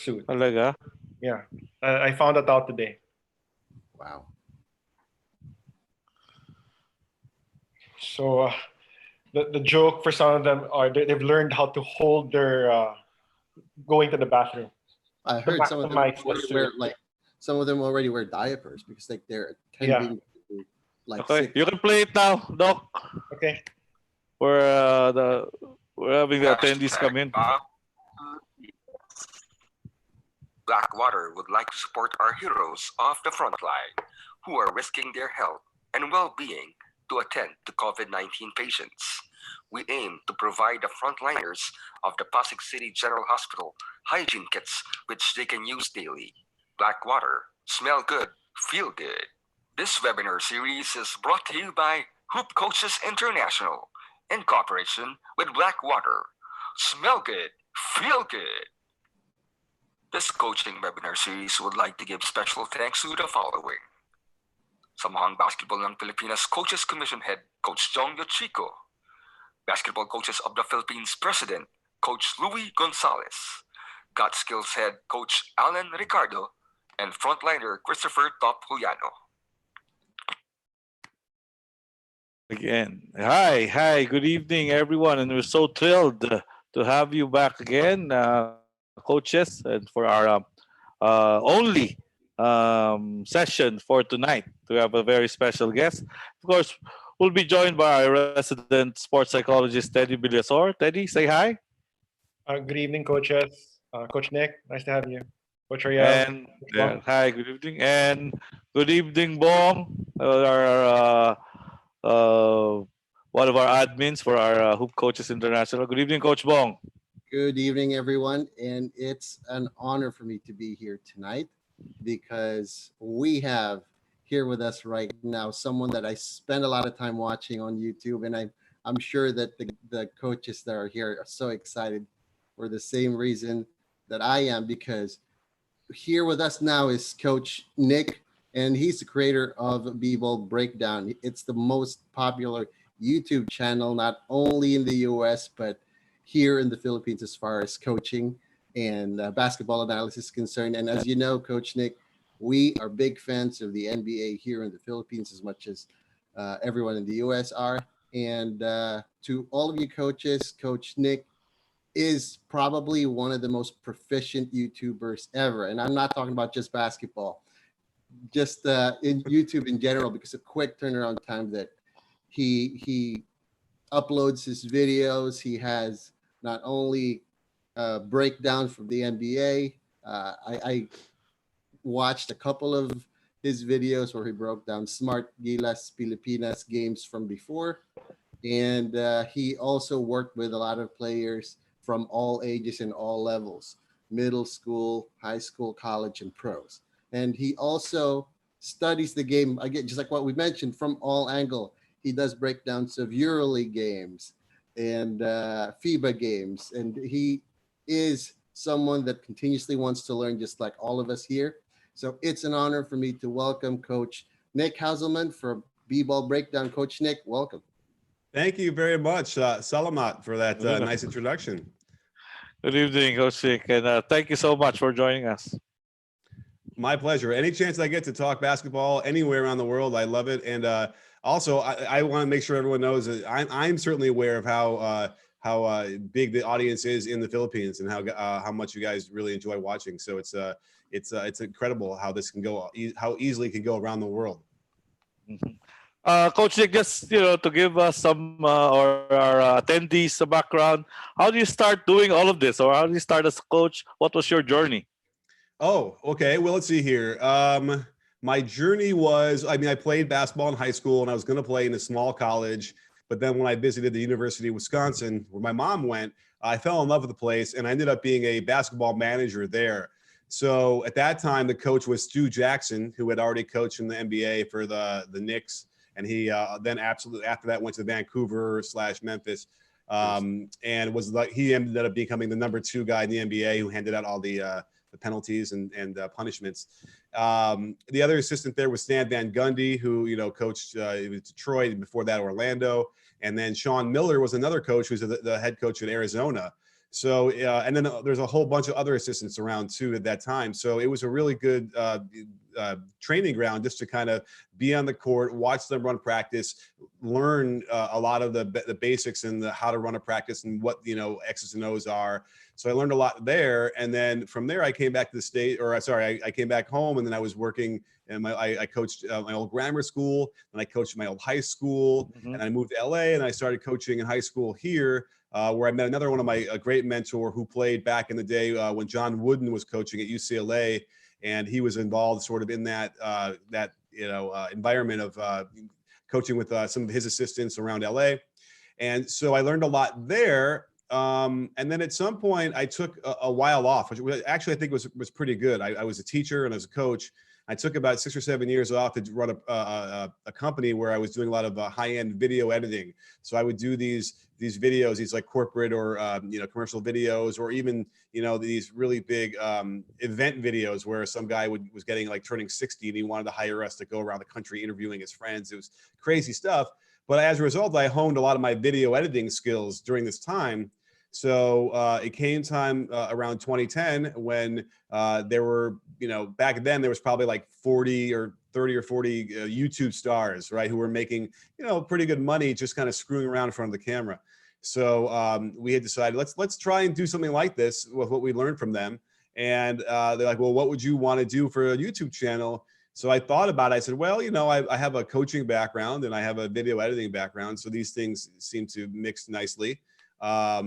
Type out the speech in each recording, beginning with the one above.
suit. Talaga? Yeah, I found that out today. Wow. So the joke for some of them are they've learned how to hold their going to the bathroom I to heard some of them maximize the already suit. some of them already wear diapers because like they're Yeah. attending to like Okay, 6. you can play it now, Doc. Okay. We're having the attendees come in. Blackwater would like to support our heroes of the front line who are risking their health and well-being to attend to COVID-19 patients. We aim to provide the frontliners of the Pasig City General Hospital hygiene kits which they can use daily. Blackwater, smell good, feel good. This webinar series is brought to you by Hoop Coaches International in cooperation with Blackwater. Smell good, feel good. This coaching webinar series would like to give special thanks to the following. Samahang Basketball ng Pilipinas Coaches Commission Head, Coach Jong Yochiko. Basketball Coaches of the Philippines President, Coach Louis Gonzalez. Got Skills Head, Coach Alan Ricardo. And frontliner Christopher Top Juliano. Again, hi, good evening, everyone, and we're so thrilled to have you back again, coaches, and for our only session for tonight. We have a very special guest. Of course, we'll be joined by our resident sports psychologist, Teddy Villasor. Teddy, say hi. Good evening, coaches. Coach Nick, nice to have you. Coach Ariel. And hi, good evening, and good evening, Bong, our one of our admins for our Hoop Coaches International. Good evening, Coach Bong. Good evening, everyone, and it's an honor for me to be here tonight because we have here with us right now someone that I spend a lot of time watching on YouTube, and I'm sure that the coaches that are here are so excited for the same reason that I am, because here with us now is Coach Nick, and he's the creator of BBall Breakdown. It's the most popular YouTube channel, not only in the US, but here in the Philippines as far as coaching and basketball analysis is concerned. And as you know, Coach Nick, we are big fans of the NBA here in the Philippines as much as everyone in the US are. And to all of you coaches, Coach Nick is probably one of the most proficient YouTubers ever. And I'm not talking about just basketball, just in YouTube in general, because a quick turnaround time that he uploads his videos. He has not only breakdowns from the NBA. I watched a couple of his videos where he broke down Smart Gilas Pilipinas games from before. And he also worked with a lot of players from all ages and all levels, middle school, high school, college, and pros. And he also studies the game, again, just like what we mentioned, from all angle. He does breakdowns of EuroLeague games and FIBA games. And he is someone that continuously wants to learn, just like all of us here. So it's an honor for me to welcome Coach Nick Hauselman for BBall Breakdown. Coach Nick, welcome. Thank you very much, Salamat, for that nice introduction. Good evening, Coach Nick, and thank you so much for joining us. My pleasure. Any chance I get to talk basketball anywhere around the world, I love it. And also, I want to make sure everyone knows that I'm certainly aware of how big the audience is in the Philippines and how much you guys really enjoy watching. So it's incredible how this can go, how easily it can go around the world. Mm-hmm. Coach Nick, just to give us some or our attendees a background, how do you start doing all of this, or how do you start as a coach? What was your journey? Oh, okay. Well, let's see here. My journey was, I played basketball in high school, and I was going to play in a small college. But then when I visited the University of Wisconsin, where my mom went, I fell in love with the place, and I ended up being a basketball manager there. So at that time, the coach was Stu Jackson, who had already coached in the NBA for the Knicks. And he then absolutely after that went to Vancouver/Memphis, and was like, he ended up becoming the #2 guy in the NBA who handed out all the penalties and punishments. The other assistant there was Stan Van Gundy, who coached Detroit, and before that Orlando. And then Sean Miller was another coach who's the head coach at Arizona. So, and then there's a whole bunch of other assistants around too at that time. So it was a really good training ground just to kind of be on the court, watch them run practice, learn a lot of the basics and how to run a practice and what, X's and O's are. So I learned a lot there. And then from there, I came back to the state, or sorry, I came back home, and then I was working, and I coached my old grammar school, and I coached my old high school, and I moved to LA, and I started coaching in high school here, where I met another one of a great mentor who played back in the day when John Wooden was coaching at UCLA, and he was involved sort of in that environment of coaching with some of his assistants around LA. And so I learned a lot there. And then at some point I took a while off, which actually I think was pretty good. I was a teacher and I was a coach. I took about 6 or 7 years off to run a company where I was doing a lot of high-end video editing. So I would do these videos, these like corporate or commercial videos, or even these really big event videos where some guy was getting like turning 60 and he wanted to hire us to go around the country interviewing his friends. It was crazy stuff. But as a result, I honed a lot of my video editing skills during this time. So it came time around 2010 when there were, back then there was probably like 30 or 40 YouTube stars, right, who were making, pretty good money just kind of screwing around in front of the camera. So we had decided let's try and do something like this with what we learned from them. And they're like, well, what would you want to do for a YouTube channel? So I thought about it. I said, well, I have a coaching background and I have a video editing background. So these things seem to mix nicely. I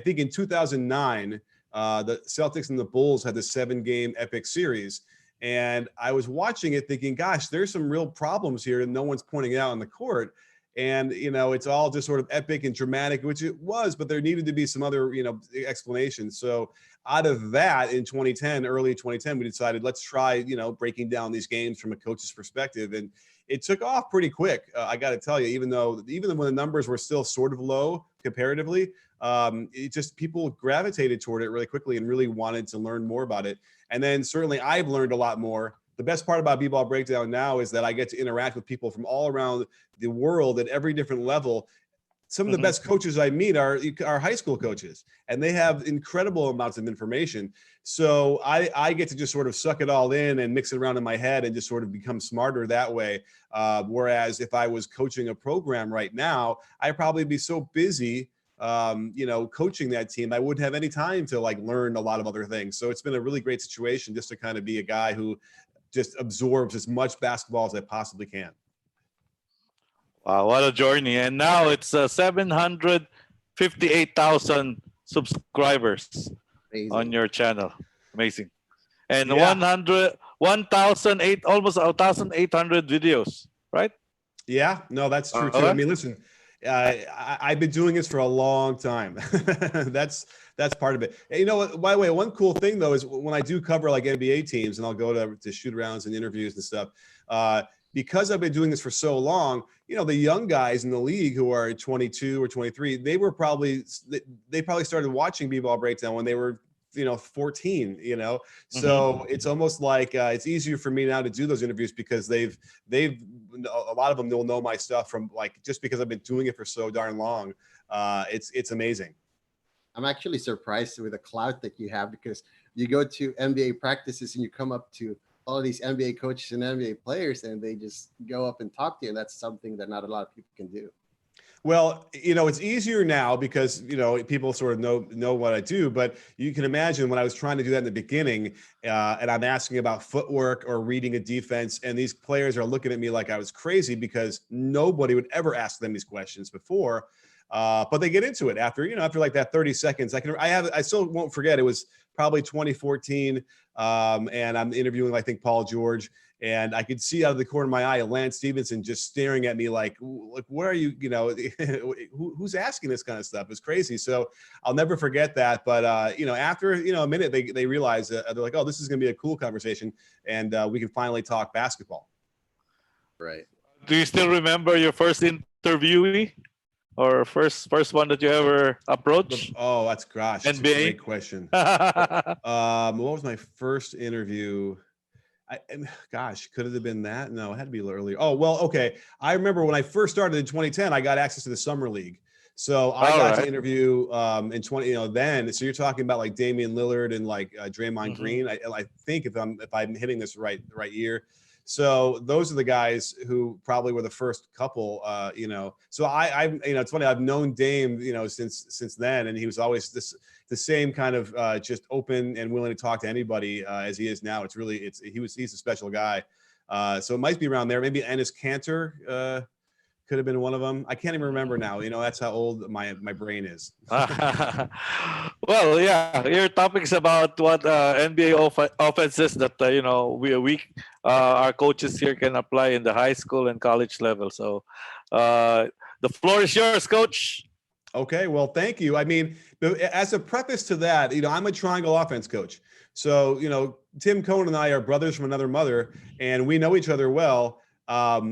think in 2009, the Celtics and the Bulls had the 7-game epic series. And I was watching it thinking, gosh, there's some real problems here and no one's pointing out on the court. And, it's all just sort of epic and dramatic, which it was, but there needed to be some other, explanations. So out of that in 2010, early 2010, we decided let's try, breaking down these games from a coach's perspective. And it took off pretty quick. I got to tell you, even when the numbers were still sort of low comparatively, people gravitated toward it really quickly and really wanted to learn more about it. And then certainly I've learned a lot more. The best part about B-Ball Breakdown now is that I get to interact with people from all around the world at every different level. Some of the best coaches I meet are high school coaches, and they have incredible amounts of information. So I get to just sort of suck it all in and mix it around in my head and just sort of become smarter that way. Whereas if I was coaching a program right now, I'd probably be so busy, coaching that team, I wouldn't have any time to like learn a lot of other things. So it's been a really great situation just to kind of be a guy who just absorbs as much basketball as I possibly can. Wow, what a journey. And now it's 758,000 subscribers on your channel. Amazing. And 1,800 videos, right? Yeah, no, that's true too. I mean, listen, I've been doing this for a long time. That's part of it. And by the way, one cool thing though is when I do cover like NBA teams and I'll go to shoot arounds and interviews and stuff, because I've been doing this for so long, the young guys in the league who are 22 or 23, they probably started watching B-Ball Breakdown when they were 14, so it's almost like it's easier for me now to do those interviews because a lot of them will know my stuff from like just because I've been doing it for so darn long. It's amazing. I'm actually surprised with the clout that you have, because you go to NBA practices and you come up to all of these NBA coaches and NBA players and they just go up and talk to you, and that's something that not a lot of people can do. Well, it's easier now because, people sort of know what I do, but you can imagine when I was trying to do that in the beginning, and I'm asking about footwork or reading a defense, and these players are looking at me like I was crazy because nobody would ever ask them these questions before. But they get into it after like that 30 seconds. I still won't forget. It was probably 2014. And I'm interviewing, I think, Paul George, and I could see out of the corner of my eye Lance Stevenson just staring at me like what are you, who's asking this kind of stuff? It's crazy. So I'll never forget that. But, after, a minute, they realize they're like, oh, this is going to be a cool conversation. And we can finally talk basketball. Right. Do you still remember your first interviewee? Or first one that you ever approached? Oh, that's a great question. What was my first interview? Could it have been that? No, it had to be a little earlier. Oh, well, okay. I remember when I first started in 2010, I got access to the summer league. So I All got to right. interview in 20, then. So you're talking about like Damian Lillard and like Draymond Mhm. Green. I think if I'm hitting this right year. So those are the guys who probably were the first couple, So I it's funny. I've known Dame, since then, and he was always the same kind of just open and willing to talk to anybody as he is now. He's a special guy. So it might be around there. Maybe Enes Kanter could have been one of them. I can't even remember now. That's how old my brain is. Well, yeah, your topic is about what NBA offenses that our coaches here can apply in the high school and college level. So, the floor is yours, Coach. Okay, well, thank you. I mean, as a preface to that, I'm a triangle offense coach. So, Tim Cohn and I are brothers from another mother, and we know each other well,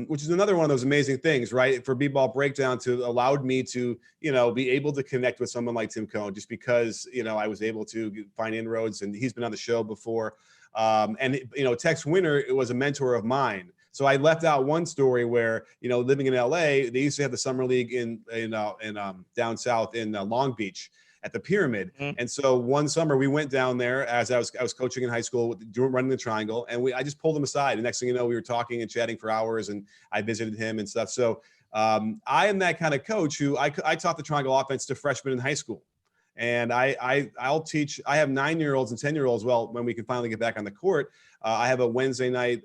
which is another one of those amazing things, right? For BBall Breakdown to allowed me to, be able to connect with someone like Tim Cohn just because, I was able to find inroads, and he's been on the show before. Tex Winter was a mentor of mine. So I left out one story where, living in LA, they used to have the summer league in down south in Long Beach at the Pyramid. Mhm. And so one summer we went down there as I was coaching in high school, running the triangle, and I just pulled him aside. And next thing you know, we were talking and chatting for hours, and I visited him and stuff. So I am that kind of coach who I taught the triangle offense to freshmen in high school. And I'll teach. I have 9-year-olds and 10-year-olds. Well, when we can finally get back on the court, I have a Wednesday night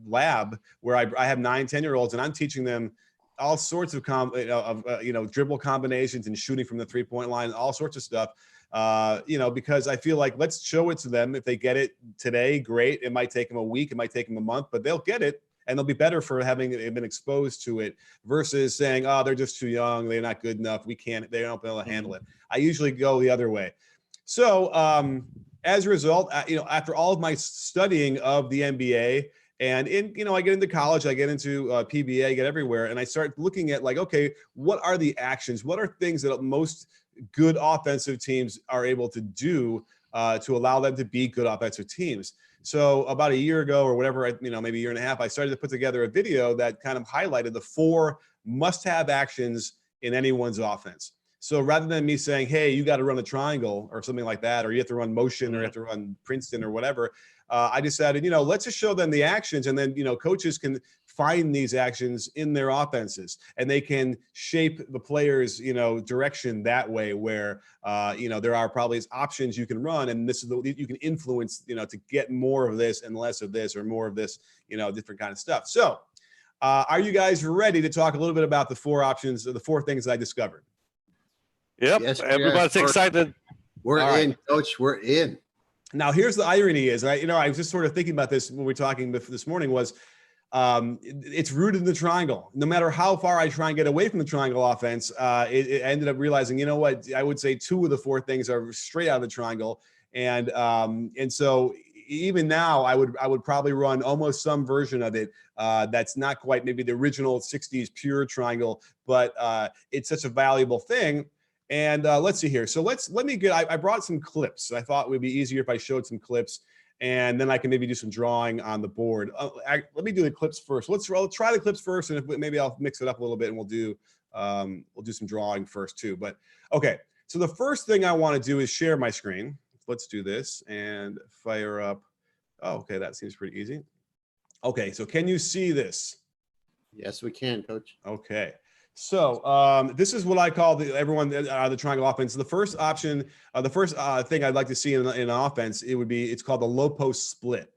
lab where I have 9-10-year-olds, and I'm teaching them all sorts of dribble combinations and shooting from the 3-point line, all sorts of stuff. Because I feel like let's show it to them. If they get it today, great. It might take them a week, it might take them a month, but they'll get it. And they'll be better for having been exposed to it versus saying, oh, they're just too young. They're not good enough. They don't be able to handle it. I usually go the other way. So as a result, after all of my studying of the NBA, and I get into college, I get into PBA, I get everywhere, and I start looking at like, okay, what are the actions? What are things that most good offensive teams are able to do to allow them to be good offensive teams? So about a year ago or whatever, maybe a year and a half, I started to put together a video that kind of highlighted the 4 must-have actions in anyone's offense. So rather than me saying, hey, you got to run a triangle or something like that, or you have to run motion or you have to run Princeton or whatever, I decided, let's just show them the actions, and then, coaches can find these actions in their offenses, and they can shape the players, direction that way where, there are probably options you can run, and this is you can influence, to get more of this and less of this or more of this, different kind of stuff. So are you guys ready to talk a little bit about the 4 options, the 4 things that I discovered? Yep, Yes, everybody's excited. We're All in, right. Coach. We're in. Now, here's the irony is, I was just sort of thinking about this when we were talking this morning was it's rooted in the triangle. No matter how far I try and get away from the triangle offense, it ended up realizing, you know what, I would say 2 of the 4 things are straight out of the triangle. And so even now I would probably run almost some version of it that's not quite maybe the original 60s pure triangle, but it's such a valuable thing. And let's see here. So I brought some clips. I thought it would be easier if I showed some clips, and then I can maybe do some drawing on the board. Let me do the clips first. Let's try the clips first, and maybe I'll mix it up a little bit, and we'll do some drawing first too. But okay. So the first thing I want to do is share my screen. Let's do this and fire up. Oh, okay. That seems pretty easy. Okay. So can you see this? Yes, we can, Coach. Okay. So this is what I call the triangle offense. The first option, the first thing I'd like to see in an offense, it's called the low post split.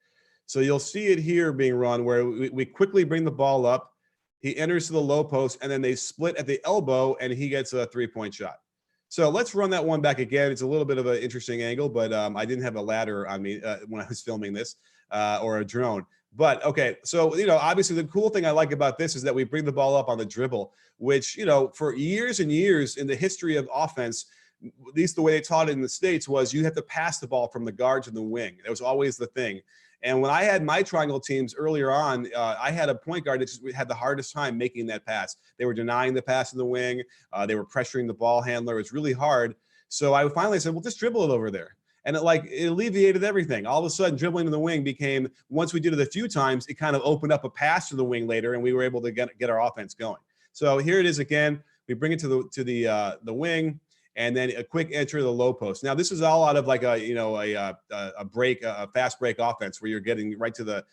So you'll see it here being run where we quickly bring the ball up. He enters to the low post, and then they split at the elbow, and he gets a 3-point shot. So let's run that one back again. It's a little bit of an interesting angle, but I didn't have a ladder on me when I was filming this or a drone. But okay, so obviously the cool thing I like about this is that we bring the ball up on the dribble, which for years and years in the history of offense, at least the way they taught it in the States, was you have to pass the ball from the guard to the wing. That was always the thing. And when I had my triangle teams earlier on, I had a point guard that just had the hardest time making that pass. They were denying the pass in the wing. They were pressuring the ball handler. It was really hard. So I finally said, well, just dribble it over there. And it alleviated everything. All of a sudden, dribbling to the wing became, once we did it a few times, it kind of opened up a pass to the wing later, and we were able to get our offense going. So here it is again. We bring it to the wing, and then a quick enter to the low post. Now, this is all out of like a fast break offense where you're getting right to the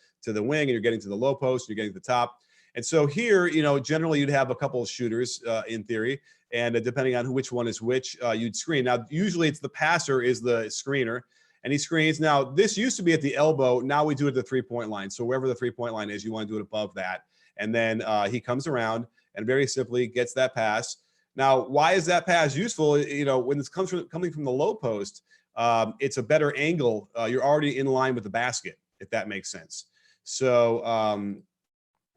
wing and you're getting to the low post, you're getting to the top. And so here, generally you'd have a couple of shooters in theory, and depending on which one is which, you'd screen. Now, usually it's the passer is the screener, and he screens. Now, this used to be at the elbow. Now we do it at the three-point line. So wherever the three-point line is, you want to do it above that. And then he comes around and very simply gets that pass. Now, why is that pass useful? When this coming from the low post, it's a better angle. You're already in line with the basket, if that makes sense. So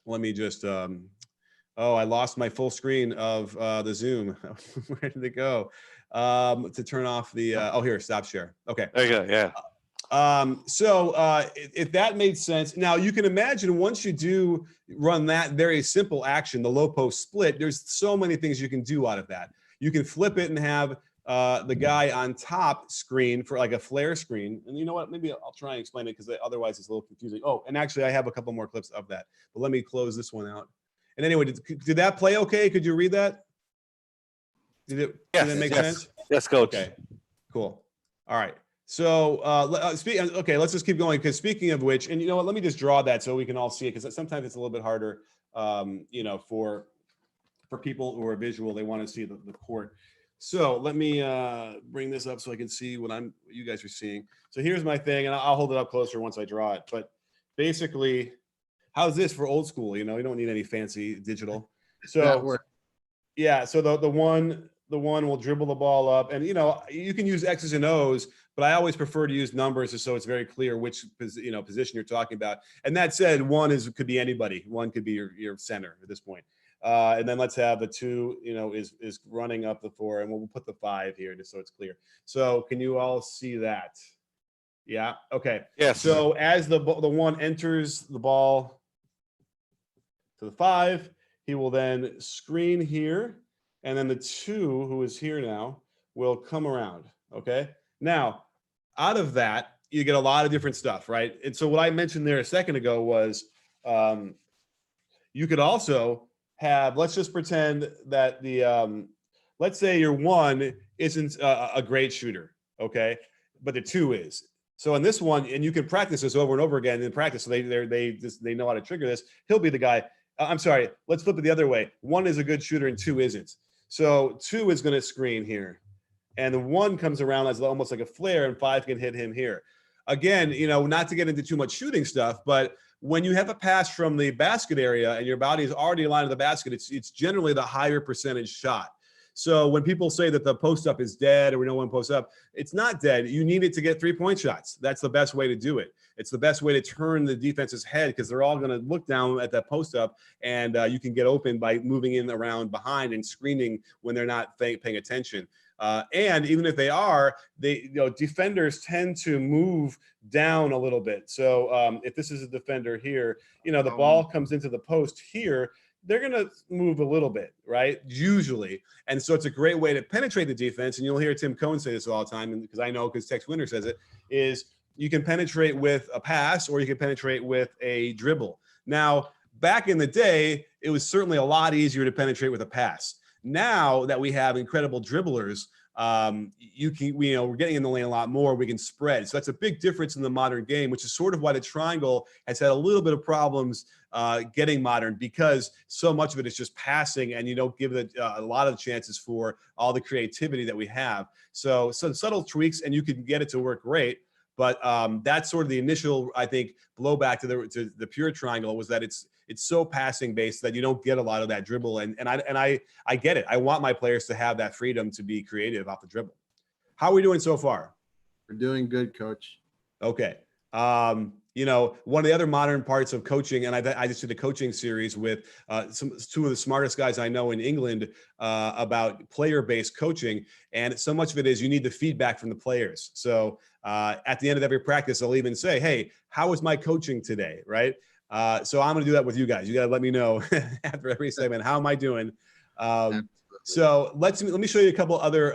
let me just, I lost my full screen of the Zoom. Where did it go? To turn off the, here, stop share. Okay. There you go, yeah. If that made sense, now you can imagine once you do run that very simple action, the low post split, there's so many things you can do out of that. You can flip it and have the guy on top screen for like a flare screen. And you know what, maybe I'll try and explain it because otherwise it's a little confusing. Oh, and actually I have a couple more clips of that, but let me close this one out. And anyway, did that play okay? Could you read that? Did it make sense? Yes, coach. Okay, cool. All right. So let's just keep going, because speaking of which, and you know what, let me just draw that so we can all see it, because sometimes it's a little bit harder, for people who are visual, they want to see the court. So let me bring this up so I can see what you guys are seeing. So here's my thing, and I'll hold it up closer once I draw it. But basically, how's this for old school? You don't need any fancy digital. So yeah, so the one will dribble the ball up, and you can use X's and O's, but I always prefer to use numbers just so it's very clear which position you're talking about. And that said, one could be anybody. One could be your center at this point. And then let's have the 2 is running up the 4, and we'll put the 5 here just so it's clear. So can you all see that? Yeah. Okay. Yes. So as the 1 enters the ball to the 5, he will then screen here. And then the 2, who is here now, will come around, okay? Now, out of that, you get a lot of different stuff, right? And so what I mentioned there a second ago was you could also have, let's just pretend that let's say your 1 isn't a great shooter, okay? But the 2 is. So in this one, and you can practice this over and over again in practice, so they know how to trigger this. He'll be the guy. I'm sorry, let's flip it the other way. 1 is a good shooter and 2 isn't. So 2 is going to screen here, and the 1 comes around as almost like a flare, and 5 can hit him here. Again, not to get into too much shooting stuff, but when you have a pass from the basket area and your body is already aligned to the basket, it's generally the higher percentage shot. So when people say that the post up is dead, or we know when post up, it's not dead. You need it to get 3-point shots. That's the best way to do it. It's the best way to turn the defense's head, because they're all going to look down at that post up, and you can get open by moving in around behind and screening when they're not paying attention. And even if they are, defenders tend to move down a little bit. So if this is a defender here, the ball comes into the post here, they're going to move a little bit, right? Usually. And so it's a great way to penetrate the defense. And you'll hear Tim Cohn say this all the time, and because I know, because Tex Winter says it, is you can penetrate with a pass, or you can penetrate with a dribble. Now, back in the day, it was certainly a lot easier to penetrate with a pass. Now that we have incredible dribblers, we're getting in the lane a lot more. We can spread. So that's a big difference in the modern game, which is sort of why the triangle has had a little bit of problems getting modern, because so much of it is just passing, and you don't give it a lot of chances for all the creativity that we have. So some subtle tweaks, and you can get it to work great. But that's sort of the initial, I think, blowback to the pure triangle, was that it's so passing based that you don't get a lot of that dribble. And I get it. I want my players to have that freedom to be creative off the dribble. How are we doing so far? We're doing good, Coach. Okay. One of the other modern parts of coaching, and I just did a coaching series with 2 of the smartest guys I know in England about player-based coaching. And so much of it is you need the feedback from the players. So at the end of every practice, I'll even say, hey, how was my coaching today, right? So I'm going to do that with you guys. You got to let me know after every segment, how am I doing? So let me show you a couple other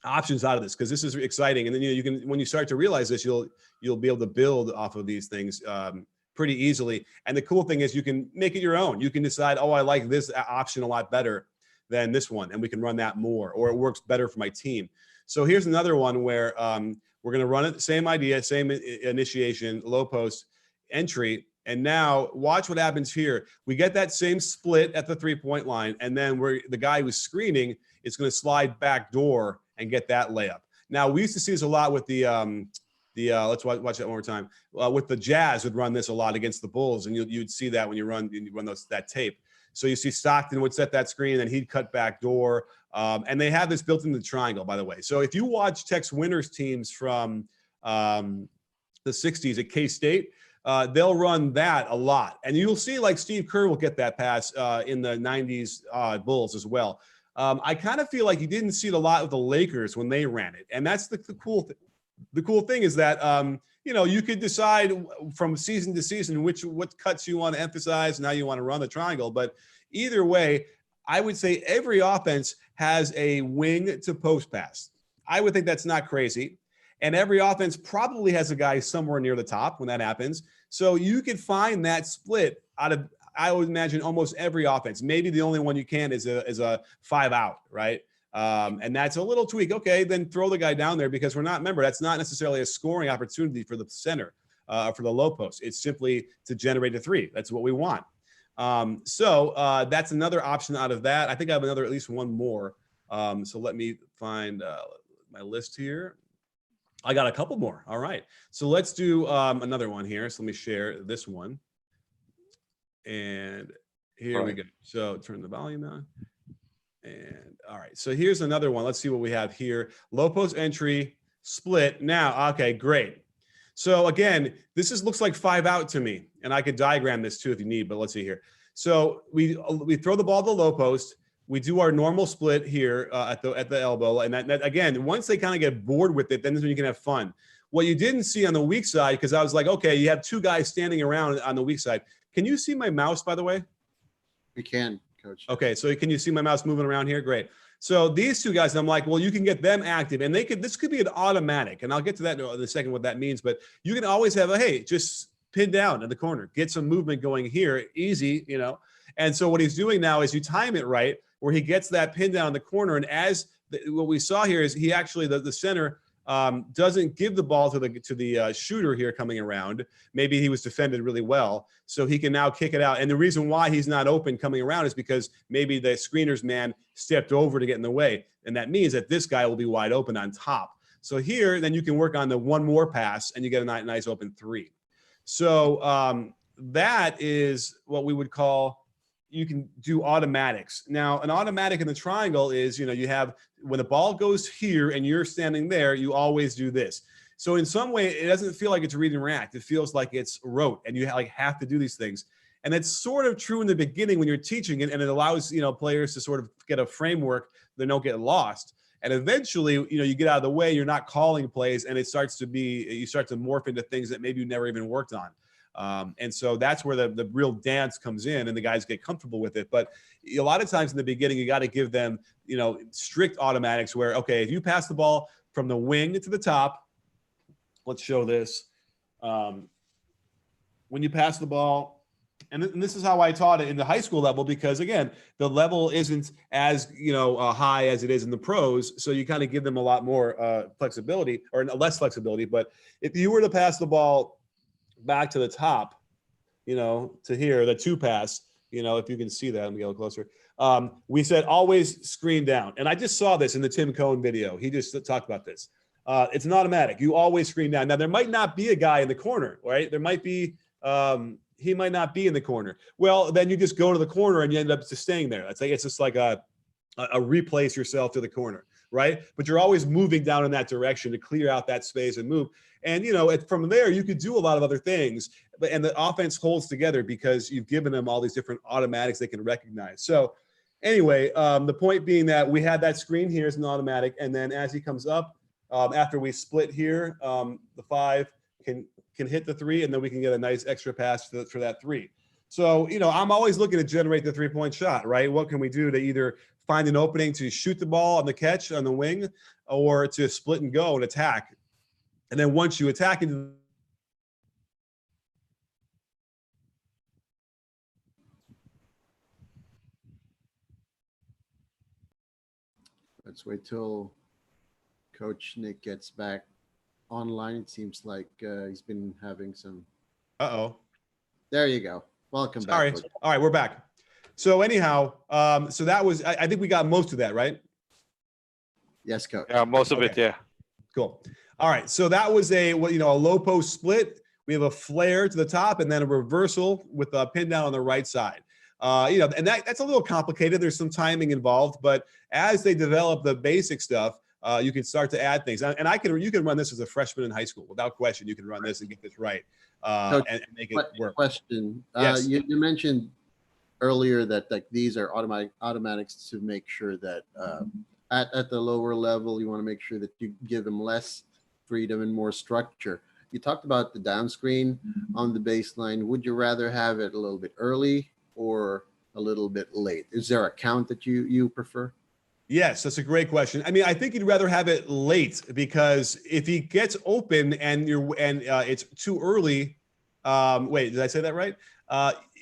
options out of this, because this is exciting. And then you can, when you start to realize this, you'll be able to build off of these things pretty easily. And the cool thing is you can make it your own. You can decide, oh, I like this option a lot better. than this one, and we can run that more, or it works better for my team. So here's another one where we're going to run it, same idea, same initiation, low post entry. And now watch what happens here. We get that same split at the 3-point line, and then the guy who's screening is going to slide back door and get that layup. Now we used to see this a lot with let's watch that one more time. With the Jazz would run this a lot against the Bulls, and you'd see that when you run that tape. So you see Stockton would set that screen, and he'd cut back door. And they have this built into the triangle, by the way. So if you watch Tex Winter's teams from the 60s at K-State, they'll run that a lot. And you'll see like Steve Kerr will get that pass in the 90s Bulls as well. I kind of feel like you didn't see it a lot with the Lakers when they ran it. And that's the cool thing. The cool thing is that, you could decide from season to season what cuts you want to emphasize and how you want to run the triangle. But either way, I would say every offense has a wing to post pass. I would think that's not crazy. And every offense probably has a guy somewhere near the top when that happens. So you could find that split out of, I would imagine, almost every offense. Maybe the only one you can is a 5-out, right? And that's a little tweak. Okay, then throw the guy down there, because remember, that's not necessarily a scoring opportunity for the center, for the low post. It's simply to generate a 3. That's what we want. So that's another option out of that. I think I have at least one more. So let me find my list here. I got a couple more. All right. So let's do another one here. So let me share this one. And here we go. So turn the volume on. And all right. So here's another one. Let's see what we have here. Low post entry, split. Now, okay, great. So again, this looks like 5-out to me. And I could diagram this too if you need, but let's see here. So we throw the ball to the low post. We do our normal split here at the elbow. And that again, once they kind of get bored with it, then is when you can have fun. What you didn't see on the weak side, because I was like, okay, you have 2 guys standing around on the weak side. Can you see my mouse, by the way? We can, Coach. Okay, so can you see my mouse moving around here? Great. So these 2 guys, I'm like, well, you can get them active, and this could be an automatic, and I'll get to that in a second what that means, but you can always have hey, just pin down in the corner, get some movement going here, easy, And so what he's doing now is you time it right, where he gets that pin down in the corner, and what we saw here is he actually, the center doesn't give the ball to the shooter here coming around. Maybe he was defended really well, so he can now kick it out. And the reason why he's not open coming around is because maybe the screener's man stepped over to get in the way, and that means that this guy will be wide open on top. So here, then you can work on the one more pass, and you get a nice open 3. So that is what we would call, you can do automatics. Now, an automatic in the triangle is, you have, when the ball goes here and you're standing there, you always do this. So in some way, it doesn't feel like it's read and react. It feels like it's rote, and you have to do these things. And it's sort of true in the beginning when you're teaching it, and it allows, players to sort of get a framework, they don't get lost. And eventually, you get out of the way, you're not calling plays, and you start to morph into things that maybe you never even worked on. And so that's where the real dance comes in, and the guys get comfortable with it. But a lot of times in the beginning, you got to give them, strict automatics where, okay, if you pass the ball from the wing to the top, let's show this. When you pass the ball, and this is how I taught it in the high school level, because again, the level isn't as, high as it is in the pros. So you kind of give them a lot more flexibility, or less flexibility. But if you were to pass the ball back to the top, to here, the 2 pass, if you can see that, let me get a little closer. We said always screen down. And I just saw this in the Tim Cohn video. He just talked about this. It's an automatic. You always screen down. Now, there might not be a guy in the corner, right? There might be, he might not be in the corner. Well, then you just go to the corner and you end up just staying there. It's just like a replace yourself to the corner, right? But you're always moving down in that direction to clear out that space and move. And, from there, you could do a lot of other things, and the offense holds together because you've given them all these different automatics they can recognize. So anyway, the point being that we had that screen here as an automatic, and then as he comes up, after we split here, the 5 can hit the 3, and then we can get a nice extra pass for that 3. So, I'm always looking to generate the 3-point shot, right? What can we do to either find an opening to shoot the ball on the catch on the wing, or to split and go and attack? And then once you attack into Let's wait till Coach Nick gets back online. It seems like he's been having some. Uh-oh. There you go. Welcome Sorry. back, Coach. All right, we're back. So anyhow, so that was, I think we got most of that, right? Yes, Coach. Yeah, most of it. Okay. Yeah. Cool. All right. So that was a low post split. We have a flare to the top and then a reversal with a pin down on the right side. And that's a little complicated. There's some timing involved, but as they develop the basic stuff, you can start to add things. And you can run this as a freshman in high school without question. You can run this and get this right and make it work. Question. Yes. You mentioned earlier that like these are automatics to make sure that at the lower level, you want to make sure that you give them less freedom and more structure. You talked about the down screen on the baseline. Would you rather have it a little bit early or a little bit late? Is there a count that you prefer? Yes, that's a great question. I mean, I think you'd rather have it late because if he gets open and it's too early, wait, did I say that right?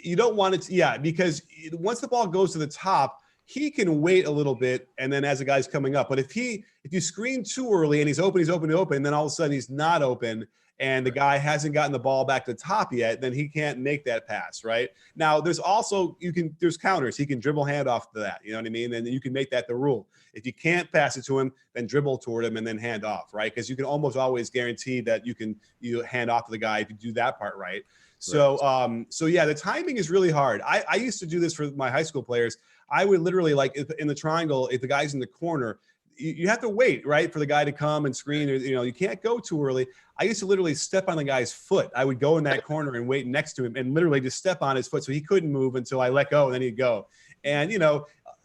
You don't want it. Yeah, because once the ball goes to the top, he can wait a little bit, and then as the guy's coming up. But if you screen too early and he's open, and then all of a sudden he's not open, and the guy hasn't gotten the ball back to the top yet, then he can't make that pass, right? Now, there's also there's counters. He can dribble handoff to that, you know what I mean? And you can make that the rule. If you can't pass it to him, then dribble toward him and then hand off, right? Because you can almost always guarantee that you hand off to the guy if you do that part right. So, so yeah, the timing is really hard. I used to do this for my high school players. I would literally, like, in the triangle, if the guy's in the corner, you have to wait, right, for the guy to come and screen. You can't go too early. I used to literally step on the guy's foot. I would go in that corner and wait next to him and literally just step on his foot so he couldn't move until I let go, and then he'd go. And,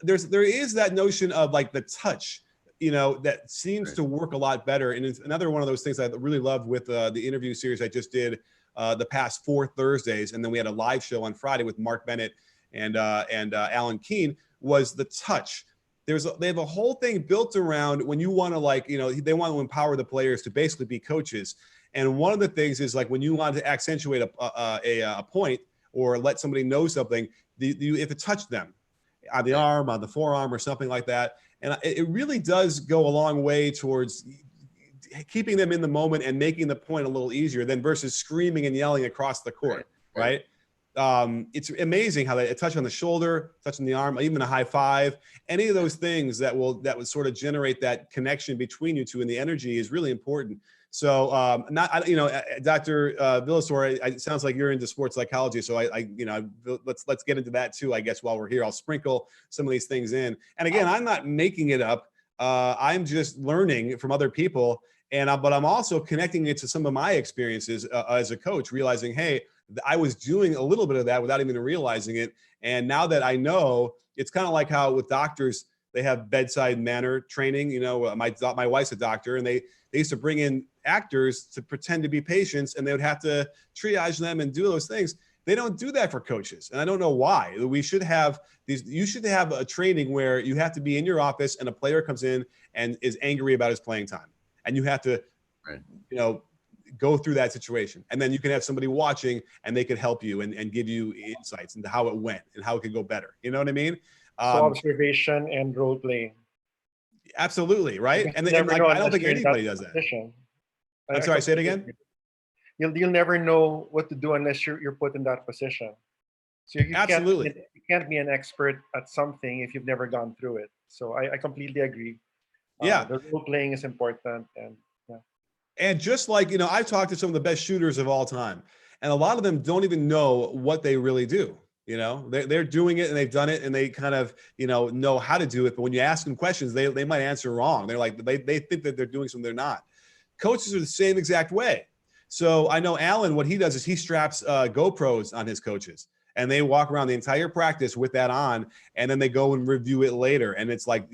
there is that notion of like the touch, that seems to work a lot better. And it's another one of those things I really loved with the interview series I just did the past 4 Thursdays. And then we had a live show on Friday with Mark Bennett and Alan Keene, was the touch. They have a whole thing built around when you want to they want to empower the players to basically be coaches. And one of the things is like when you want to accentuate a point or let somebody know something, you have to touch them on the arm, on the forearm, or something like that. And it really does go a long way towards keeping them in the moment and making the point a little easier than versus screaming and yelling across the court, right? It's amazing how a touch on the shoulder, touch on the arm, even a high five, any of those things that would sort of generate that connection between you two and the energy is really important. So, Dr. Villasor, it sounds like you're into sports psychology. So let's get into that too, I guess, while we're here. I'll sprinkle some of these things in. And again, I'm not making it up. I'm just learning from other people. But I'm also connecting it to some of my experiences as a coach, realizing, hey, I was doing a little bit of that without even realizing it. And now that I know, it's kind of like how with doctors, they have bedside manner training. My wife's a doctor, and they used to bring in actors to pretend to be patients, and they would have to triage them and do those things. They don't do that for coaches. And I don't know why. We should have you should have a training where you have to be in your office and a player comes in and is angry about his playing time. And you have to, go through that situation. And then you can have somebody watching and they could help you and give you insights into how it went and how it could go better. You know what I mean? So observation and role playing. Absolutely. Right. And I don't think anybody does that. I'm sorry, say it again. You'll never know what to do unless you're put in that position. So you can't be an expert at something if you've never gone through it. So I completely agree. The role playing is important. And just like, I've talked to some of the best shooters of all time, and a lot of them don't even know what they really do. They're doing it and they've done it and they kind of, know how to do it. But when you ask them questions, they might answer wrong. They're like, they think that they're doing something they're not. Coaches are the same exact way. So I know Alan, what he does is he straps GoPros on his coaches, and they walk around the entire practice with that on, and then they go and review it later. And it's like,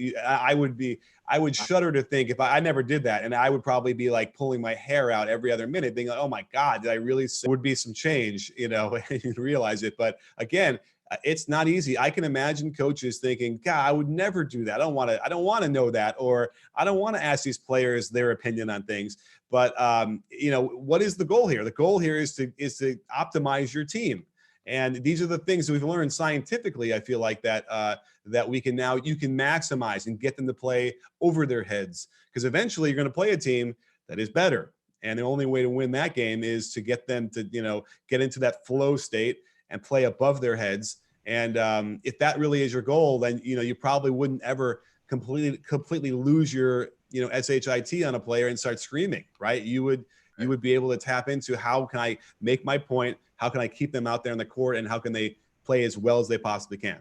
I would shudder to think if I never did that. And I would probably be like pulling my hair out every other minute being like, oh my God, did I really say? Would be some change, and you'd realize it. But again, it's not easy. I can imagine coaches thinking, God, I would never do that. I don't want to know that, or I don't want to ask these players their opinion on things. But what is the goal here? The goal here is to optimize your team. And these are the things that we've learned scientifically. I feel like that that you can maximize and get them to play over their heads, because eventually you're going to play a team that is better. And the only way to win that game is to get them to, get into that flow state and play above their heads. And if that really is your goal, then, you probably wouldn't ever completely lose your, SHIT on a player and start screaming, right? You would be able to tap into, how can I make my point? How can I keep them out there on the court, and how can they play as well as they possibly can?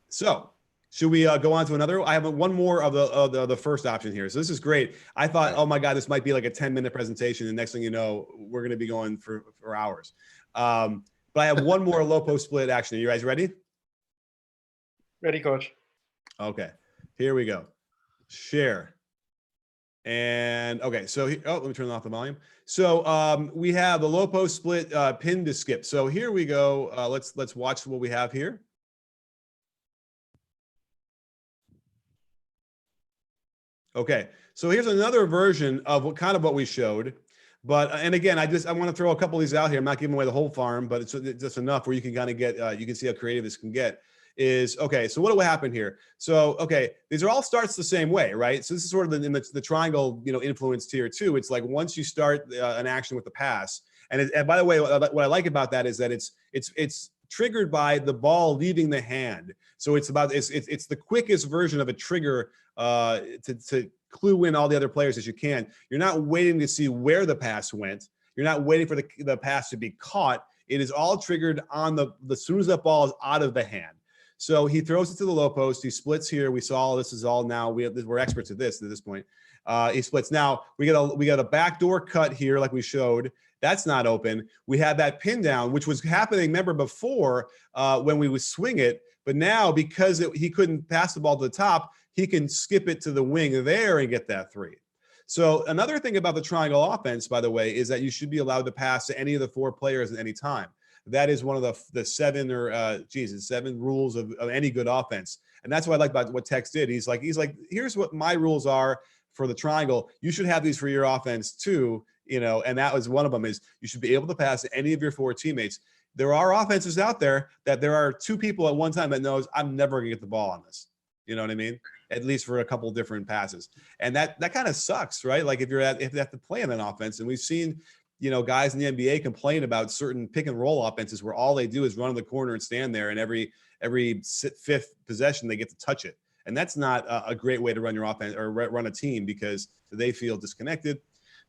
So should we go on to another? I have one more of the first option here. So this is great. I thought, oh my God, this might be like a 10-minute presentation. And next thing you know, we're going to be going for hours. But I have one more low post split action. Are you guys ready? Ready, coach. Okay, here we go. Share. And okay, so let me turn off the volume. So we have the low post split pin to skip. So here we go. Let's watch what we have here. Okay, so here's another version of what we showed. But and again, I want to throw a couple of these out here. I'm not giving away the whole farm, but it's just enough where you can kind of get you can see how creative this can get. Is okay. So what will happen here? So okay, these are all starts the same way, right? So this is sort of in the triangle, influence tier 2. It's like once you start an action with the pass, and by the way, what I like about that is that it's triggered by the ball leaving the hand. So it's the quickest version of a trigger to clue in all the other players as you can. You're not waiting to see where the pass went. You're not waiting for the pass to be caught. It is all triggered on the soon as that ball is out of the hand. So he throws it to the low post. He splits here. We saw this is all now. We're experts at this point. He splits. Now we got a backdoor cut here, like we showed. That's not open. We had that pin down, which was happening. Remember before when we would swing it, but now because he couldn't pass the ball to the top, he can skip it to the wing there and get that 3. So another thing about the triangle offense, by the way, is that you should be allowed to pass to any of the 4 players at any time. That is one of the 7 rules of any good offense. And that's what I like about what Tex did. He's like, here's what my rules are for the triangle. You should have these for your offense too, and that was one of them, is you should be able to pass to any of your 4 teammates. There are offenses out there that there are 2 people at one time that knows I'm never gonna get the ball on this. You know what I mean? At least for a couple different passes. And that kind of sucks, right? Like if you have to play in an offense, and we've seen, guys in the NBA complain about certain pick and roll offenses where all they do is run in the corner and stand there, and every 5th possession they get to touch it. And that's not a great way to run your offense or run a team, because they feel disconnected.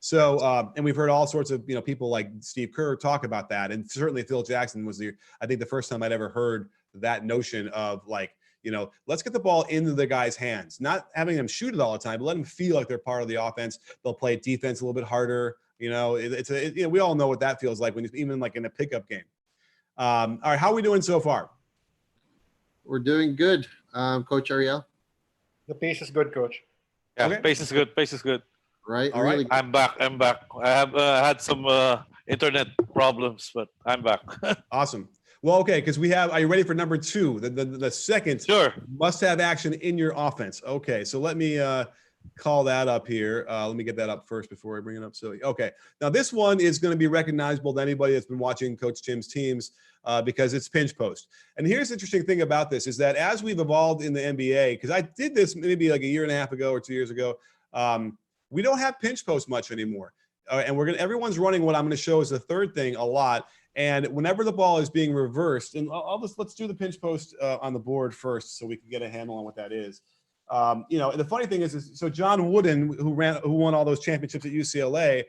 So, and we've heard all sorts of, people like Steve Kerr talk about that. And certainly Phil Jackson was I think the first time I'd ever heard that notion of like, let's get the ball into the guy's hands, not having them shoot it all the time, but let them feel like they're part of the offense. They'll play defense a little bit harder. We all know what that feels like when even like in a pickup game. All right, how are we doing so far? We're doing good, Coach Ariel. The pace is good, coach. Yeah, Okay. Pace is good. Right. All right. Really good. I'm back. I have had some internet problems, but I'm back. Awesome. Well, okay, because are you ready for number 2? The second Sure. must-have action in your offense. Okay, so let me call that up here. Let me get that up first before I bring it up. So, okay. Now, this one is going to be recognizable to anybody that's been watching Coach Tim's teams because it's pinch post. And here's the interesting thing about this is that as we've evolved in the NBA, because I did this maybe like a year and a half ago or 2 years ago, we don't have pinch post much anymore. And everyone's running what I'm going to show is the third thing a lot. And whenever the ball is being reversed, and let's do the pinch post on the board first so we can get a handle on what that is. And the funny thing is so John Wooden, who won all those championships at UCLA,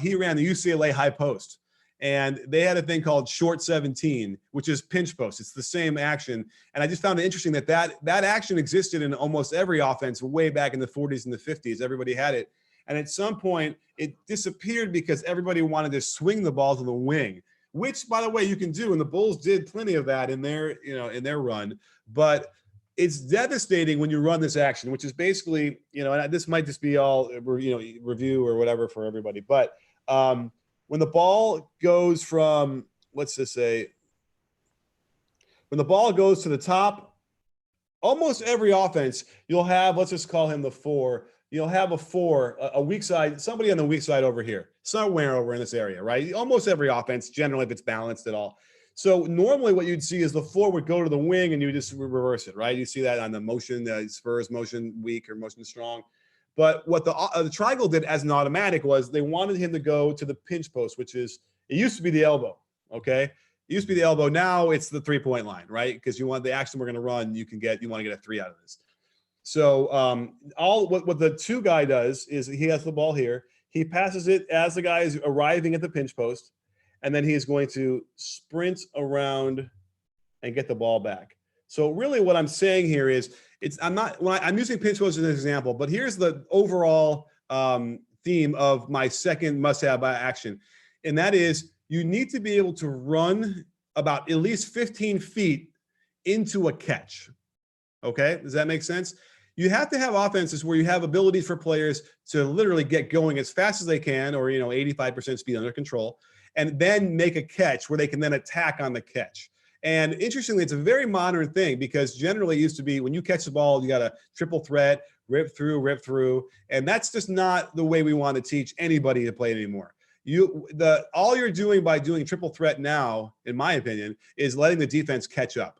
he ran the UCLA high post. And they had a thing called short 17, which is pinch post. It's the same action. And I just found it interesting that action existed in almost every offense way back in the 40s and the 50s. Everybody had it. And at some point, it disappeared because everybody wanted to swing the ball to the wing, which, by the way, you can do. And the Bulls did plenty of that in their run. But it's devastating when you run this action, which is basically, and this might just be all, review or whatever for everybody. But when the ball goes from, let's just say, when the ball goes to the top, almost every offense, you'll have, let's just call him the 4, you'll have a 4, a weak side, somebody on the weak side over here, somewhere over in this area, right? Almost every offense, generally, if it's balanced at all. So normally what you'd see is the 4 would go to the wing and you just reverse it, right? You see that on the motion, Spurs motion weak or motion strong. But what the triangle did as an automatic was they wanted him to go to the pinch post, which is, it used to be the elbow, okay? It used to be the elbow. Now it's the 3-point line, right? Because you want the action we're going to run, you want to get a 3 out of this. So what the 2 guy does is he has the ball here. He passes it as the guy is arriving at the pinch post, and then he's going to sprint around and get the ball back. So really what I'm saying here is I'm using pinch post as an example, but here's the overall theme of my second must-have action. And that is you need to be able to run about at least 15 feet into a catch. Okay, does that make sense? You have to have offenses where you have abilities for players to literally get going as fast as they can, or 85% speed under control, and then make a catch where they can then attack on the catch. And interestingly, it's a very modern thing because generally it used to be when you catch the ball, you got a triple threat, rip through, and that's just not the way we want to teach anybody to play anymore. All you're doing by doing triple threat now, in my opinion, is letting the defense catch up.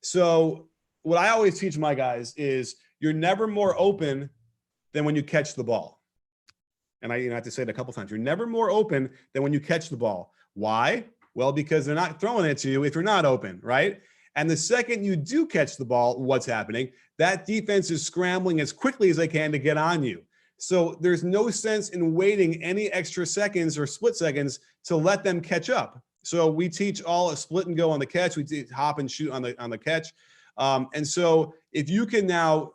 So what I always teach my guys is you're never more open than when you catch the ball. And I have to say it a couple times. You're never more open than when you catch the ball. Why? Well, because they're not throwing it to you if you're not open, right? And the second you do catch the ball, what's happening? That defense is scrambling as quickly as they can to get on you. So there's no sense in waiting any extra seconds or split seconds to let them catch up. So we teach all a split and go on the catch. We teach hop and shoot on the catch. And so if you can now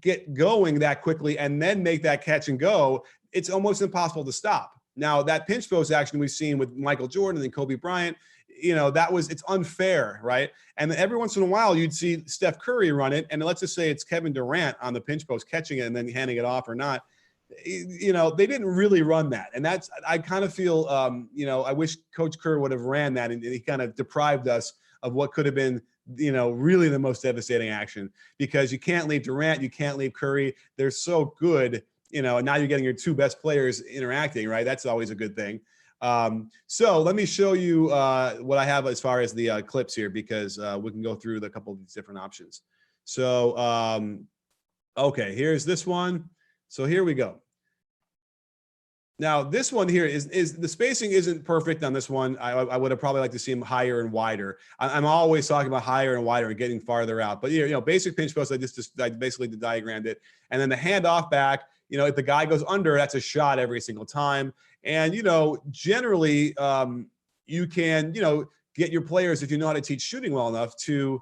get going that quickly and then make that catch and go, it's almost impossible to stop. Now that pinch post action we've seen with Michael Jordan and Kobe Bryant, it's unfair, right? And then every once in a while you'd see Steph Curry run it, and let's just say it's Kevin Durant on the pinch post catching it and then handing it off or not. They didn't really run that. And I kind of feel, I wish Coach Kerr would have ran that, and he kind of deprived us of what could have been, really the most devastating action, because you can't leave Durant, you can't leave Curry. They're so good, and now you're getting your 2 best players interacting, right? That's always a good thing. So let me show you what I have as far as the clips here, because we can go through a couple of these different options. So, okay, here's this one. So here we go. Now this one here is the spacing isn't perfect on this one. I would have probably liked to see him higher and wider. I'm always talking about higher and wider and getting farther out. But basic pinch post, I basically diagrammed it, and then the handoff back. If the guy goes under, that's a shot every single time. And generally you can get your players, if you know how to teach shooting well enough, to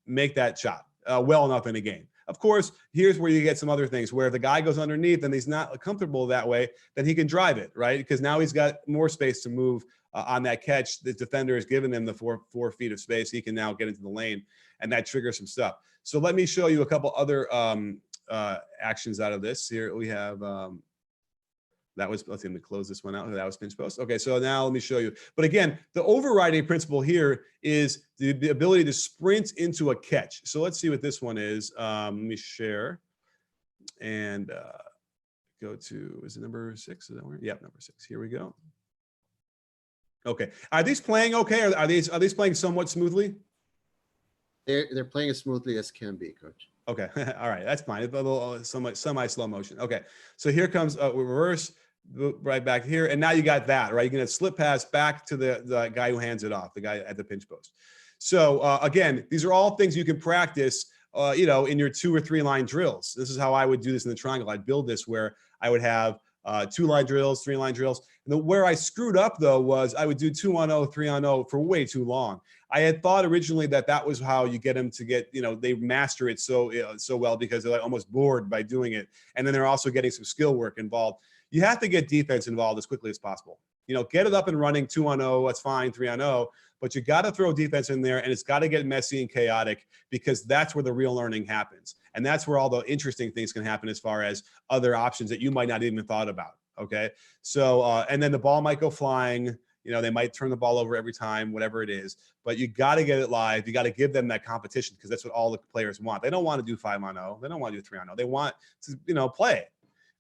make that shot well enough in a game. Of course, here's where you get some other things where if the guy goes underneath and he's not comfortable that way, then he can drive it, right? Because now he's got more space to move on that catch. The defender has given him the 4 feet of space. He can now get into the lane, and that triggers some stuff. So let me show you a couple other actions out of this. Here we have let's see, let me close this one out. That was pinch post. Okay, so now let me show you. But again, the overriding principle here is the ability to sprint into a catch. So let's see what this one is. Let me share and go to, is it number 6? Is that where? Yeah, number 6. Here we go. Okay, are these playing okay? Are these playing somewhat smoothly? They're playing as smoothly as can be, Coach. Okay, all right, that's fine. It's a little semi slow motion. Okay, so here comes reverse right back here, and now you got that right. You're gonna slip pass back to the guy who hands it off, the guy at the pinch post. So again, these are all things you can practice, in your 2 or 3 line drills. This is how I would do this in the triangle. I'd build this where I would have 2 line drills, 3 line drills. And where I screwed up though was I would do 2-on-0, 3-on-0 for way too long. I had thought originally that was how you get them to get, they master it so well because they're like almost bored by doing it. And then they're also getting some skill work involved. You have to get defense involved as quickly as possible. Get it up and running 2-on-0, that's fine, 3-on-0, but you got to throw defense in there, and it's got to get messy and chaotic, because that's where the real learning happens. And that's where all the interesting things can happen as far as other options that you might not even thought about. Okay. So, and then the ball might go flying, they might turn the ball over every time, whatever it is, but you got to get it live. You got to give them that competition, because that's what all the players want. They don't want to do 5-on-0. They don't want to do 3-on-0. They want to, play it.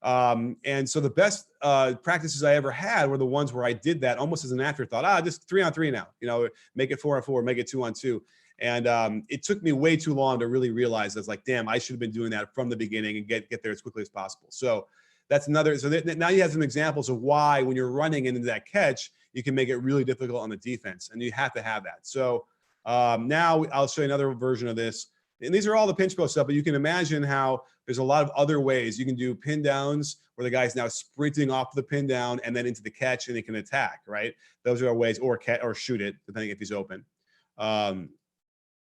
And so the best practices I ever had were the ones where I did that almost as an afterthought. Just 3-on-3 now, you know, make it 4-on-4, make it 2-on-2. And it took me way too long to really realize that's like, damn, I should have been doing that from the beginning and get there as quickly as possible. So that's another. So now you have some examples of why when you're running into that catch, you can make it really difficult on the defense, and you have to have that. So now I'll show you another version of this. And these are all the pinch post stuff, but you can imagine how there's a lot of other ways. You can do pin downs where the guy's now sprinting off the pin down and then into the catch and he can attack, right? Those are ways, or shoot it, depending if he's open.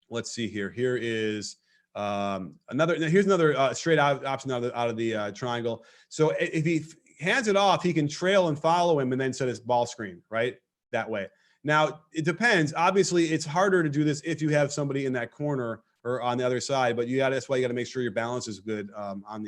Let's see here. Here is here's another straight out option out of the triangle. So if he hands it off, he can trail and follow him and then set his ball screen, right? That way. Now, it depends. Obviously, it's harder to do this if you have somebody in that corner or on the other side, but that's why you got to make sure your balance is good on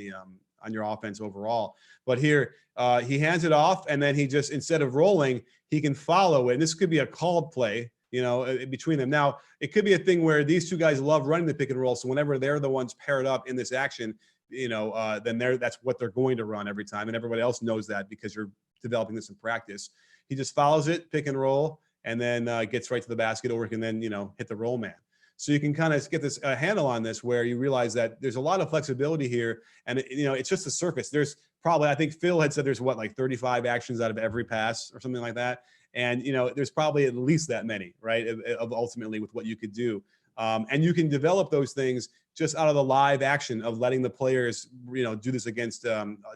your offense overall. But here, he hands it off, and then he just, instead of rolling, he can follow it. And this could be a called play, you know, between them. Now, it could be a thing where these two guys love running the pick and roll, so whenever they're the ones paired up in this action, you know, then that's what they're going to run every time, and everybody else knows that because you're developing this in practice. He just follows it, pick and roll, and then gets right to the basket, or can then, you know, hit the roll man. So you can kind of get this handle on this, where you realize that there's a lot of flexibility here, and you know, it's just the surface. There's probably, I think Phil had said there's like 35 actions out of every pass or something like that, and you know, there's probably at least that many, right? Of ultimately with what you could do, and you can develop those things just out of the live action of letting the players, you know, do this against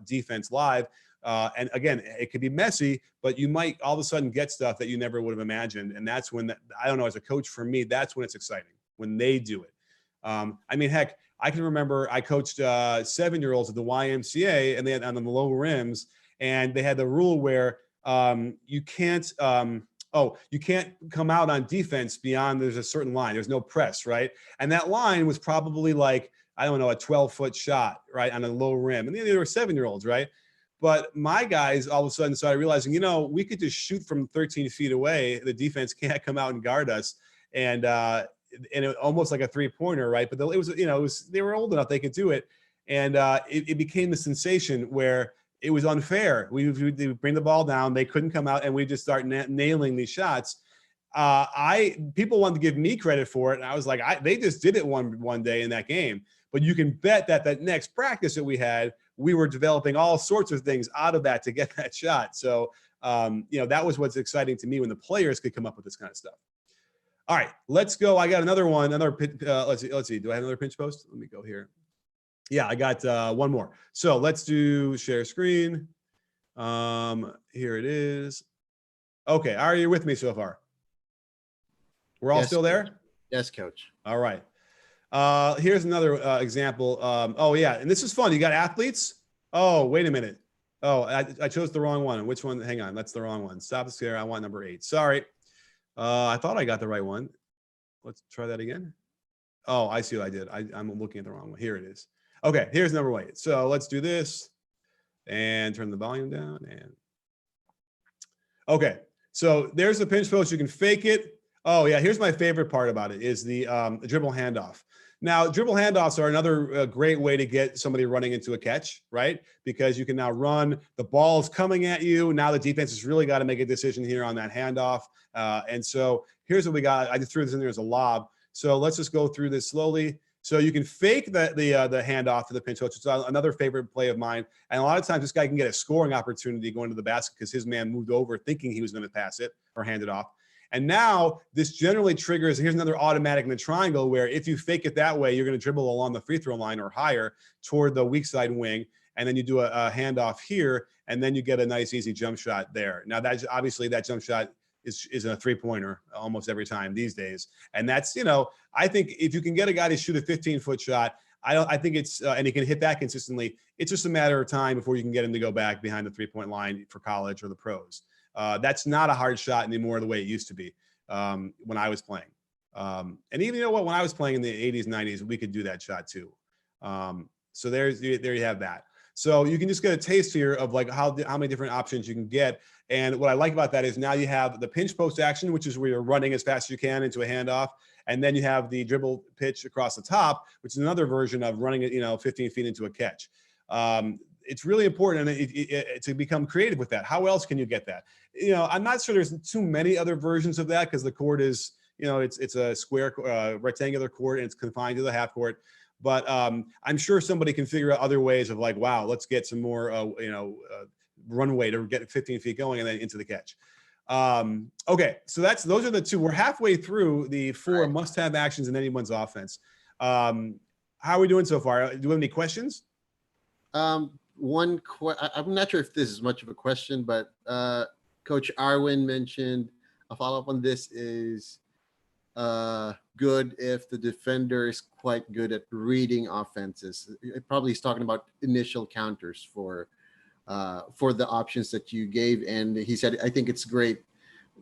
defense live. And again, it could be messy, but you might all of a sudden get stuff that you never would have imagined, and that's when I don't know, as a coach, for me, that's when it's exciting. When they do it. I mean, heck, I can remember I coached 7-year-olds at the YMCA, and they had on the low rims, and they had the rule where you can't come out on defense beyond, there's a certain line. There's no press, right? And that line was probably like, I don't know, a 12-foot shot, right, on a low rim. And they were 7-year-olds, right? But my guys all of a sudden started realizing, you know, we could just shoot from 13 feet away. The defense can't come out and guard us. And it almost like a 3-pointer, right? But it was, you know, they were old enough, they could do it. And it became the sensation where it was unfair. We would bring the ball down, they couldn't come out, and we just start nailing these shots. People wanted to give me credit for it. And I was like, they just did it one day in that game. But you can bet that next practice that we had, we were developing all sorts of things out of that to get that shot. So, you know, that was what's exciting to me, when the players could come up with this kind of stuff. All right, let's go. I got another one. Let's see. Do I have another pinch post? Let me go here. Yeah, I got one more. So let's do share screen. Here it is. Okay, are you with me so far? We're all still there? Yes, coach. All right. Here's another example. Oh yeah, and this is fun. You got athletes. Oh, wait a minute. Oh, I chose the wrong one. Which one? Hang on, that's the wrong one. Stop the scare. I want number 8. Sorry. I thought I got the right one. Let's try that again. Oh, I see what I did. I'm looking at the wrong one. Here it is. Okay, here's number 8. So let's do this and turn the volume down. And okay, so there's the pinch post. You can fake it. Oh yeah, here's my favorite part about it is the dribble handoff. Now, dribble handoffs are another great way to get somebody running into a catch, right? Because you can now run, the ball's coming at you. Now the defense has really got to make a decision here on that handoff. And so here's what we got. I just threw this in there as a lob. So let's just go through this slowly. So you can fake the handoff to the pinch coach. It's another favorite play of mine. And a lot of times this guy can get a scoring opportunity going to the basket because his man moved over thinking he was going to pass it or hand it off. And now this generally triggers, here's another automatic in the triangle where if you fake it that way, you're going to dribble along the free throw line or higher toward the weak side wing. And then you do a handoff here, and then you get a nice, easy jump shot there. Now, that's obviously that jump shot is a 3-pointer almost every time these days. And that's, you know, I think if you can get a guy to shoot a 15-foot shot, I think it's, and he can hit that consistently, it's just a matter of time before you can get him to go back behind the 3-point line for college or the pros. That's not a hard shot anymore the way it used to be when I was playing. And even, you know what, when I was playing in the 80s, 90s, we could do that shot too. So there you have that. So you can just get a taste here of like how many different options you can get. And what I like about that is now you have the pinch post action, which is where you're running as fast as you can into a handoff. And then you have the dribble pitch across the top, which is another version of running it, 15 feet into a catch. it's really important to become creative with that. How else can you get that? You know, I'm not sure there's too many other versions of that because the court is, you know, it's a square rectangular court and it's confined to the half court. But I'm sure somebody can figure out other ways of like, wow, let's get some more, runway to get 15 feet going and then into the catch. Okay, so those are the two. We're halfway through the 4 must-have actions in anyone's offense. How are we doing so far? Do we have any questions? I'm not sure if this is much of a question, but Coach Arwin mentioned a follow-up on this is good if the defender is quite good at reading offenses. Probably he's talking about initial counters for the options that you gave. And he said, I think it's great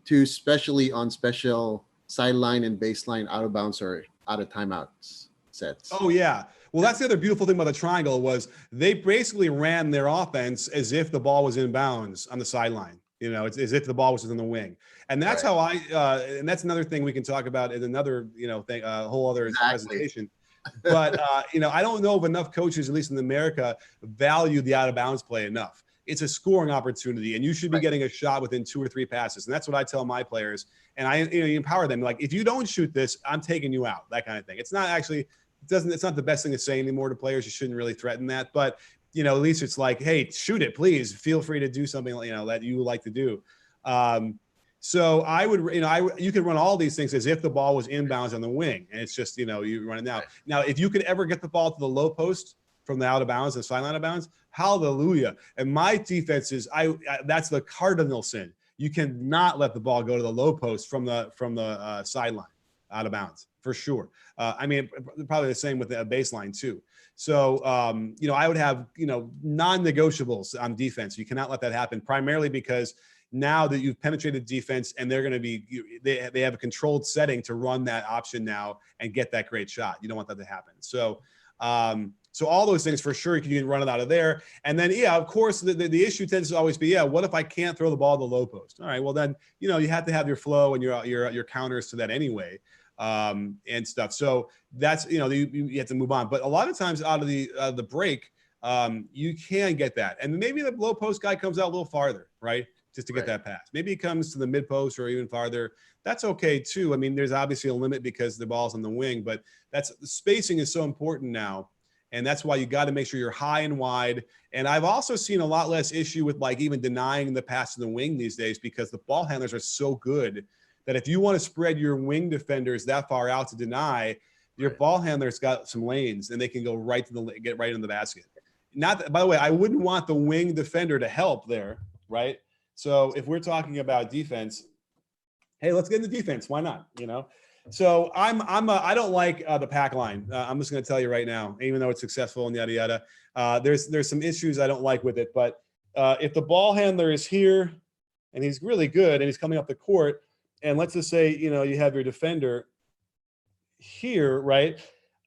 to, especially on special sideline and baseline out of bounds or out of timeouts sets. Oh yeah. Well, that's the other beautiful thing about the triangle was they basically ran their offense as if the ball was in bounds on the sideline. You know, it's as if the ball was in the wing. And that's how and that's another thing we can talk about in another, thing, a whole other presentation. But, I don't know if enough coaches, at least in America, value the out of bounds play enough. It's a scoring opportunity and you should be getting a shot within 2 or 3 passes. And that's what I tell my players. And I empower them. Like, if you don't shoot this, I'm taking you out, that kind of thing. It's not actually, it's not the best thing to say anymore to players. You shouldn't really threaten that. But, at least it's like, hey, shoot it, please. Feel free to do something, that you would like to do. So I would, you could run all these things as if the ball was inbounds on the wing. And it's just, you run it now. Now, if you could ever get the ball to the low post from the out of bounds, the sideline out of bounds, hallelujah. And my defense is, that's the cardinal sin. You cannot let the ball go to the low post from the sideline out of bounds, for sure. Probably the same with the baseline too. So, I would have, non-negotiables on defense. You cannot let that happen, primarily because now that you've penetrated defense and they're going to be, they have a controlled setting to run that option now and get that great shot. You don't want that to happen. So, so all those things for sure, you can run it out of there. And then, of course, the issue tends to always be, what if I can't throw the ball to the low post? All right, well then, you have to have your flow and your counters to that anyway. And stuff. So that's, you have to move on. But a lot of times out of the break, you can get that. And maybe the low post guy comes out a little farther, right? Just to get that pass. Maybe he comes to the mid post or even farther. That's okay too. I mean, there's obviously a limit because the ball's on the wing, but the spacing is so important now. And that's why you got to make sure you're high and wide. And I've also seen a lot less issue with like even denying the pass to the wing these days because the ball handlers are so good that if you want to spread your wing defenders that far out to deny, your ball handler's got some lanes and they can go right to get right in the basket. By the way, I wouldn't want the wing defender to help there, right? So if we're talking about defense, hey, let's get into defense. Why not? So I don't like the pack line. I'm just going to tell you right now, even though it's successful and yada yada. There's some issues I don't like with it. But if the ball handler is here and he's really good and he's coming up the court, and let's just say, you have your defender here, right?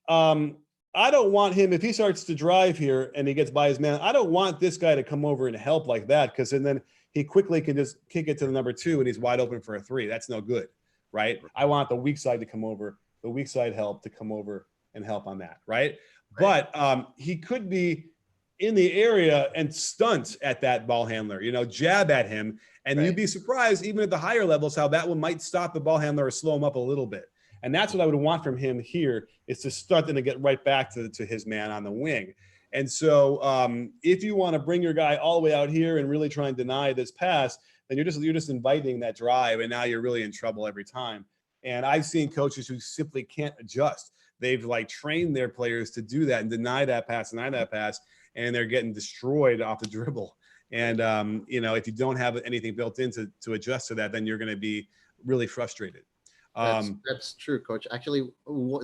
I don't want him, if he starts to drive here and he gets by his man, I don't want this guy to come over and help like that because then he quickly can just kick it to the number 2 and he's wide open for a 3. That's no good, right? I want the weak side to come over, the weak side help to come over and help on that, right? But he could be in the area and stunt at that ball handler, jab at him. And you'd be surprised, even at the higher levels, how that one might stop the ball handler or slow him up a little bit. And that's what I would want from him here, is to stunt and to get right back to his man on the wing. And so if you want to bring your guy all the way out here and really try and deny this pass, then you're just inviting that drive, and now you're really in trouble every time. And I've seen coaches who simply can't adjust. They've trained their players to do that and deny that pass, and they're getting destroyed off the dribble. And, if you don't have anything built in to adjust to that, then you're going to be really frustrated. That's true, Coach. Actually,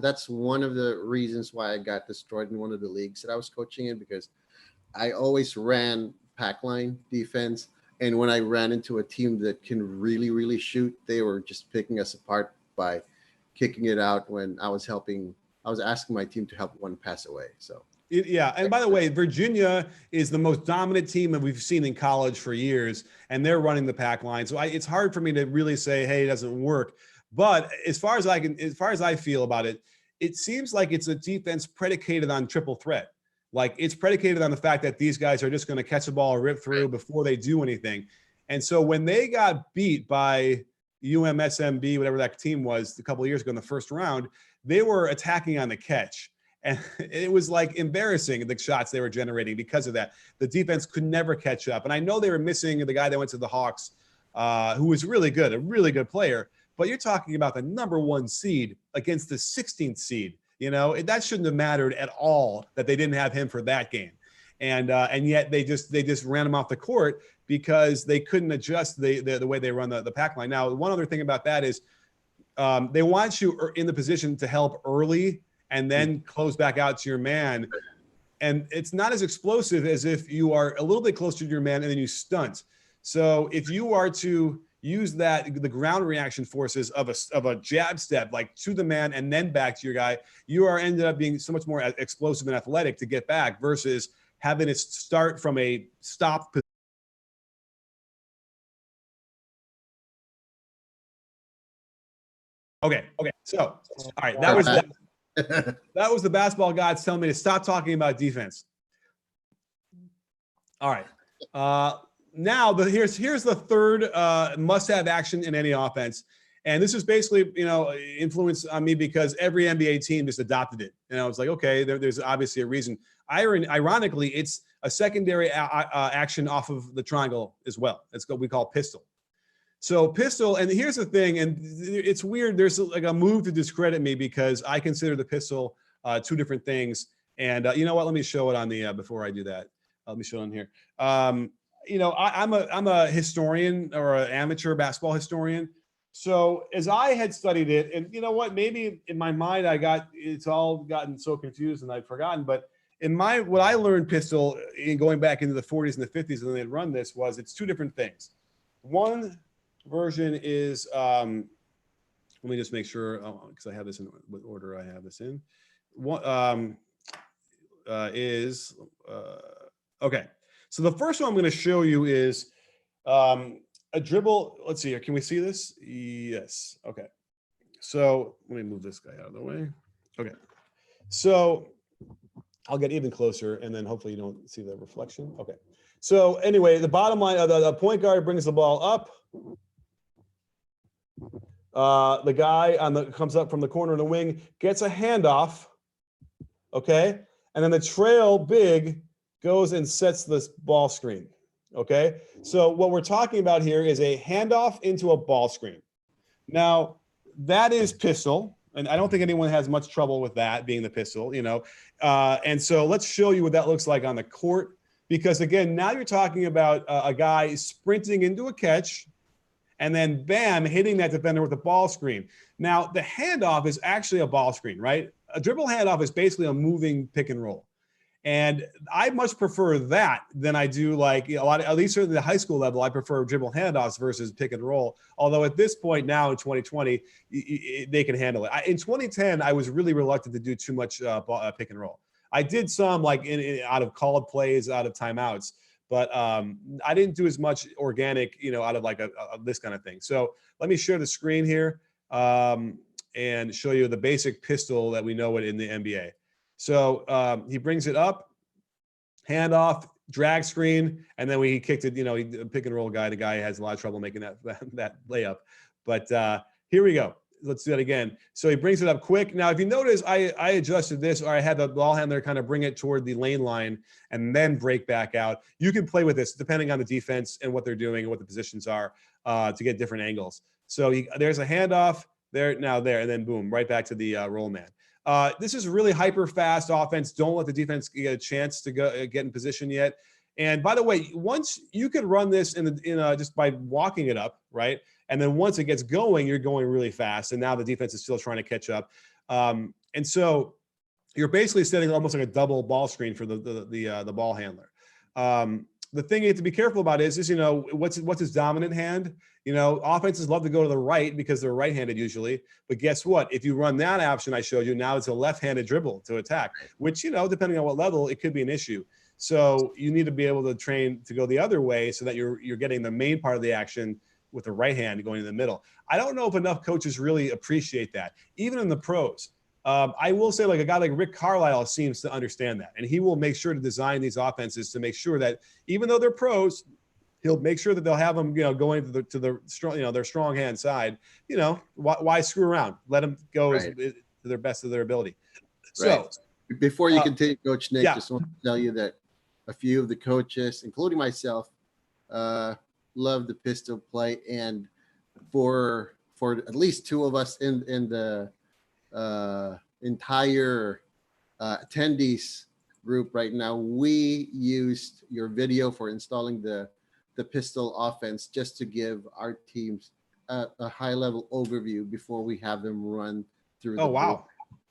that's one of the reasons why I got destroyed in one of the leagues that I was coaching in, because I always ran pack line defense. And when I ran into a team that can really, really shoot, they were just picking us apart by kicking it out when I was asking my team to help one pass away. So. Yeah. And by the way, Virginia is the most dominant team that we've seen in college for years, and they're running the pack line. So it's hard for me to really say, hey, it doesn't work. But as far as I feel about it, it seems like it's a defense predicated on triple threat. Like it's predicated on the fact that these guys are just going to catch the ball or rip through before they do anything. And so when they got beat by UMSMB, whatever that team was a couple of years ago in the first round, they were attacking on the catch. And it was like embarrassing, the shots they were generating because of that. The defense could never catch up. And I know they were missing the guy that went to the Hawks, who was really good, a really good player. But you're talking about the #1 seed against the 16th seed. You know, that shouldn't have mattered at all that they didn't have him for that game. And yet they just ran him off the court because they couldn't adjust the way they run the pack line. Now, one other thing about that is they want you in the position to help early and then close back out to your man. And it's not as explosive as if you are a little bit closer to your man and then you stunt. So if you are to use the ground reaction forces of a jab step, like to the man and then back to your guy, you are ended up being so much more explosive and athletic to get back versus having it start from a stop position. Okay. So, all right, that was the basketball gods telling me to stop talking about defense. All right. Now here's the third must-have action in any offense. And this is basically, influence on me because every NBA team just adopted it. And I was like, okay, there's obviously a reason. Ironically, it's a secondary action off of the triangle as well. It's what we call pistol. So pistol, and here's the thing, and it's weird. There's like a move to discredit me because I consider the pistol two different things. And you know what? Let me show it on the before I do that. Let me show it on here. I'm a historian or an amateur basketball historian. So as I had studied it, and you know what, maybe in my mind it's all gotten so confused and I've forgotten. But what I learned pistol in going back into the 40s and the 50s when they'd run this was it's two different things. One version is let me just make sure because I have this in what order I have this in. One okay. So the first one I'm going to show you is a dribble. Let's see here. Can we see this? Yes. Okay. So let me move this guy out of the way. Okay. So I'll get even closer and then hopefully you don't see the reflection. Okay. So anyway, the bottom line of the point guard brings the ball up. The guy comes up from the corner of the wing, gets a handoff. Okay. And then the trail big goes and sets this ball screen. Okay. So what we're talking about here is a handoff into a ball screen. Now that is pistol. And I don't think anyone has much trouble with that being the pistol, and so let's show you what that looks like on the court, because again, now you're talking about a guy sprinting into a catch and then bam, hitting that defender with a ball screen. Now the handoff is actually a ball screen, right? A dribble handoff is basically a moving pick and roll. And I much prefer that than I do like at least at the high school level, I prefer dribble handoffs versus pick and roll. Although at this point now in 2020, they can handle it. In 2010, I was really reluctant to do too much pick and roll. I did some like out of called plays, out of timeouts, but I didn't do as much organic, out of like this kind of thing. So let me share the screen here and show you the basic pistol that we know it in the NBA. So he brings it up, handoff, drag screen, and then he kicked it, he pick and roll guy. The guy has a lot of trouble making that layup. But here we go. Let's do that again. So he brings it up quick. Now, if you notice, I adjusted this, or I had the ball handler kind of bring it toward the lane line and then break back out. You can play with this depending on the defense and what they're doing and what the positions are to get different angles. So there's a handoff there, and then boom, right back to the roll man. This is a really hyper fast offense. Don't let the defense get a chance to get in position yet. And by the way, once you could run this just by walking it up, right? And then once it gets going, you're going really fast. And now the defense is still trying to catch up. And so you're basically setting almost like a double ball screen for the ball handler. The thing you have to be careful about is what's his dominant hand? Offenses love to go to the right because they're right-handed usually. But guess what? If you run that option I showed you, now it's a left-handed dribble to attack, which, depending on what level, it could be an issue. So you need to be able to train to go the other way so that you're getting the main part of the action with the right hand going in the middle. I don't know if enough coaches really appreciate that. Even in the pros, I will say, like a guy like Rick Carlisle seems to understand that, and he will make sure to design these offenses to make sure that even though they're pros, he'll make sure that they'll have them, going to the strong, their strong hand side. Why screw around? Let them go to their best of their ability. So, before you continue, Coach Nick, yeah. just want to tell you that a few of the coaches, including myself, love the pistol play, and for at least two of us in the entire attendees group right now, we used your video for installing the pistol offense just to give our teams a high level overview before we have them run through the board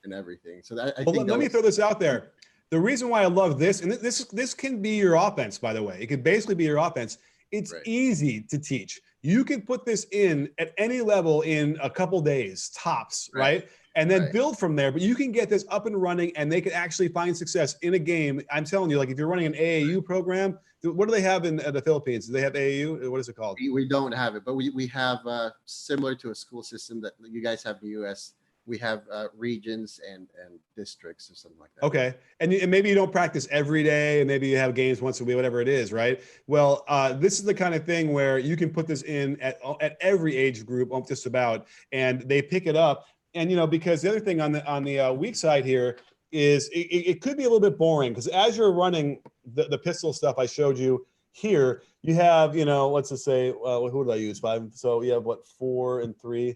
and everything. So that, let me throw this out there. The reason why I love this, and this can be your offense, by the way, it could basically be your offense. It's easy to teach. You can put this in at any level in a couple days, tops, right? And then build from there. But you can get this up and running, and they can actually find success in a game. I'm telling you, like if you're running an AAU program, what do they have in the Philippines? Do they have AAU? What is it called? We don't have it, but we have similar to a school system that you guys have in the U.S. We have regions and districts or something like that. Okay. And maybe you don't practice every day, and maybe you have games once a week, whatever it is, right? Well, this is the kind of thing where you can put this in at every age group, just about, and they pick it up. And, because the other thing on the weak side here is it could be a little bit boring, because as you're running the pistol stuff I showed you here, you have, let's just say, who did I use? 5. So you have 4 and 3.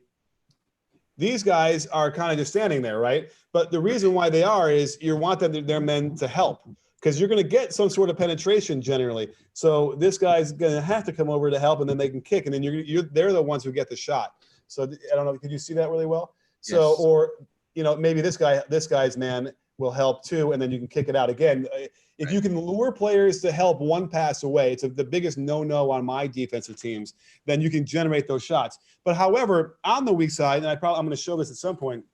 These guys are kind of just standing there, right? But the reason why they are is you want their men to help, because you're going to get some sort of penetration generally. So this guy's going to have to come over to help, and then they can kick, and then they're the ones who get the shot. So I don't know, could you see that really well? So, or maybe this guy's man will help too, and then you can kick it out again. If you can lure players to help one pass away, it's the biggest no-no on my defensive teams, then you can generate those shots. But however, on the weak side, and I'm going to show this at some point,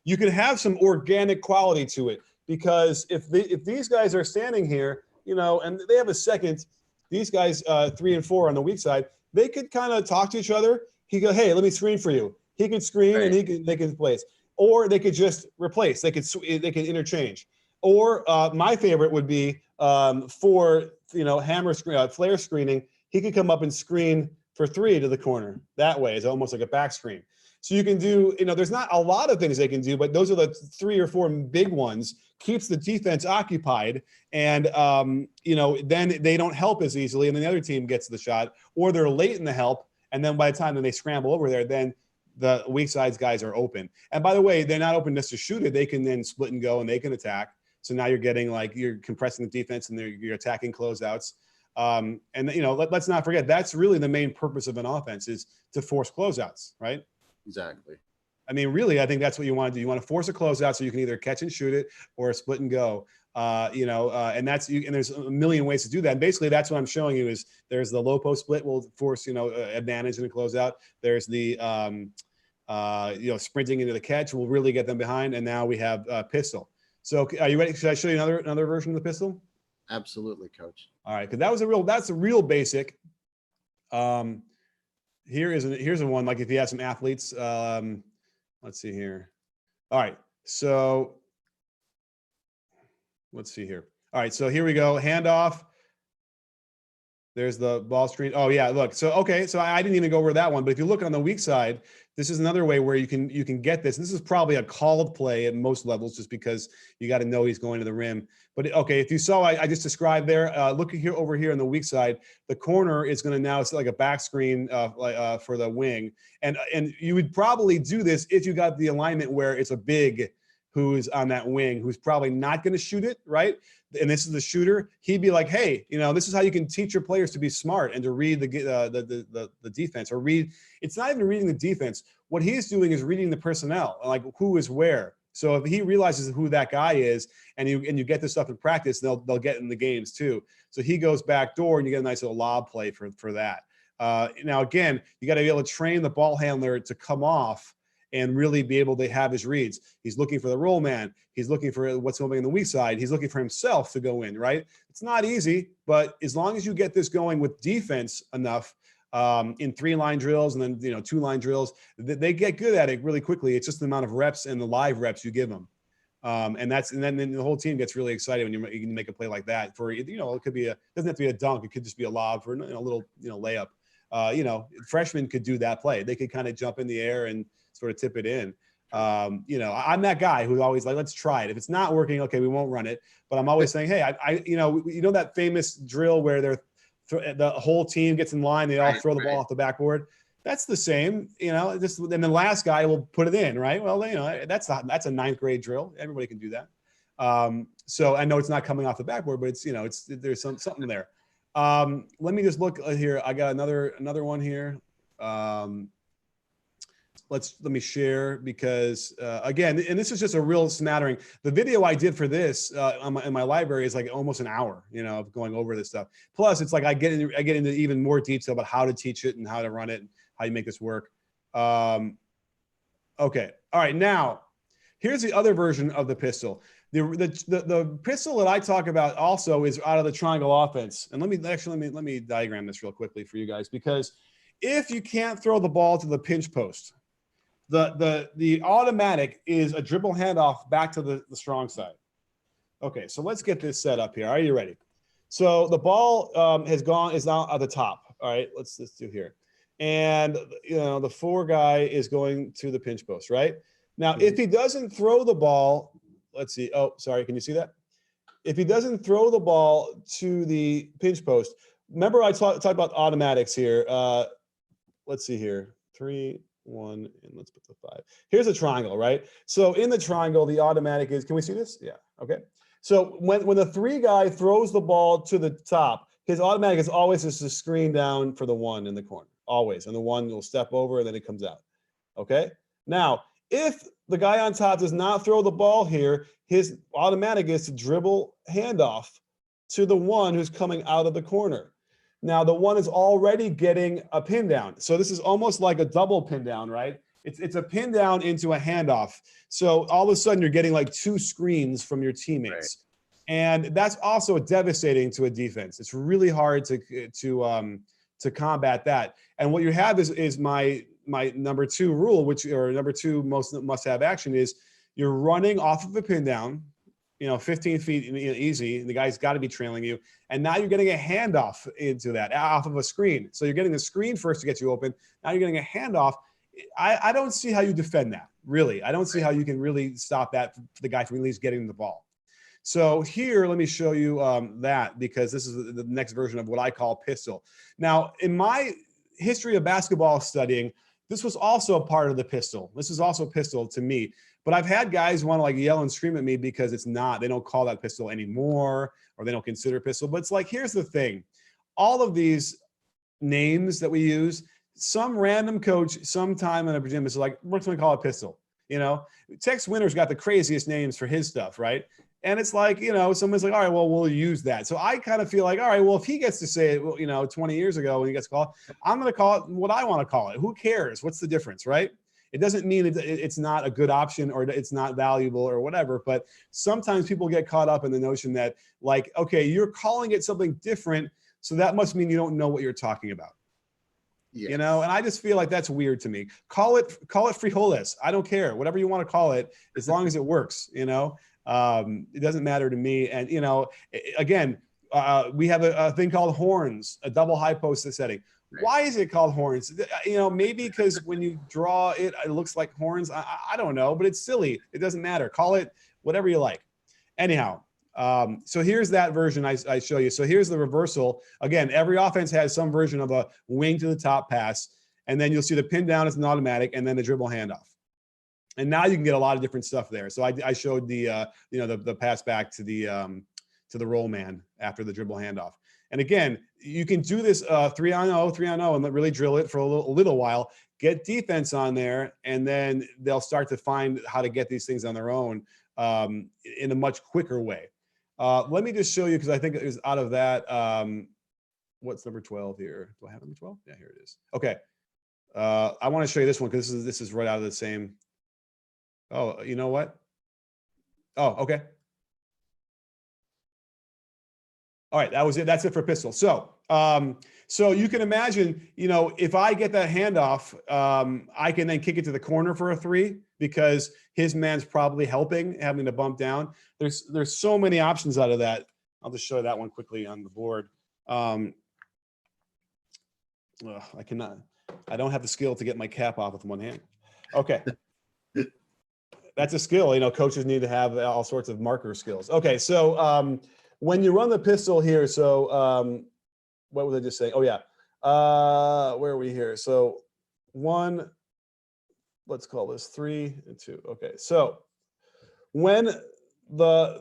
you can have some organic quality to it, because if these guys are standing here, and they have a second, these guys 3 and 4 on the weak side, they could kind of talk to each other. He go, hey, let me screen for you. He could screen, and they can place, or they could just replace. They could interchange. Or my favorite would be for hammer screen, flare screening. He could come up and screen for 3 to the corner. That way, it's almost like a back screen. So you can do, there's not a lot of things they can do, but those are the 3 or 4 big ones. Keeps the defense occupied, and then they don't help as easily, and then the other team gets the shot, or they're late in the help, and then by the time they scramble over there, then the weak sides guys are open. And by the way, they're not open just to shoot it. They can then split and go, and they can attack. So now you're getting you're compressing the defense, and you're attacking closeouts. And let's not forget, that's really the main purpose of an offense, is to force closeouts, right? Exactly. I mean, really, I think that's what you want to do. You want to force a closeout so you can either catch and shoot it or split and go. And there's a million ways to do that. And basically, that's what I'm showing you is there's the low post split will force advantage in a closeout. There's the sprinting into the catch will really get them behind. And now we have pistol. So are you ready? Should I show you another version of the pistol? Absolutely, Coach. All right, because that's a real basic. Here's a one, like if you have some athletes. Let's see here. All right, so let's see here. All right, so here we go. Handoff. There's the ball screen. Oh yeah, look. So okay, so I didn't even go over that one, but if you look on the weak side, this is another way where you can get this. This is probably a called play at most levels, just because you got to know he's going to the rim. But okay, if you saw, I just described there. Look here over here on the weak side, the corner is going to now it's like a back screen for the wing, and you would probably do this if you got the alignment where it's a big who's on that wing, who's probably not going to shoot it, right? And this is the shooter. He'd be like, hey, this is how you can teach your players to be smart and to read the defense, or read. It's not even reading the defense. What he's doing is reading the personnel, like who is where. So if he realizes who that guy is, and you get this stuff in practice, they'll get in the games too. So he goes back door, and you get a nice little lob play for that. Now again, you got to be able to train the ball handler to come off and really be able to have his reads. He's looking for the roll man. He's looking for what's going on the weak side. He's looking for himself to go in, right? It's not easy, but as long as you get this going with defense enough, in 3-line drills and then, 2-line drills. They get good at it really quickly. It's just the amount of reps and the live reps you give them. And then the whole team gets really excited when you can make a play like that for, it could be doesn't have to be a dunk. It could just be a lob for a little, layup. Freshmen could do that play. They could kind of jump in the air and sort of tip it in. I'm that guy who's always like, let's try it. If it's not working, okay, we won't run it. But I'm always saying, hey, that famous drill where the whole team gets in line, they all throw the ball off the backboard. That's the same, and the last guy will put it in, right? Well, that's a 9th grade drill. Everybody can do that. So I know it's not coming off the backboard, but there's something there. Let me just look here. I got another one here. Let me share because again, and this is just a real smattering. The video I did for this in my library is like almost an hour, of going over this stuff. Plus, it's like I get into even more detail about how to teach it and how to run it and how you make this work. Okay, all right. Now, here's the other version of the pistol. The pistol that I talk about also is out of the triangle offense. And let me diagram this real quickly for you guys, because if you can't throw the ball to the pinch post, the automatic is a dribble handoff back to the strong side. Okay, so let's get this set up here. Are you ready? So the ball is now at the top. All right, let's do here. And the 4 guy is going to the pinch post, right? Now, if he doesn't throw the ball, let's see. Oh, sorry, can you see that? If he doesn't throw the ball to the pinch post, remember I talked about automatics here. Let's see here. 3, 1, and let's put the 5. Here's a triangle, right? So in the triangle, the automatic is, can we see this? Yeah, okay. So when the 3 guy throws the ball to the top, his automatic is always just a screen down for the 1 in the corner, always. And the 1 will step over and then it comes out, okay? Now, if the guy on top does not throw the ball here, his automatic is to dribble handoff to the 1 who's coming out of the corner. Now, the 1 is already getting a pin down. So this is almost like a double pin down, right? It's a pin down into a handoff. So all of a sudden you're getting like 2 screens from your teammates. Right. And that's also devastating to a defense. It's really hard to combat that. And what you have is my number 2 rule, or number 2 must-have action is you're running off of a pin down, 15 feet easy. The guy's got to be trailing you. And now you're getting a handoff into that off of a screen. So you're getting a screen first to get you open. Now you're getting a handoff. I don't see how you defend that, really. I don't see how you can really stop that for the guy from at least getting the ball. So here, let me show you that, because this is the next version of what I call pistol. Now, in my history of basketball studying, this was also a part of the pistol. This is also pistol to me. But I've had guys want to like yell and scream at me because they don't call that pistol anymore, or they don't consider pistol. But it's like, here's the thing. All of these names that we use, some random coach sometime in a gym is like, we're going to call it pistol. Tex Winter's got the craziest names for his stuff, right? And it's like, someone's like, all right, well, we'll use that. So I kind of feel like, all right, well, if he gets to say it, 20 years ago when he gets called, I'm going to call it what I want to call it. Who cares? What's the difference, right? It doesn't mean it's not a good option or it's not valuable or whatever. But sometimes people get caught up in the notion that, like, okay, you're calling it something different, so that must mean you don't know what you're talking about. Yes. And I just feel like that's weird to me. Call it frijoles. I don't care. Whatever you want to call it, as long as it works, it doesn't matter to me. And, again, we have a thing called horns, a double high post setting. Right. Why is it called horns? Maybe because when you draw it, it looks like horns. I don't know, but it's silly. It doesn't matter. Call it whatever you like. Anyhow, so here's that version I show you. So here's the reversal. Again, every offense has some version of a wing to the top pass, and then you'll see the pin down as an automatic, and then the dribble handoff. And now you can get a lot of different stuff there. So I showed the pass back to the roll man after the dribble handoff. And again, you can do this 3-on-0, and really drill it for a little while, get defense on there, and then they'll start to find how to get these things on their own in a much quicker way. Let me just show you, because I think it was out of that. What's number 12 here? Do I have number 12? Yeah, here it is. Okay. I want to show you this one because this is right out of the same. Oh, you know what? Oh, okay. All right, that was it. That's it for pistol. So So you can imagine, if I get that handoff, I can then kick it to the corner for a 3 because his man's probably having to bump down. There's so many options out of that. I'll just show you that one quickly on the board. I don't have the skill to get my cap off with one hand. Okay. That's a skill. Coaches need to have all sorts of marker skills. Okay. So when you run the pistol here, so what was I just saying? Oh yeah. Where are we here? So 1, let's call this 3 and 2. Okay. So when that's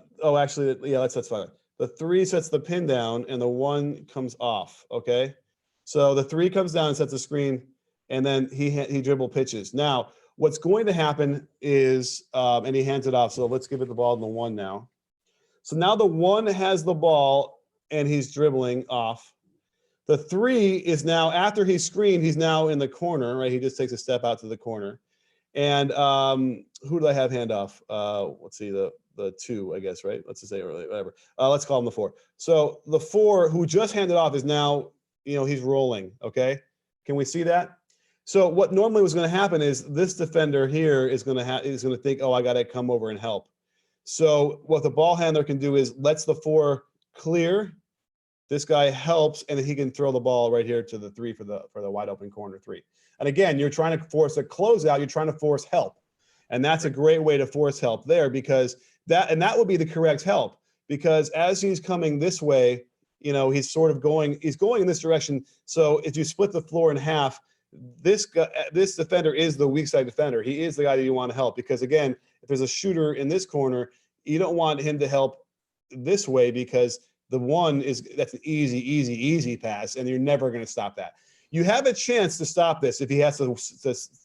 fine. The 3 sets the pin down and the 1 comes off. Okay. So the 3 comes down and sets the screen, and then he dribble pitches. Now, what's going to happen is, and he hands it off. So let's give it the ball to the 1 now. So now the 1 has the ball and he's dribbling off. The 3 is now, after he's screened, he's now in the corner, right? He just takes a step out to the corner. And who do I have handoff? Let's see, the 2, I guess, right? Let's just say early, whatever. Let's call him the 4. So the 4 who just handed off is now, he's rolling. Okay. Can we see that? So what normally was going to happen is this defender here is going to think, oh, I got to come over and help. So what the ball handler can do is lets the 4 clear. This guy helps, and then he can throw the ball right here to the 3 for the wide open corner 3. And again, you're trying to force a closeout. You're trying to force help. And that's a great way to force help there, because that would be the correct help, because as he's coming this way, he's sort of going in this direction. So if you split the floor in half, this defender is the weak side defender. He is the guy that you want to help, because again, if there's a shooter in this corner, you don't want him to help this way, because the 1 that's an easy pass, and you're never going to stop that. You have a chance to stop this if he has to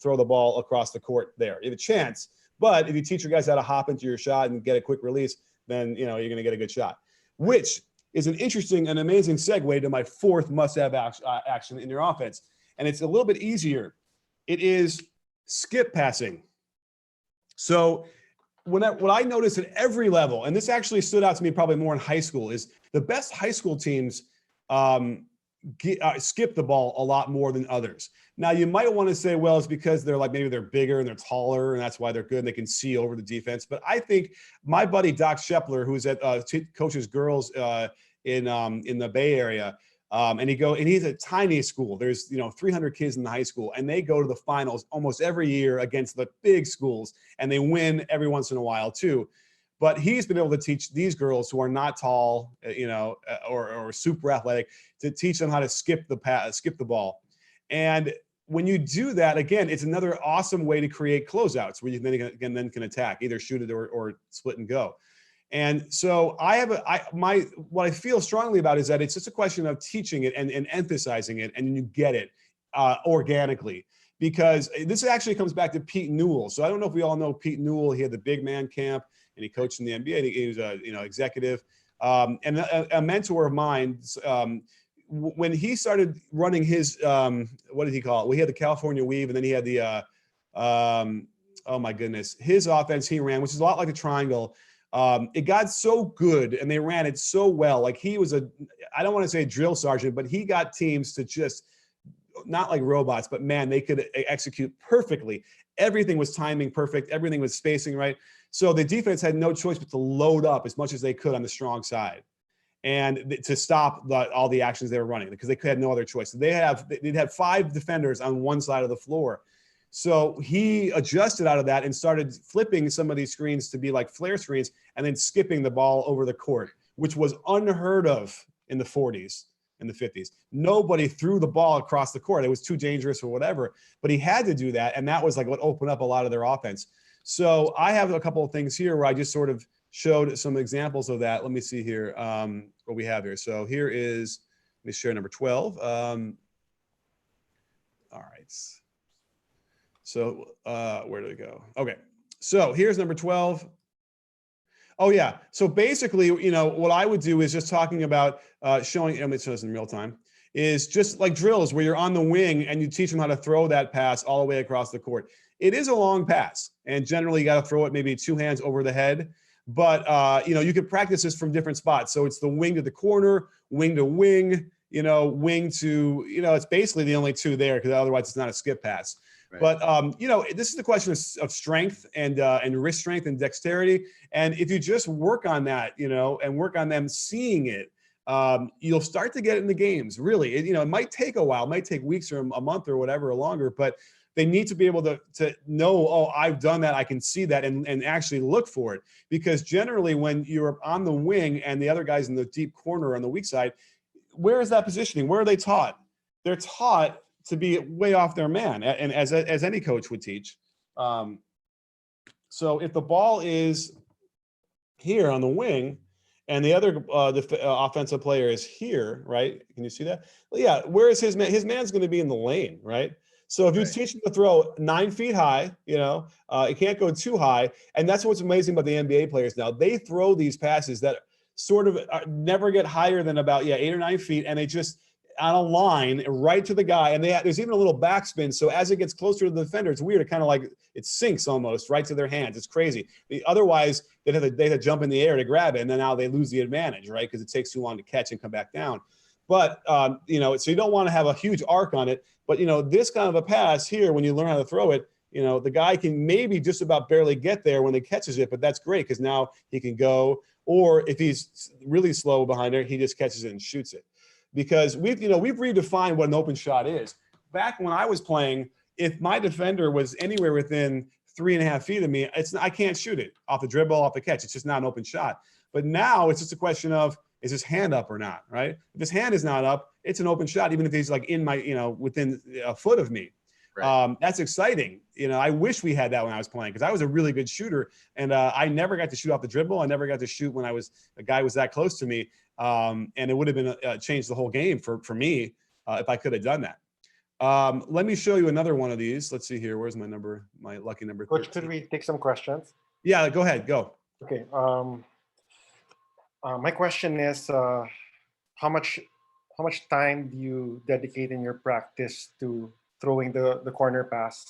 throw the ball across the court there. You have a chance, but if you teach your guys how to hop into your shot and get a quick release, then you're going to get a good shot, which is an interesting and amazing segue to my 4th must-have action in your offense. And it's a little bit easier. It is skip passing. So what I noticed at every level, and this actually stood out to me probably more in high school, is the best high school teams skip the ball a lot more than others. Now, you might want to say, well, it's because maybe they're bigger and they're taller, and that's why they're good and they can see over the defense. But I think my buddy Doc Shepler, who's at coaches girls in the Bay Area, and he's a tiny school. There's 300 kids in the high school, and they go to the finals almost every year against the big schools, and they win every once in a while too. But he's been able to teach these girls who are not tall, or super athletic, to teach them how to skip the ball. And when you do that, again, it's another awesome way to create closeouts where you then can attack, either shoot it or split and go. And so what I feel strongly about is that it's just a question of teaching it and emphasizing it, and you get it organically. Because this actually comes back to Pete Newell. So I don't know if we all know Pete Newell. He had the big man camp, and he coached in the NBA. He was a executive, and a mentor of mine. When he started running his what did he call it? Well, he had the California weave, and then he had the oh my goodness, his offense he ran, which is a lot like a triangle. It got so good, and they ran it so well. Like he was I don't want to say a drill sergeant, but he got teams to just, not like robots, but man, they could execute perfectly. Everything was timing perfect. Everything was spacing right. So the defense had no choice but to load up as much as they could on the strong side, and to stop all the actions they were running, because they had no other choice. So they'd have 5 defenders on one side of the floor. So he adjusted out of that and started flipping some of these screens to be like flare screens, and then skipping the ball over the court, which was unheard of in the 40s and the 50s. Nobody threw the ball across the court. It was too dangerous or whatever, but he had to do that. And that was like what opened up a lot of their offense. So I have a couple of things here where I just sort of showed some examples of that. Let me see here what we have here. So here is, let me share number 12. All right. So where did it go? Okay. So here's number 12. Oh yeah. So basically, what I would do is just talking about showing, it shows in real time, is just like drills where you're on the wing and you teach them how to throw that pass all the way across the court. It is a long pass, and generally you got to throw it maybe 2 hands over the head. But you can practice this from different spots. So it's the wing to the corner, wing to wing, wing to, it's basically the only two there because otherwise it's not a skip pass. Right. But, this is the question of strength and wrist strength and dexterity. And if you just work on that, and work on them seeing it, you'll start to get it in the games. Really, it might take a while, it might take weeks or a month or whatever or longer, but they need to be able to know, oh, I've done that, I can see that, and actually look for it. Because generally when you're on the wing and the other guy's in the deep corner on the weak side, where is that positioning? Where are they taught? They're taught to be way off their man, and as any coach would teach. So if the ball is here on the wing and the other offensive player is here, right? Can you see that? Well, yeah, where is his man? His man's going to be in the lane, right? So if you teach him to throw 9 feet high, it can't go too high. And that's what's amazing about the NBA players now. They throw these passes that sort of never get higher than about 8 or 9 feet, and they just on a line right to the guy, and there's even a little backspin. So as it gets closer to the defender, it's weird. It kind of like it sinks almost right to their hands. It's crazy. Otherwise, they'd have to jump in the air to grab it, and then now they lose the advantage, right? Because it takes too long to catch and come back down. But so you don't want to have a huge arc on it. But this kind of a pass here, when you learn how to throw it, the guy can maybe just about barely get there when he catches it. But that's great because now he can go. Or if he's really slow behind there, he just catches it and shoots it. Because we've redefined what an open shot is. Back when I was playing, if my defender was anywhere within 3.5 feet of me, I can't shoot it off the dribble, off the catch. It's just not an open shot. But now it's just a question of, is his hand up or not, right? If his hand is not up, it's an open shot, even if he's like in my, within a foot of me. Right. That's exciting. I wish we had that when I was playing, because I was a really good shooter, and I never got to shoot off the dribble. I never got to shoot when a guy was that close to me. And it would have been changed the whole game for me if I could have done that. Let me show you another one of these. Let's see here. Where's my lucky number? Coach, 13. Could we take some questions? Yeah, go ahead. Go. Okay. My question is, how much time do you dedicate in your practice to throwing the corner pass?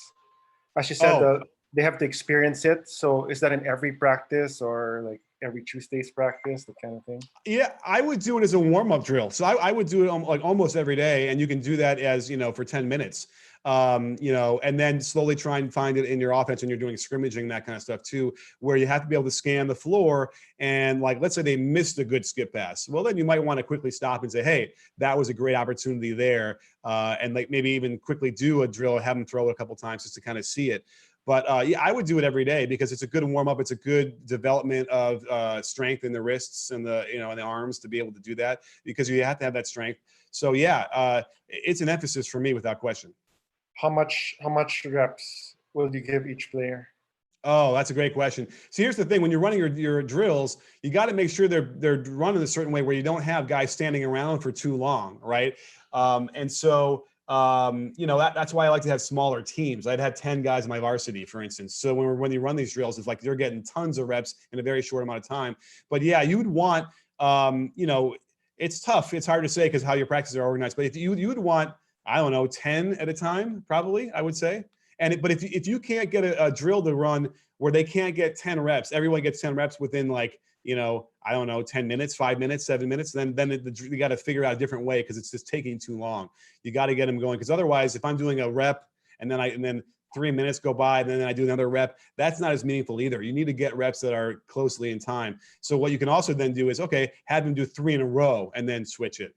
As you said, they have to experience it. So is that in every practice or like every Tuesday's practice, that kind of thing? Yeah, I would do it as a warm-up drill. So I would do it like almost every day, and you can do that as for 10 minutes. And then slowly try and find it in your offense when you're doing scrimmaging, that kind of stuff too, where you have to be able to scan the floor. And like, let's say they missed a good skip pass. Well, then you might want to quickly stop and say, hey, that was a great opportunity there. And like maybe even quickly do a drill, have them throw it a couple times just to kind of see it. But I would do it every day because it's a good warm up. It's a good development of strength in the wrists and the and the arms to be able to do that, because you have to have that strength. So yeah, it's an emphasis for me without question. How much reps will you give each player? Oh, that's a great question. So here's the thing: when you're running your drills, you got to make sure they're running a certain way where you don't have guys standing around for too long, right? And so that's why I like to have smaller teams. I'd have 10 guys in my varsity, for instance. So when you run these drills, it's like they're getting tons of reps in a very short amount of time. But yeah, you would want, it's tough. It's hard to say because how your practices are organized. But if you would want, I don't know, 10 at a time, probably, I would say. But if you can't get a drill to run where they can't get 10 reps, everyone gets 10 reps within like, I don't know, 10 minutes, 5 minutes, 7 minutes, then you got to figure out a different way because it's just taking too long. You got to get them going, because otherwise, if I'm doing a rep and then 3 minutes go by, and then I do another rep, that's not as meaningful either. You need to get reps that are closely in time. So what you can also then do is, okay, have them do 3 in a row and then switch it,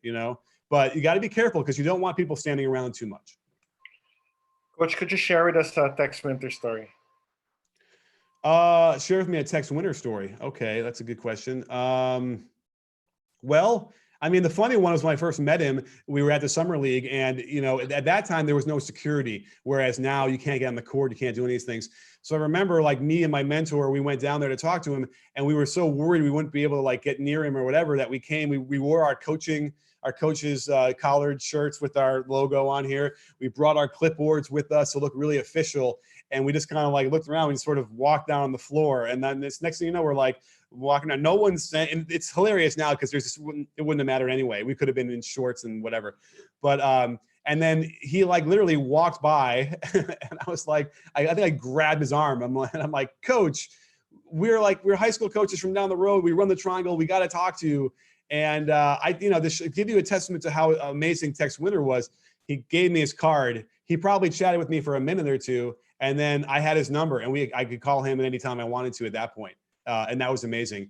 But you got to be careful because you don't want people standing around too much. Coach, could you share with us a Tex Winter story? Share with me a Tex Winter story. Okay, that's a good question. Well, I mean, the funny one was when I first met him, we were at the summer league, and at that time there was no security, whereas now you can't get on the court, you can't do any of these things. So I remember, like, me and my mentor, we went down there to talk to him, and we were so worried we wouldn't be able to like get near him or whatever that we came. We wore our coach's collared shirts with our logo on here. We brought our clipboards with us to look really official. And we just kind of like looked around and sort of walked down on the floor. And then this next thing you know, we're like walking down. No one's saying, and it's hilarious now because it wouldn't have mattered anyway. We could have been in shorts and whatever. But and then he like literally walked by, and I was like, I think I grabbed his arm. I'm like, Coach, we're high school coaches from down the road. We run the triangle. We got to talk to you. And this should give you a testament to how amazing Tex Winter was. He gave me his card. He probably chatted with me for a minute or two, and then I had his number, and I could call him at any time I wanted to at that point. And that was amazing.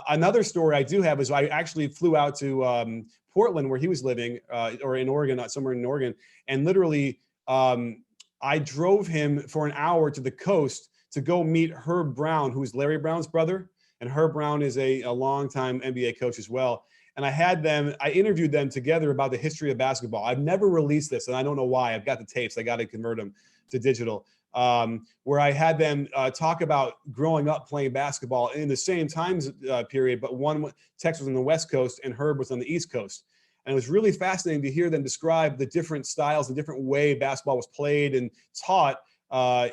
Another story I do have is I actually flew out to Portland, where he was living, or in Oregon, somewhere in Oregon, and literally I drove him for an hour to the coast to go meet Herb Brown, who's Larry Brown's brother. And Herb Brown is a longtime NBA coach as well. And I interviewed them together about the history of basketball. I've never released this, and I don't know why. I've got the tapes. I got to convert them to digital, where I had them talk about growing up playing basketball in the same time period, but Tex was on the West Coast and Herb was on the East Coast. And it was really fascinating to hear them describe the different styles, the different way basketball was played and taught,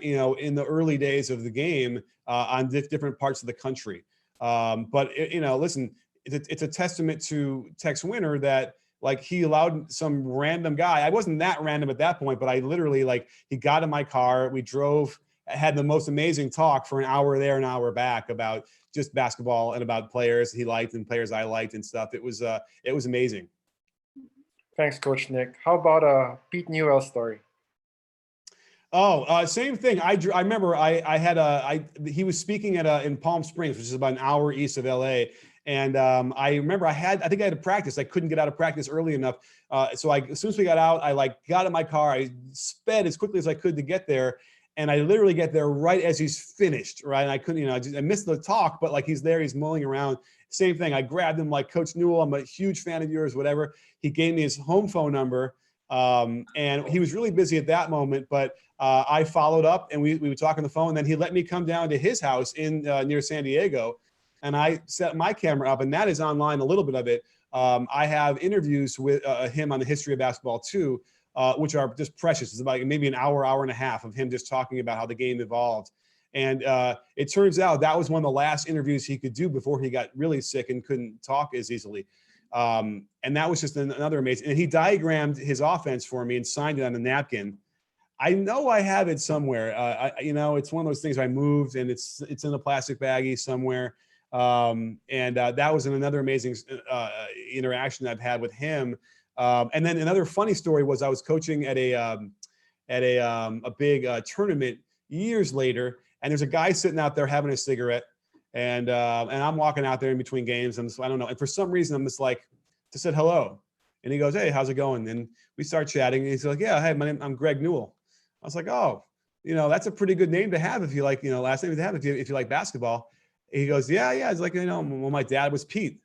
in the early days of the game on different parts of the country. But listen, it's a testament to Tex Winter that like he allowed some random guy. I wasn't that random at that point, but I literally he got in my car. We drove, had the most amazing talk for an hour there, an hour back about just basketball and about players he liked and players I liked and stuff. It was amazing. Thanks, Coach Nick. How about Pete Newell's story? Oh, same thing. I remember he was speaking in Palm Springs, which is about an hour east of LA. And I remember I think I had to practice. I couldn't get out of practice early enough. So as soon as we got out, I got in my car. I sped as quickly as I could to get there. And I literally get there right as he's finished, right? And I couldn't, I missed the talk, but he's there, he's mulling around. Same thing. I grabbed him like, Coach Newell, I'm a huge fan of yours, whatever. He gave me his home phone number. And he was really busy at that moment, but I followed up and we would talk on the phone. And then he let me come down to his house in near San Diego. And I set my camera up, and that is online, a little bit of it. I have interviews with him on the history of basketball too, which are just precious. It's about maybe an hour and a half of him just talking about how the game evolved. And it turns out that was one of the last interviews he could do before he got really sick and couldn't talk as easily. And that was just another amazing. And he diagrammed his offense for me and signed it on a napkin. I know I have it somewhere. It's one of those things I moved, and it's in a plastic baggie somewhere. That was another amazing interaction I've had with him. And then another funny story was I was coaching at a big tournament years later, and there's a guy sitting out there having a cigarette, and I'm walking out there in between games. I don't know, and for some reason I'm just said hello, and he goes, "Hey, how's it going?" And we start chatting, and he's like, "Yeah, hey, I'm Greg Newell." I was like, "Oh, that's a pretty good name to have if you like, last name to have if you like basketball." He goes, yeah. It's like, well, my dad was Pete.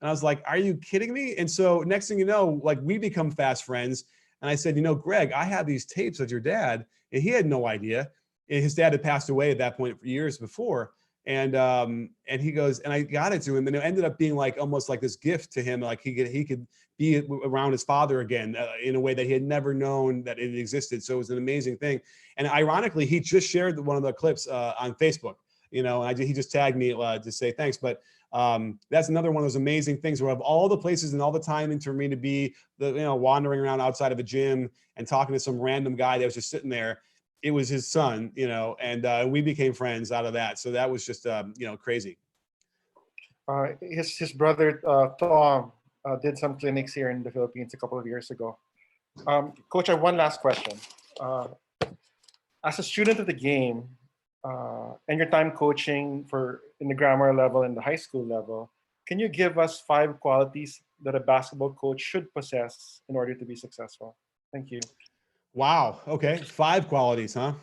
And I was like, are you kidding me? And so next thing you know, we become fast friends. And I said, Greg, I have these tapes of your dad. And he had no idea. And his dad had passed away at that point for years before. And he goes, and I got it to him. And it ended up being almost like this gift to him. Like he could be around his father again in a way that he had never known that it existed. So it was an amazing thing. And ironically, he just shared one of the clips on Facebook. He just tagged me to say thanks. But that's another one of those amazing things where of all the places and all the timing for me to be wandering around outside of a gym and talking to some random guy that was just sitting there, it was his son, and we became friends out of that. So that was just, crazy. His brother, Tom, did some clinics here in the Philippines a couple of years ago. Coach, I have one last question. As a student of the game, and your time coaching in the grammar level and the high school level, can you give us 5 qualities that a basketball coach should possess in order to be successful? Thank you. Wow. Okay. 5 qualities, huh?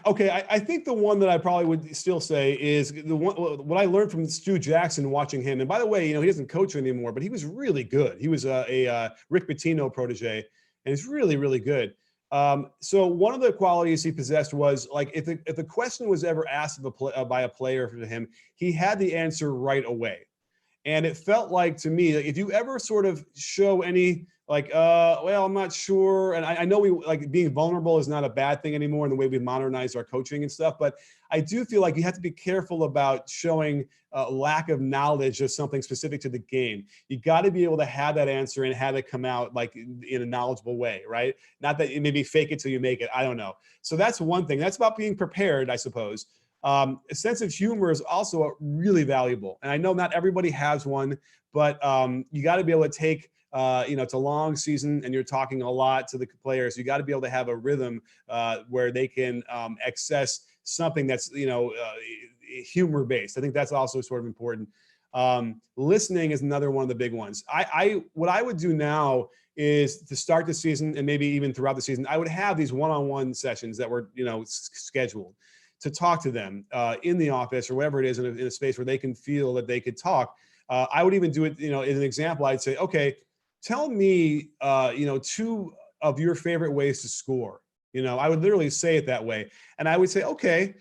Okay. I think the one that I probably would still say is what I learned from Stu Jackson watching him. And by the way, he doesn't coach anymore, but he was really good. He was a Rick Pitino protege, and he's really, really good. So one of the qualities he possessed was if the question was ever asked by a player to him, he had the answer right away. And it felt like to me, if you ever sort of show any well, I'm not sure. And I know being vulnerable is not a bad thing anymore in the way we've modernized our coaching and stuff, but I do feel like you have to be careful about showing a lack of knowledge of something specific to the game. You got to be able to have that answer and have it come out in a knowledgeable way, right? Not that you maybe fake it till you make it. I don't know. So that's one thing. That's about being prepared, I suppose. A sense of humor is also really valuable. And I know not everybody has one, but you got to be able to take, it's a long season and you're talking a lot to the players. You got to be able to have a rhythm where they can access something that's, humor based. I think that's also sort of important. Listening is another one of the big ones. What I would do now is to start the season, and maybe even throughout the season, I would have these one-on-one sessions that were, scheduled to talk to them in the office or whatever it is, in a space where they can feel that they could talk. I would even do it, as an example. I'd say, okay, tell me, 2 of your favorite ways to score. I would literally say it that way. And I would say, okay,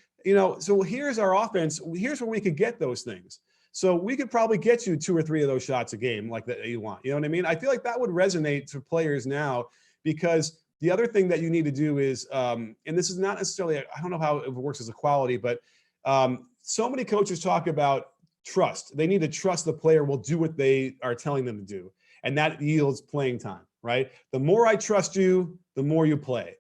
so here's our offense. Here's where we could get those things. So we could probably get you 2 or 3 of those shots a game like that you want. You know what I mean? I feel like that would resonate to players now, because the other thing that you need to do is, and this is not necessarily, I don't know how it works as a quality, but so many coaches talk about trust. They need to trust the player will do what they are telling them to do. And that yields playing time, right? The more I trust you, the more you play.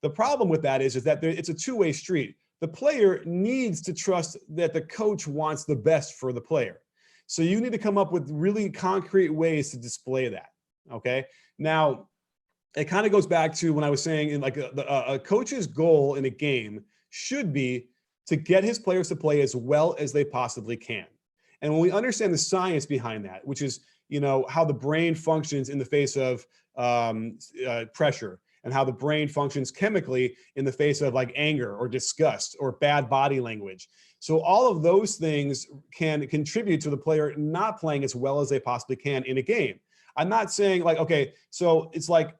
The problem with that is that it's a two-way street. The player needs to trust that the coach wants the best for the player. So you need to come up with really concrete ways to display that, okay? Now, it kind of goes back to when I was saying, in like a coach's goal in a game should be to get his players to play as well as they possibly can. And when we understand the science behind that, which is, how the brain functions in the face of pressure, and how the brain functions chemically in the face of like anger or disgust or bad body language. So all of those things can contribute to the player not playing as well as they possibly can in a game. I'm not saying like, okay, so it's like,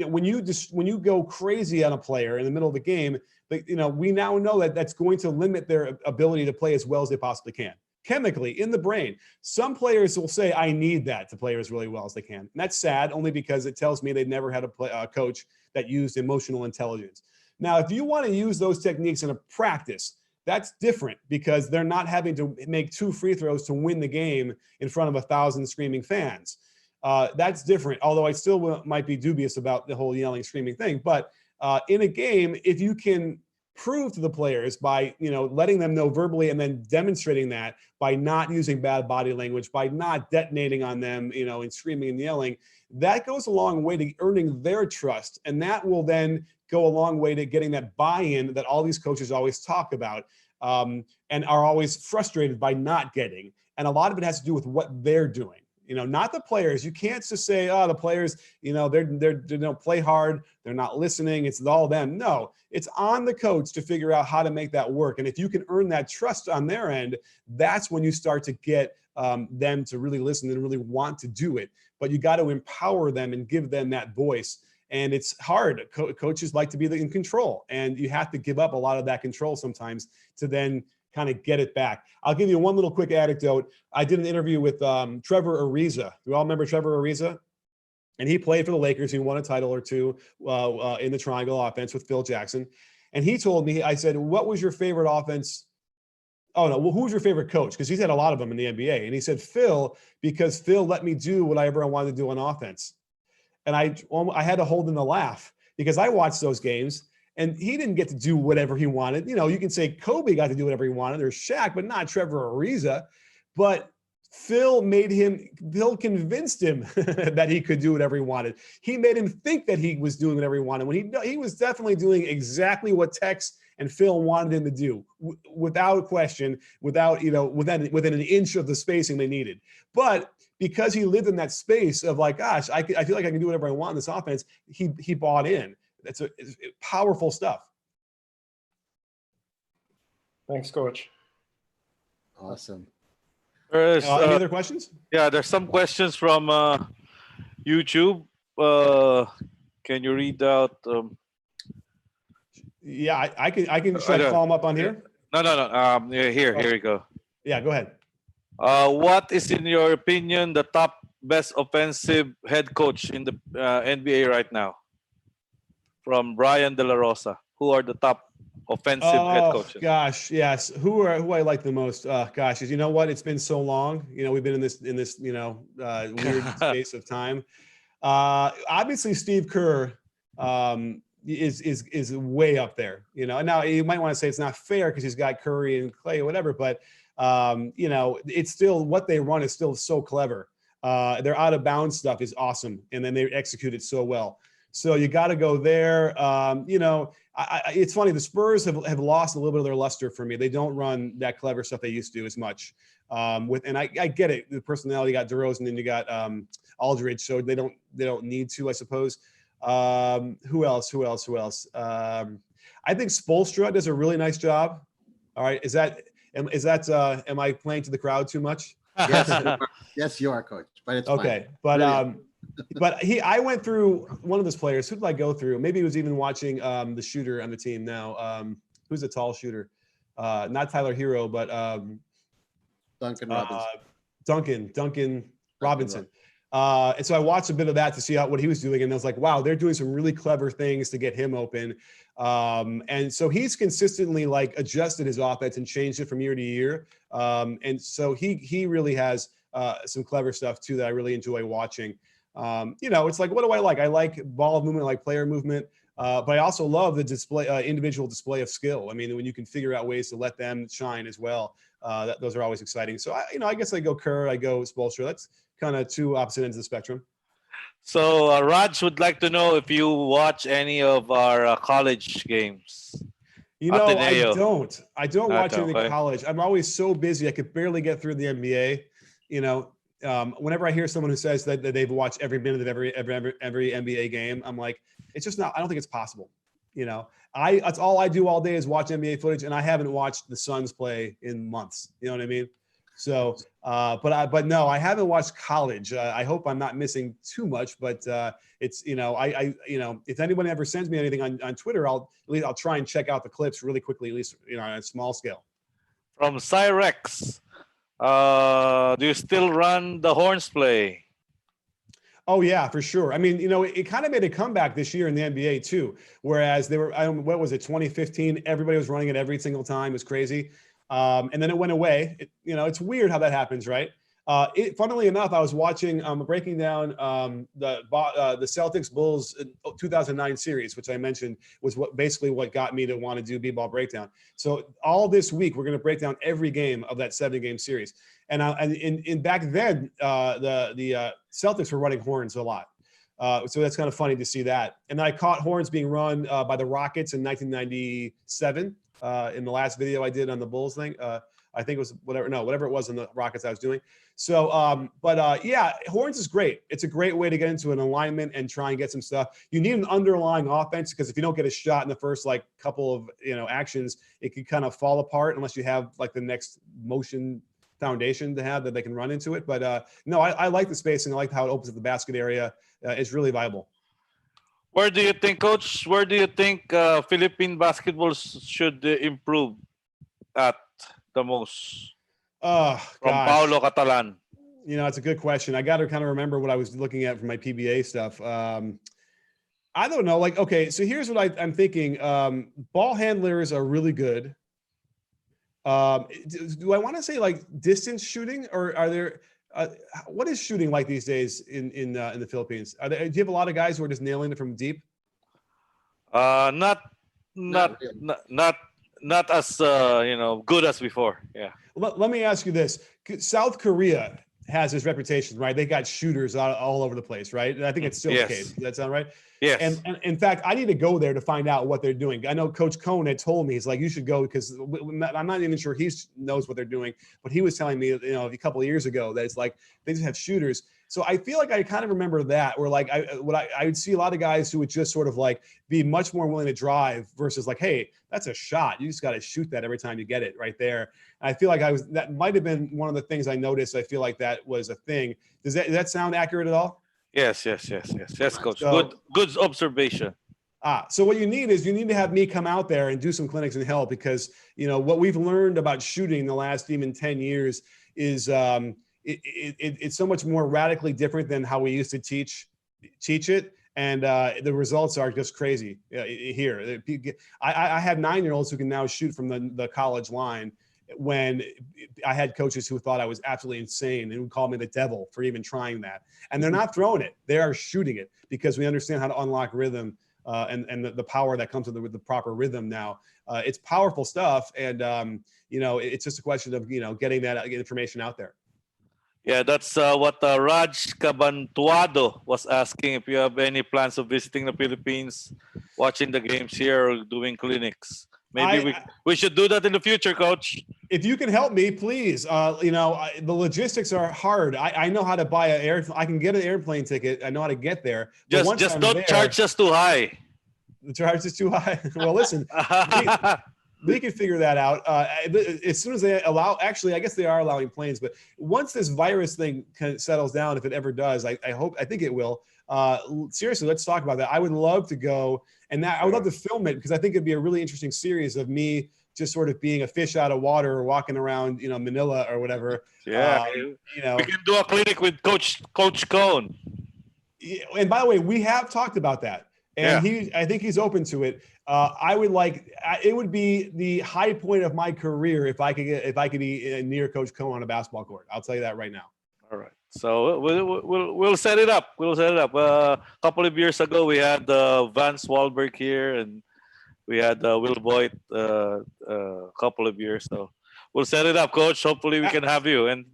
when you go crazy on a player in the middle of the game, we now know that that's going to limit their ability to play as well as they possibly can. Chemically in the brain. Some players will say, I need that to play as really well as they can. And that's sad, only because it tells me they've never had a coach that used emotional intelligence. Now, if you want to use those techniques in a practice, that's different, because they're not having to make 2 free throws to win the game in front of 1,000 screaming fans. That's different, although I still might be dubious about the whole yelling, screaming thing. But in a game, if you can prove to the players by, letting them know verbally and then demonstrating that by not using bad body language, by not detonating on them, and screaming and yelling, that goes a long way to earning their trust. And that will then go a long way to getting that buy-in that all these coaches always talk about, and are always frustrated by not getting. And a lot of it has to do with what they're doing. Not the players. You can't just say, oh, the players, they don't play hard, they're not listening, it's all them. No, it's on the coach to figure out how to make that work. And if you can earn that trust on their end, that's when you start to get them to really listen and really want to do it. But you got to empower them and give them that voice. And it's hard. Coaches like to be in control, and you have to give up a lot of that control sometimes to then kind of get it back. I'll give you one little quick anecdote. I did an interview with Trevor Ariza. Do you all remember Trevor Ariza? And he played for the Lakers. He won a title or 2 in the triangle offense with Phil Jackson. And he told me, I said, what was your favorite offense? Oh, no, well, who's your favorite coach? Because he's had a lot of them in the NBA. And he said, Phil, because Phil let me do whatever I wanted to do on offense. And I had to hold in the laugh, because I watched those games. And he didn't get to do whatever he wanted. You can say Kobe got to do whatever he wanted, or Shaq, but not Trevor Ariza. But Phil convinced him that he could do whatever he wanted. He made him think that he was doing whatever he wanted, when he was definitely doing exactly what Tex and Phil wanted him to do, without question, without, within an inch of the spacing they needed. But because he lived in that space of like, gosh, I feel like I can do whatever I want in this offense, he bought in. It's powerful stuff. Thanks, Coach. Awesome. Any other questions? Yeah, there's some questions from YouTube. Can you read out? Yeah, I can try to follow them up on here. No. Here you go. Yeah, go ahead. What is, in your opinion, the top best offensive head coach in the NBA right now? From Brian De La Rosa. Who are the top offensive head coaches? Gosh, yes. Who I like the most? Gosh, you know what? It's been so long. We've been in this weird space of time. Obviously, Steve Kerr is way up there. You know, now you might want to say it's not fair because he's got Curry and Clay or whatever, but you know, it's still what they run is still so clever. Their out of bounds stuff is awesome, and then they execute it so well. So you got to go there. You know, it's funny. The Spurs have lost a little bit of their luster for me. They don't run that clever stuff they used to as much. And I get it. The personality, you got DeRozan and you got Aldridge, so they don't need to, I suppose. Who else? I think Spoelstra does a really nice job. All right, am I playing to the crowd too much? Yes, you are, Coach. But it's okay. Fine. But I went through one of those players. Who did I go through? Maybe he was even watching the shooter on the team now. Who's a tall shooter? Not Tyler Hero, but Duncan Robinson. Duncan Robinson. And so I watched a bit of that to see what he was doing. And I was like, wow, they're doing some really clever things to get him open. And so he's consistently like adjusted his offense and changed it from year to year. And so he really has some clever stuff too that I really enjoy watching. You know, it's like, what do I like? I like ball movement, I like player movement. But I also love the display, individual display of skill. I mean, when you can figure out ways to let them shine as well, those are always exciting. So I guess I go Kerr, I go Spoelstra. That's kind of two opposite ends of the spectrum. So Raj would like to know if you watch any of our college games. You know, Ateneo. I don't watch any of college. I'm always so busy. I could barely get through the NBA. You know, whenever I hear someone who says that they've watched every minute of every NBA game, I'm like, it's just not. I don't think it's possible. You know, that's all I do all day is watch NBA footage, and I haven't watched the Suns play in months. You know what I mean? So, but no, I haven't watched college. I hope I'm not missing too much, but it's, you know, if anyone ever sends me anything on Twitter, I'll try and check out the clips really quickly, at least, you know, on a small scale. From Cyrex, do you still run the horns play? Oh yeah, for sure. I mean, you know, it kind of made a comeback this year in the NBA too. Whereas they were, what was it, 2015? Everybody was running it every single time. It was crazy. And then it went away. You know, it's weird how that happens, right? Funnily enough, I was watching, breaking down the Celtics Bulls 2009 series, which I mentioned was basically what got me to want to do B-ball breakdown. So all this week, we're going to break down every game of that 7-game series. And in back then, the Celtics were running horns a lot. So that's kind of funny to see that. And then I caught horns being run by the Rockets in 1997 in the last video I did on the Bulls thing. I think it was whatever it was in the Rockets I was doing. So, yeah, horns is great. It's a great way to get into an alignment and try and get some stuff. You need an underlying offense because if you don't get a shot in the first like couple of actions, it could kind of fall apart unless you have like the next motion foundation to have that they can run into it. But no, I like the spacing. I like how it opens up the basket area. It's really viable. Where do you think, Coach? Where do you think Philippine basketball should improve at the most? From Paulo Catalan. You know, it's a good question. I got to kind of remember what I was looking at for my PBA stuff. I don't know. Like, okay, so here's what I'm thinking. Ball handlers are really good. Do I want to say like distance shooting, or are there? What is shooting like these days in the Philippines? Do you have a lot of guys who are just nailing it from deep? Not as good as before. Yeah. Let me ask you this: South Korea has this reputation, right? They got shooters all over the place, right? And I think it's still the case. Does that sound right? Yes. And in fact, I need to go there to find out what they're doing. I know Coach Cohn had told me, he's like, you should go because I'm not even sure he knows what they're doing, but he was telling me, a couple of years ago that it's like they just have shooters. So I feel like I kind of remember that, where like I would see a lot of guys who would just sort of like be much more willing to drive versus like, hey, that's a shot. You just got to shoot that every time you get it right there. And I feel like that might have been one of the things I noticed. I feel like that was a thing. Does that sound accurate at all? Yes, Coach. So, good observation. So what you need is to have me come out there and do some clinics and help, because what we've learned about shooting the last even 10 years is it's so much more radically different than how we used to teach it, and the results are just crazy here. I have 9-year-olds who can now shoot from the college line, when I had coaches who thought I was absolutely insane and would call me the devil for even trying that. And they're not throwing it. They are shooting it because we understand how to unlock rhythm and the power that comes with the proper rhythm now. It's powerful stuff, and it's just a question of getting that information out there. Yeah, that's what Raj Cabantuado was asking, if you have any plans of visiting the Philippines, watching the games here, or doing clinics. Maybe we should do that in the future, Coach. If you can help me, please. The logistics are hard. I know how to buy I can get an airplane ticket. I know how to get there. Just don't charge us too high. The charge is too high. Well, listen, we can figure that out as soon as they allow. Actually, I guess they are allowing planes, but once this virus thing kind of settles down, if it ever does, I think it will. Seriously, let's talk about that. I would love to go, and I would love to film it, because I think it'd be a really interesting series of me just sort of being a fish out of water, or walking around, Manila or whatever. Yeah, we can do a clinic with Coach Cone. And by the way, we have talked about that, and I think he's open to it. It would be the high point of my career if I could be near Coach Cone on a basketball court. I'll tell you that right now. All right. So we'll set it up. We'll set it up. A couple of years ago, we had Vance Wahlberg here, and we had Will Boyd a couple of years. So we'll set it up, Coach. Hopefully, we can have you. And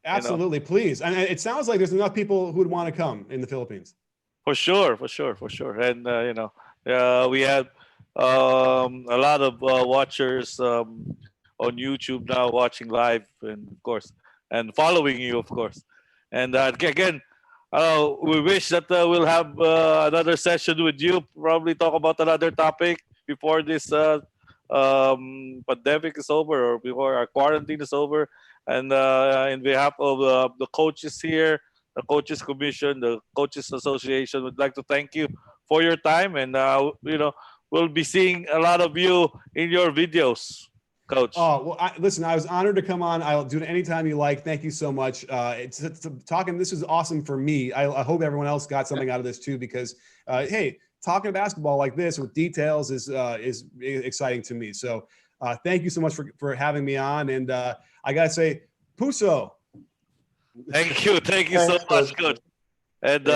absolutely, please. And it sounds like there's enough people who would want to come in the Philippines. For sure. And we had a lot of watchers on YouTube now, watching live, and of course, and following you, of course. And again, we wish that we'll have another session with you, probably talk about another topic before this pandemic is over, or before our quarantine is over. And in behalf of the coaches here, the Coaches Commission, the Coaches Association, would like to thank you for your time. And, we'll be seeing a lot of you in your videos, Coach. Oh, well, listen, I was honored to come on. I'll do it anytime you like. Thank you so much. This is awesome for me. I hope everyone else got something out of this too, because, hey, talking basketball like this with details is exciting to me. So thank you so much for having me on. And I got to say, Puso. Thank you so much, Coach. And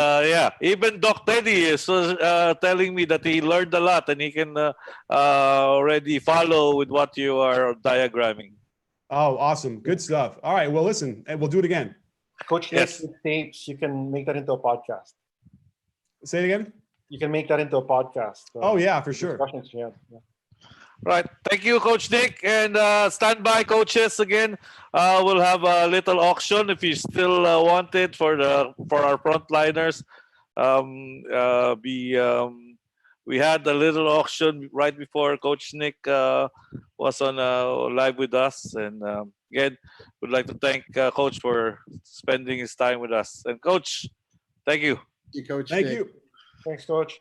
even Doc Teddy is telling me that he learned a lot, and he can already follow with what you are diagramming. Oh, awesome. Good stuff. All right. Well, listen, and we'll do it again. Coach, yes. Tapes, you can make that into a podcast. Say it again. You can make that into a podcast. Oh, yeah, for sure. Yeah. Right. Thank you, Coach Nick. And stand by, coaches. Again, we'll have a little auction if you still want it for our frontliners. We had a little auction right before Coach Nick was on live with us. And again, we'd like to thank Coach for spending his time with us. And Coach, thank you. Thank you, Coach. Thank Nick. you. Thanks, Coach.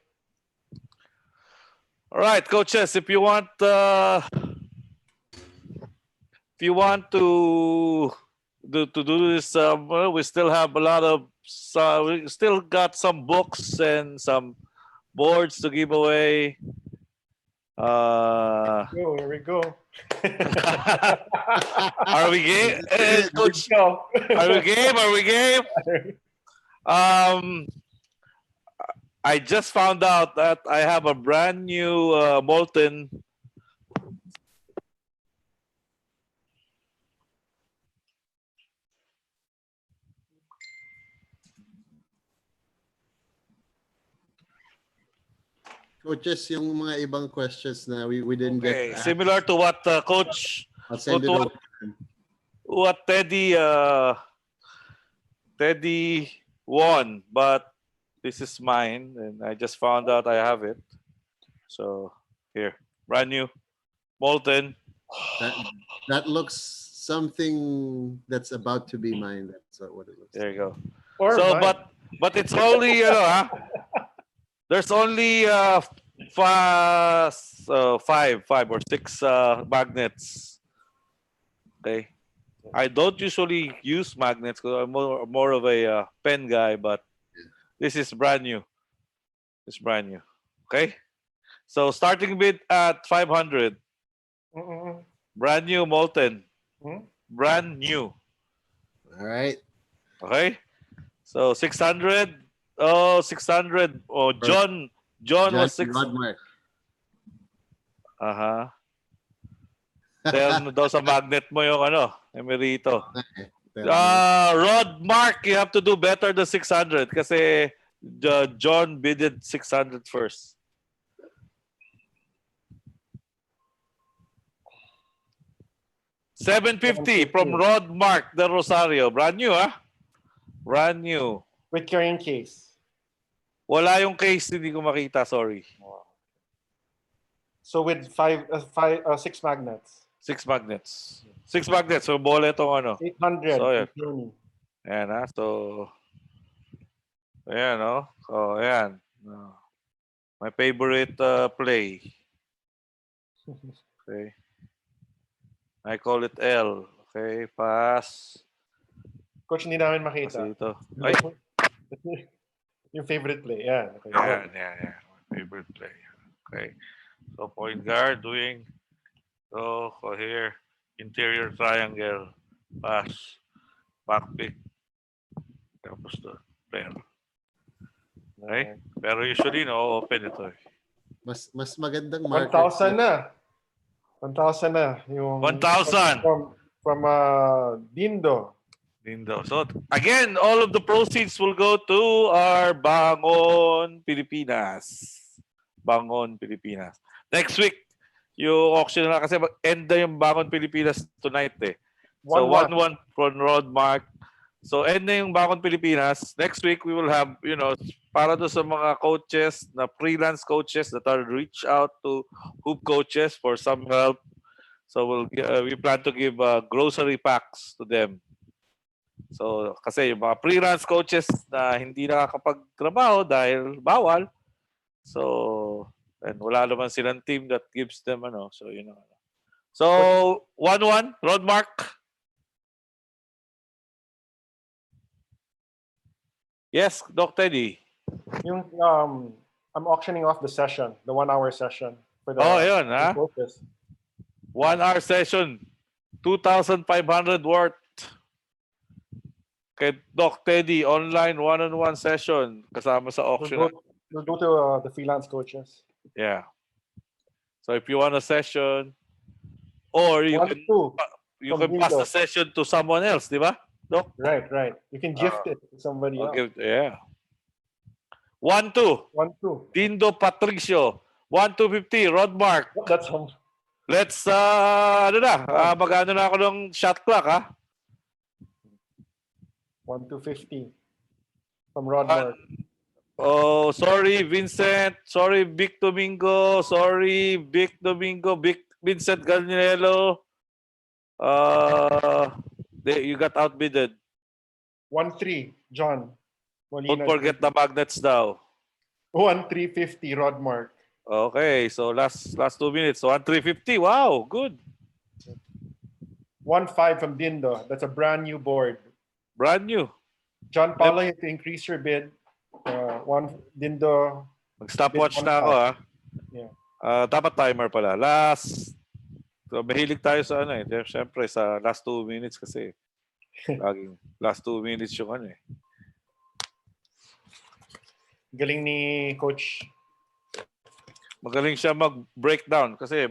All right, coaches, if you want to do this, we still have a lot of we still got some books and some boards to give away. Here we go. Are we game, Coach? Are we game? I just found out that I have a brand new molten Coaches, yung mga ibang questions na we didn't get. Similar to what Coach, I'll send it over. What Teddy won, but this is mine, and I just found out I have it. So here, brand new, molten. That looks something that's about to be mine. That's what it looks. There you go. Or so, mine. but it's only there's only five or six magnets. Okay, I don't usually use magnets because I'm more of a pen guy, but this is brand new. It's brand new. Okay, so starting bid at 500. Brand new molten. Brand new. All right. Okay, so 600. Oh, 600. Oh, John John was John 6. Rodmark. Aha. Tell daw sa magnet mo yung ano, Emerito. Rod Mark, you have to do better than 600 kasi John bidded 600 first. $750 from Rod Mark de Rosario. Brand new, ah? Brand new. With carrying case. Wala yung case, hindi ko makita, sorry. So with 6 magnets. 6 magnets. 6 magnets. So, bola itong ano. 800. So, yan. Including. Ayan, ha? So, ayan, no? So, ayan. My favorite play. Okay. I call it L. Okay, pass. Coach, hindi namin Pass makita. dito. Ay, Yung favorite play. Yeah. Okay. yeah. My favorite play. Okay. So, point guard doing. So, here. Interior triangle. Pass. Back pick. Tapos to. Player. Okay? Pero usually, no, open ito eh. Mas magandang marker. 1,000 na. 1,000 na. Yung 1,000. From Dindo. So, again, all of the proceeds will go to our Bangon Pilipinas. Bangon Pilipinas. Next week, yung auction na kasi end na yung Bangon Pilipinas tonight eh. So, 1-1 from Rod Mark. So, end na yung Bangon Pilipinas. Next week, we will have, you know, para do sa mga coaches, na freelance coaches that are reach out to hoop coaches for some help. So, we plan to give grocery packs to them. So, kasi yung mga freelance coaches na hindi nakakapagtrabaho dahil bawal. So, and wala naman silang team that gives them, ano. So, you know. So, 1-1, Rod Mark. Yes, Doc Teddy. Yung, I'm auctioning off the session, the 1-hour session. For the Yun, ha? coaches. 1-hour session, 2,500 worth. Kay Doc Teddy, online one-on-one session kasama sa auction. We'll go to the freelance coaches. Yeah. So if you want a session, or you can pass the session to someone else, di ba, Doc? Right. You can gift it to somebody else. Yeah. 1-2. Dindo Patricio. 1-250. Rod Mark. That's home. Let's mag-ano na ako ng shot clock, ha? 1-250 from Rod Mark. Oh, sorry, Vincent. Sorry, Vic Domingo. Sorry, Vic Domingo. Vincent Galniello. You got outbidded. 1-3, John. Molina. Don't forget the magnets daw. 1-350, Rod Mark. Okay, so last 2 minutes. So 1-350. Wow, good. 1-5 from Dindo. That's a brand new board. Brand new. John Paulo, you have to increase your bid. Dindo. Mag-stopwatch na ako, ha? Yeah. Dapat timer pala. So mahilig tayo sa ano eh. Siyempre, sa last 2 minutes kasi. Laging last 2 minutes yung ano eh. Galing ni Coach. Magaling siya mag-breakdown kasi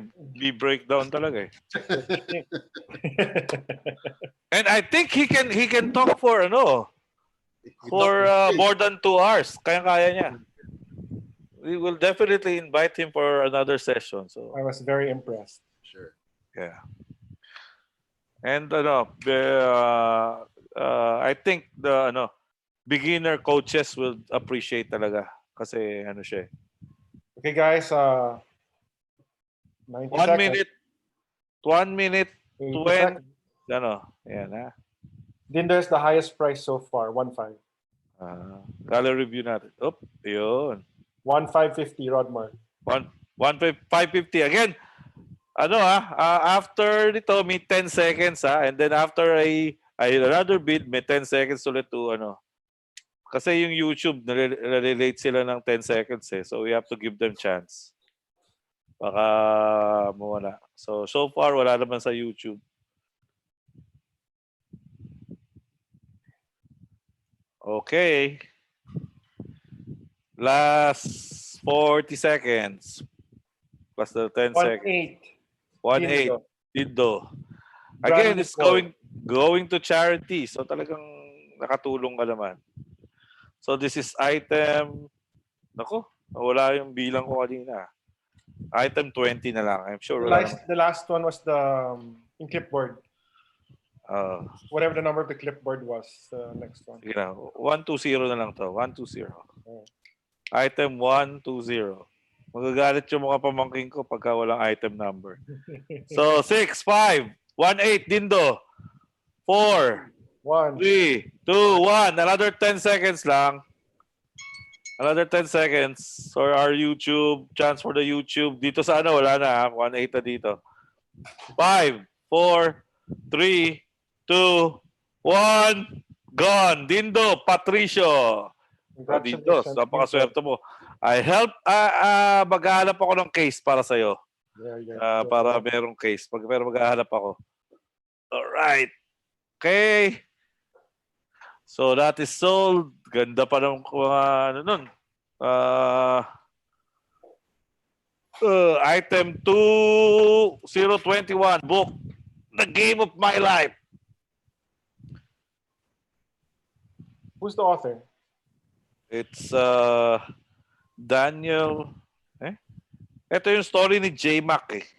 breakdown talaga eh. And I think he can talk for more than 2 hours. Kaya niya. We will definitely invite him for another session. So I was very impressed. Sure. yeah. And I think the beginner coaches will appreciate talaga kasi ano siya. Okay, guys. 90 seconds. 1 minute, 20. Yan ha. Dindo is the highest price so far, 1-5. Color review natin. Yun. 1-550, Rod Mark. 550. Again, after nito, may 10 seconds and then after I another bid, may 10 seconds ulit to Kasi yung YouTube, nare-relate sila ng 10 seconds eh. So we have to give them chance. Baka mawala. So far, wala naman sa YouTube. Okay. Last 40 seconds. Plus the 10 seconds. 1-8. 1-8. Dindo. Brand Again, new it's ball. going to charity. So talagang nakatulong ka naman. So this is item. Nako, wala yung bilang ko kanina. Item 20 na lang. I'm sure wala naman. The last one was the in clipboard. Whatever the number of the clipboard was, the next one. Sige na. 120 na lang to. 120. Oh. Item 120. Magagalit yung mga pamangking ko pagka walang item number. So 6, 5, 1-8, Dindo. 4, 1. 3, 2, 1. Another 10 seconds lang. Another 10 seconds for our YouTube. Chance for the YouTube. Dito sa ano, wala na. 1-8 na dito. 5, 4, 3, 2, 1. Gone. Dindo, Patricio. Dindo, napakaswerte mo. Maghahanap ako ng case para sa'yo. Para merong case. Pero maghahanap ako. Alright. Okay. So that is sold. Ganda pa ng ano nun. Item 2021. Book. The Game of My Life. Who's the author? It's Daniel. Ito yung story ni J-Mac eh.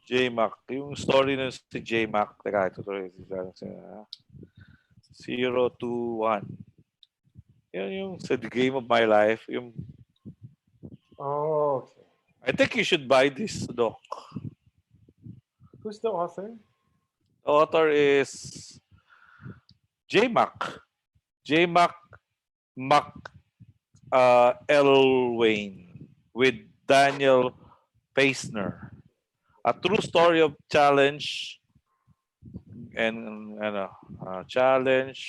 J-Mac. Yung story ng si J-Mac. Teka, ito. 021. Yan yung sa The Game of My Life. Yung... Oh, okay. I think you should buy this, Doc. Who's the author? The author is J-Mac. J-Mac Elwayne with Daniel Paisner. A true story of challenge and challenge.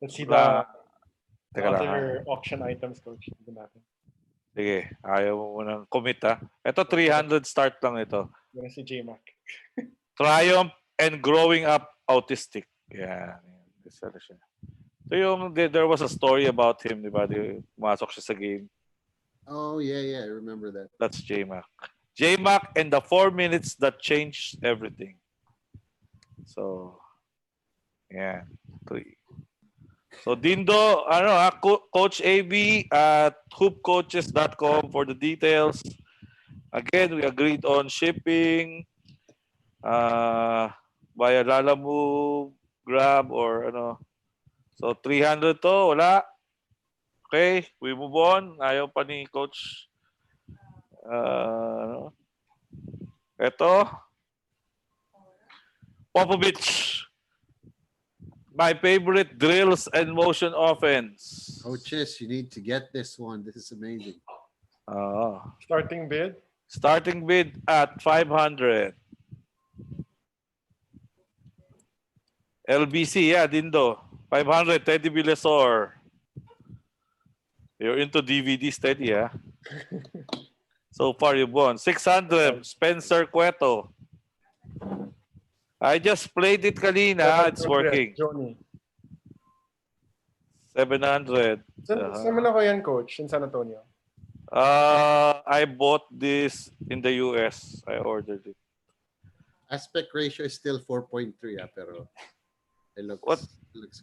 Let's see the Teka lang, other auction items, Coach. Sige, ayaw mo munang commit ha. Ito 300 start lang ito. Yan si J-Mac. Triumph and Growing Up Autistic. Yan. Isa na siya. So yung, there was a story about him, di ba? Pumasok siya sa game. Oh, yeah, I remember that. That's J-Mac. J-Mac and the 4 minutes that changed everything. So, yeah. So, Dindo, Coach AB at hoopcoaches.com for the details. Again, we agreed on shipping via Lalamove, Grab, or So, 300 to, wala. Okay, we move on. Ayaw pa ni Coach. Ito. Popovich. My favorite drills and motion offense. Coaches, you need to get this one. This is amazing. Starting bid? Starting bid at 500. LBC, yeah, Dindo. 500, Teddy Villasor. You're into DVDs, Teddy, yeah? So far, you've won. 600, Spencer Cueto. I just played it kanina. It's working. Johnny. 700. Saan mo na ko yan, Coach? In San Antonio? I bought this in the US. I ordered it. Aspect ratio is still 4.3, pero it looks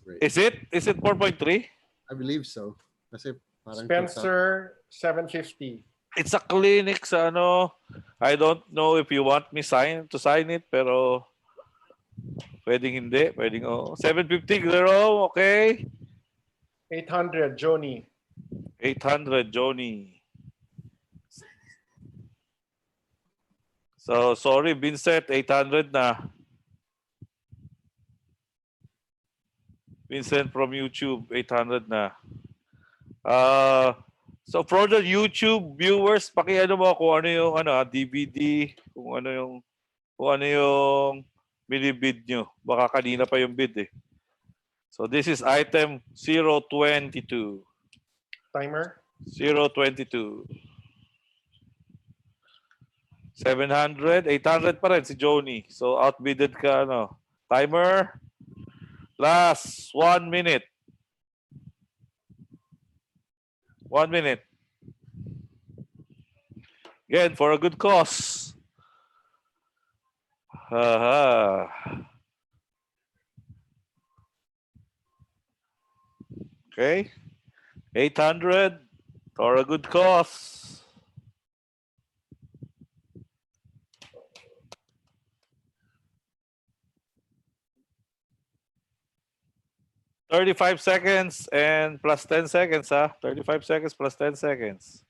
great. Is it 4.3? I believe so. Kasi parang Spencer, 750. It's a clinic sa I don't know if you want me to sign it, pero pwedeng hindi, pwedeng 750, Gero, okay? 800, Johnny. 800, Johnny. So, sorry, Vincent, 800 na. Vincent from YouTube, 800 na. So for the YouTube viewers, pakiano mo kung ano yung DVD, kung ano yung binibid nyo. Baka kanina pa yung bid eh. So this is item 022. Timer? 022. 700, 800 pa rin si Joni. So outbidded ka Timer. Last 1 minute. 1 minute. Again, for a good cause. Okay. 800 for a good cause. $35 and plus 10 seconds, 35 seconds plus 10 seconds.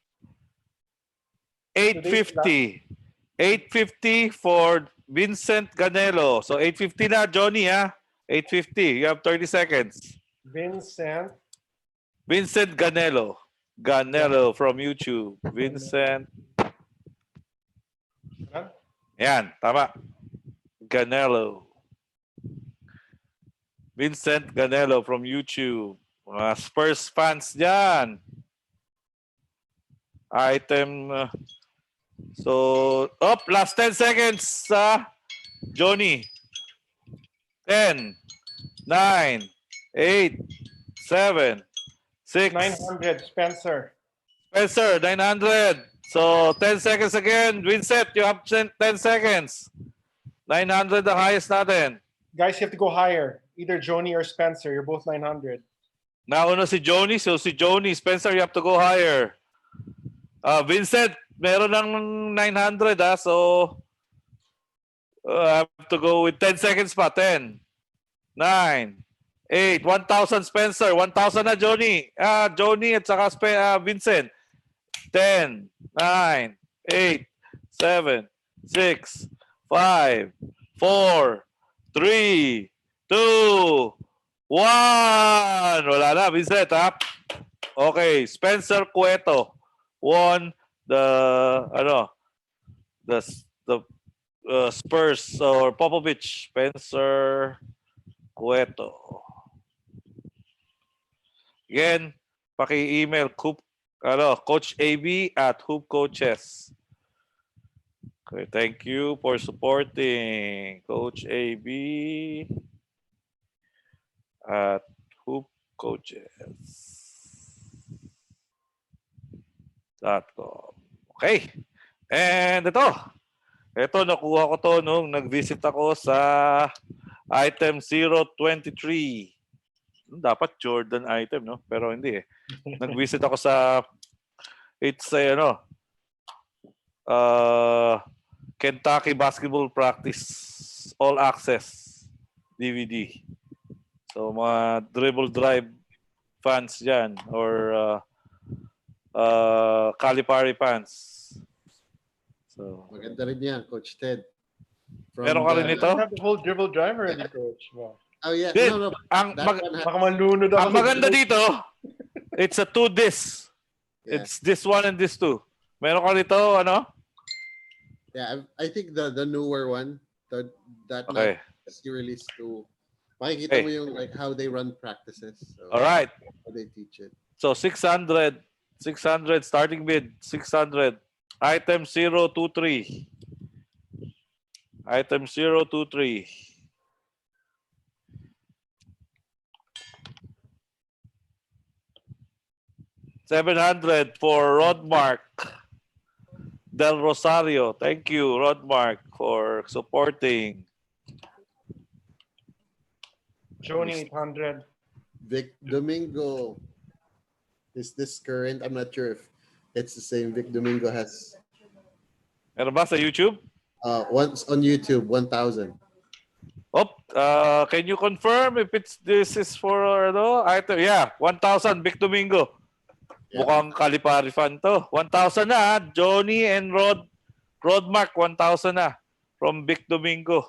850. 850 for Vincent Ganelo. So 850 na, Johnny, 850. You have 30 seconds. Vincent. Vincent Ganelo. Ganelo from YouTube. Vincent. Yan, tama. Ganelo. Vincent Ganelo from YouTube. Mga Spurs fans dyan. Item. So, last 10 seconds, Johnny. 10, 9, 8, 7, 6. 900, Spencer. Spencer, 900. So, 10 seconds again. Vincent, you have 10 seconds. 900 the highest natin. Guys, you have to go higher. Either Joni or Spencer. You're both 900. Nauna si Joni. So, si Joni. Spencer, you have to go higher. Vincent, meron ng 900, So, I have to go with 10 seconds pa. 10, 9, 8, 1,000 Spencer. 1,000 na Johnny. Johnny at saka Vincent. 10, 9, 8, 7, 6, 5, 4, 3, 2, 1. Wala na, Vincent, Okay, Spencer Cueto won the Spurs or Popovich. Spencer Cueto. Again, paki-email Coach AB at Hoop Coaches. Okay, thank you for supporting Coach AB at Hoop Coaches. .com. Okay. And ito nakuha ko to nung nag-visit ako sa item 023. Dapat Jordan item, no? Pero hindi Nag-visit ako sa it's Kentucky basketball practice all access DVD. So mga dribble drive fans dyan or Calipari fans. So, maganda rin yan, Coach Ted. Meron ka rin ito? Have the whole dribble driver already, Coach. Wow. Oh yeah. Then, No. Baka malunod ako. Ang maganda dito, it's a 2 disc. Yeah. It's this one and this two. Meron ka nito, Yeah, I think the newer one, that Okay. you released to, makikita mo yung like how they run practices. So, All right. how they teach it. So 600 starting bid 600. Item 023. Item 023. $700 for Rodmark Del Rosario. Thank you, Rodmark, for supporting. Joni 800. Vic Domingo. Is this current? I'm not sure if it's the same. Vic Domingo has Meron ba sa YouTube? once on YouTube 1,000. Can you confirm if this is for item? Yeah, 1,000 Vic Domingo. Yeah. Mukhang Calipari fan to. 1,000 na, Johnny and Rodmark 1,000 na from Vic Domingo.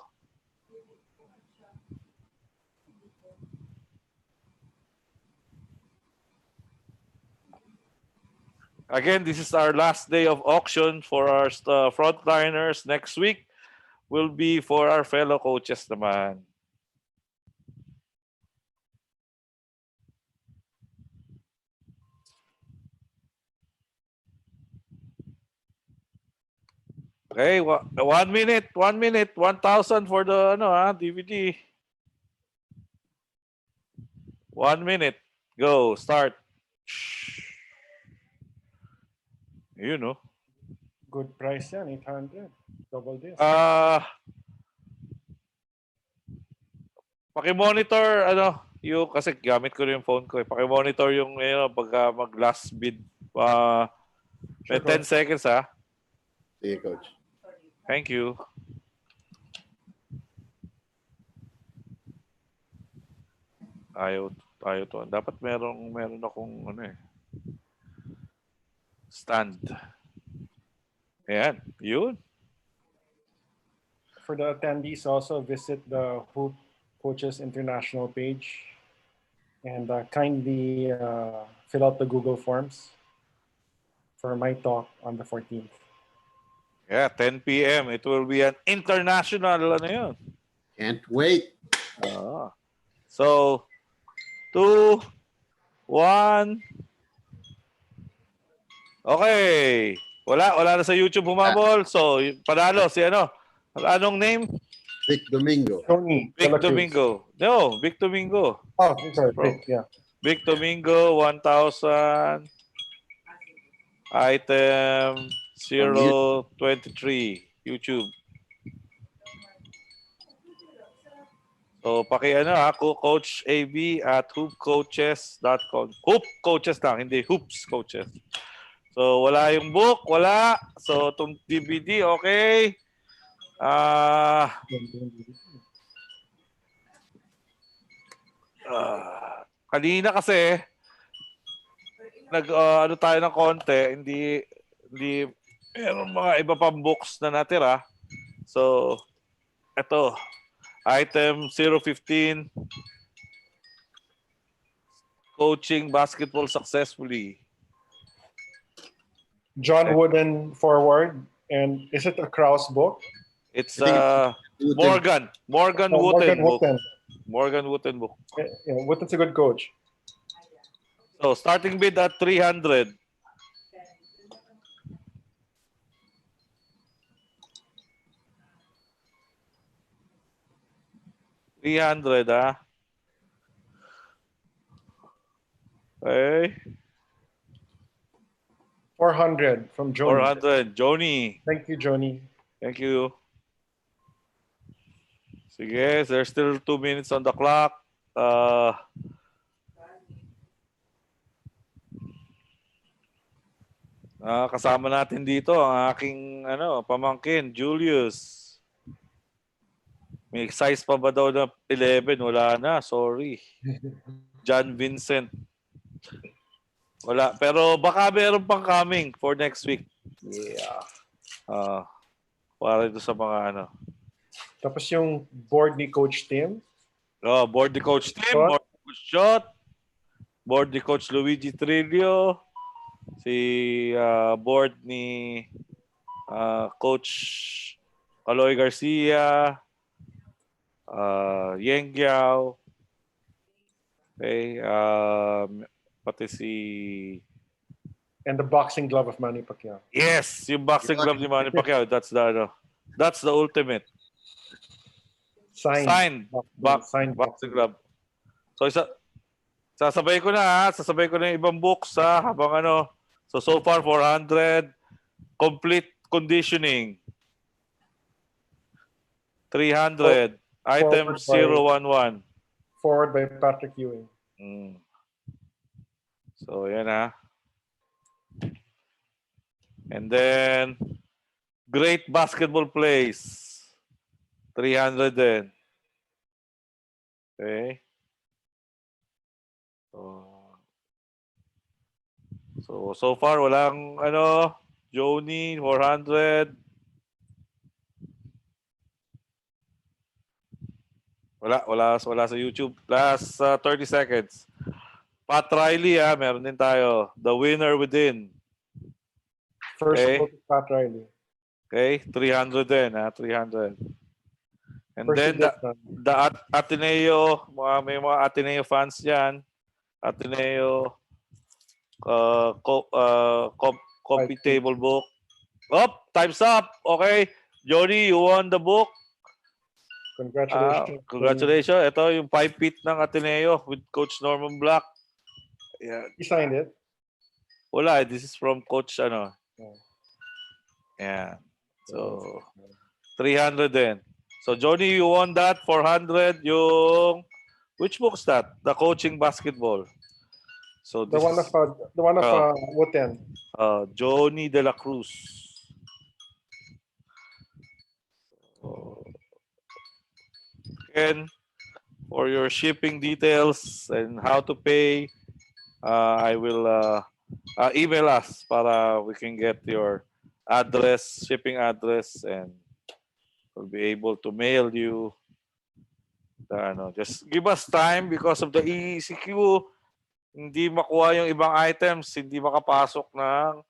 Again, this is our last day of auction for our frontliners. Next week will be for our fellow coaches naman. Okay, 1 minute, 1,000 for the DVD. 1 minute, go, start. You know. Good price yan, 800. Double this. Paki-monitor yung kasi gamit ko rin yung phone ko eh. Paki-monitor yung pagka mag last bid. May 10 seconds ha. Sige, Coach. Thank you. Ayaw to. Dapat meron akong stand. Ayan, yun. For the attendees, also visit the Hoop Coaches International page and kindly fill out the Google Forms for my talk on the 14th. Yeah, 10 p.m. It will be an international yun. Can't wait. So, 2, 1. Okay. Wala na sa YouTube humabol. So, panalo si anong name? Vic Domingo. Tony. Vic Domingo. No, Vic Domingo. Oh, sorry. Vic, yeah. Vic Domingo, 1,000. Item 023. YouTube. So, Coach AB at hoopcoaches.com. Hoop coaches lang, hindi hoops coaches. So, wala yung book, wala. So, itong DVD, okay. Kanina kasi, tayo ng konti, hindi, meron mga iba pang books na natira. So, ito. Item 015, Coaching Basketball Successfully. John Wooden forward. And is it a Krause book? It's Morgan Wooten book. Wooten. Morgan Wooten book. Yeah, Wooten's a good coach. So, starting bid at 300. $300, Okay. 400 from Joni. 400. Joni. Thank you, Joni. Thank you. Sige, there's still 2 minutes on the clock. Kasama natin dito ang aking pamangkin, Julius. May size pa ba daw na 11? Wala na, sorry. John Vincent. Wala. Pero baka meron pang coming for next week. Yeah. Para ito sa mga Tapos yung board ni Coach Tim. Board ni Coach Tim, board ni Coach Shot, board ni Coach Luigi Trillo, si board ni Coach Aloy Garcia, Yeng Giao, okay, pati si... And the boxing glove of Manny Pacquiao. Yes, yung boxing glove ni Manny Pacquiao, that's the ultimate. Signed boxing glove. So sasabay ko na yung ibang books habang So far 400, complete conditioning. 300, item 011. Forward by Patrick Ewing. So yan And then great basketball plays. 300 din. Okay. So far walang Joni 400. Wala sa YouTube. Last 30 seconds. Pat Riley meron din tayo. The winner within. First book is Pat Riley. Okay, 300 din 300. And First then the Ateneo, may mga Ateneo fans diyan. Ateneo copy table book. Time's up. Okay. Jody, you won the book. Congratulations. Congratulations. Ito yung 5 feet ng Ateneo with Coach Norman Black. Yeah. He signed it. Wala. This is from Coach Yeah. So, 300 din. So, Johnny, you won that. 400 yung... Which book's that? The Coaching Basketball. So, The this one is of Wooten. Johnny De La Cruz. So, again, for your shipping details and how to pay, I will email us para we can get your address, shipping address, and we'll be able to mail you. Just give us time because of the ECQ. Hindi makuha yung ibang items, hindi makapasok ng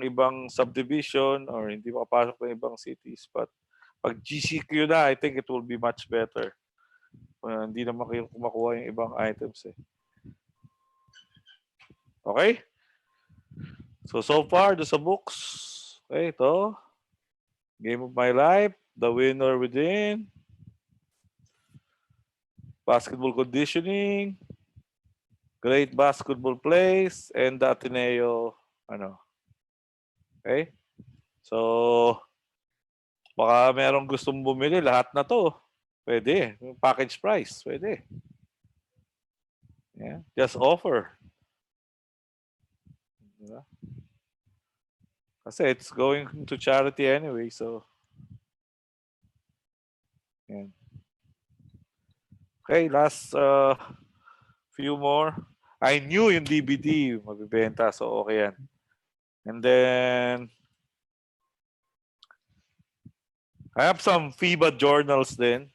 ibang subdivision or hindi makapasok ng ibang cities. But pag GCQ na, I think it will be much better. Hindi na makuha yung ibang items eh. Okay? So far, do sa books. Okay, ito. Game of my life. The winner within. Basketball conditioning. Great basketball plays. And the Ateneo, Okay? So, baka merong gustong bumili. Lahat na to. Pwede. Package price. Pwede. Yeah. Just offer. Diba? Kasi it's going to charity anyway, so. Yan. Okay, last few more. I knew yung DVD mabibenta, so okay yan. And then, I have some FIBA journals then.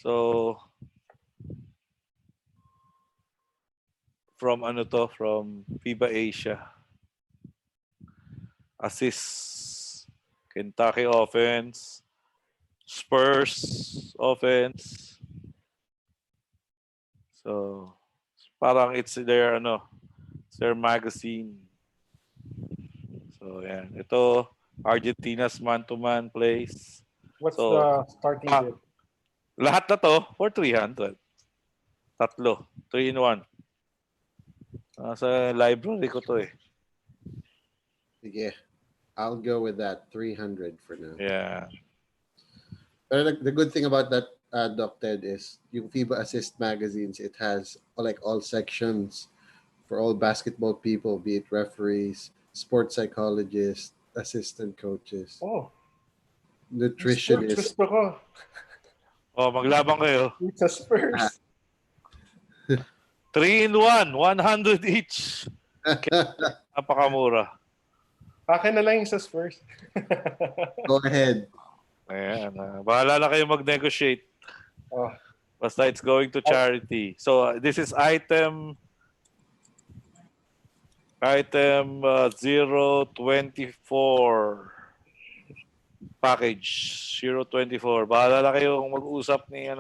So, from from FIBA Asia. Assists, Kentucky offense, Spurs offense. So, parang it's their it's their magazine. So, yan. Ito, Argentina's man-to-man plays. What's the starting bid? Lahat na to for 300. Tatlo. 3-in-1. Sa library ko to eh. Sige. I'll go with that 300 for now. Yeah. But the good thing about that, Doc Ted, is yung FIBA Assist magazines, it has like all sections for all basketball people, be it referees, sports psychologists, assistant coaches, nutritionists. Gusto ko. Maglabang kayo. It's a Spurs. 3-in-1, 100 each. Napakamura. Akin na lang yung sa Spurs. Go ahead. Ayan. Bahala na kayo mag-negotiate. Basta it's going to charity. So this is item 024 package 024. Bahala na kayo kung mag-usap ni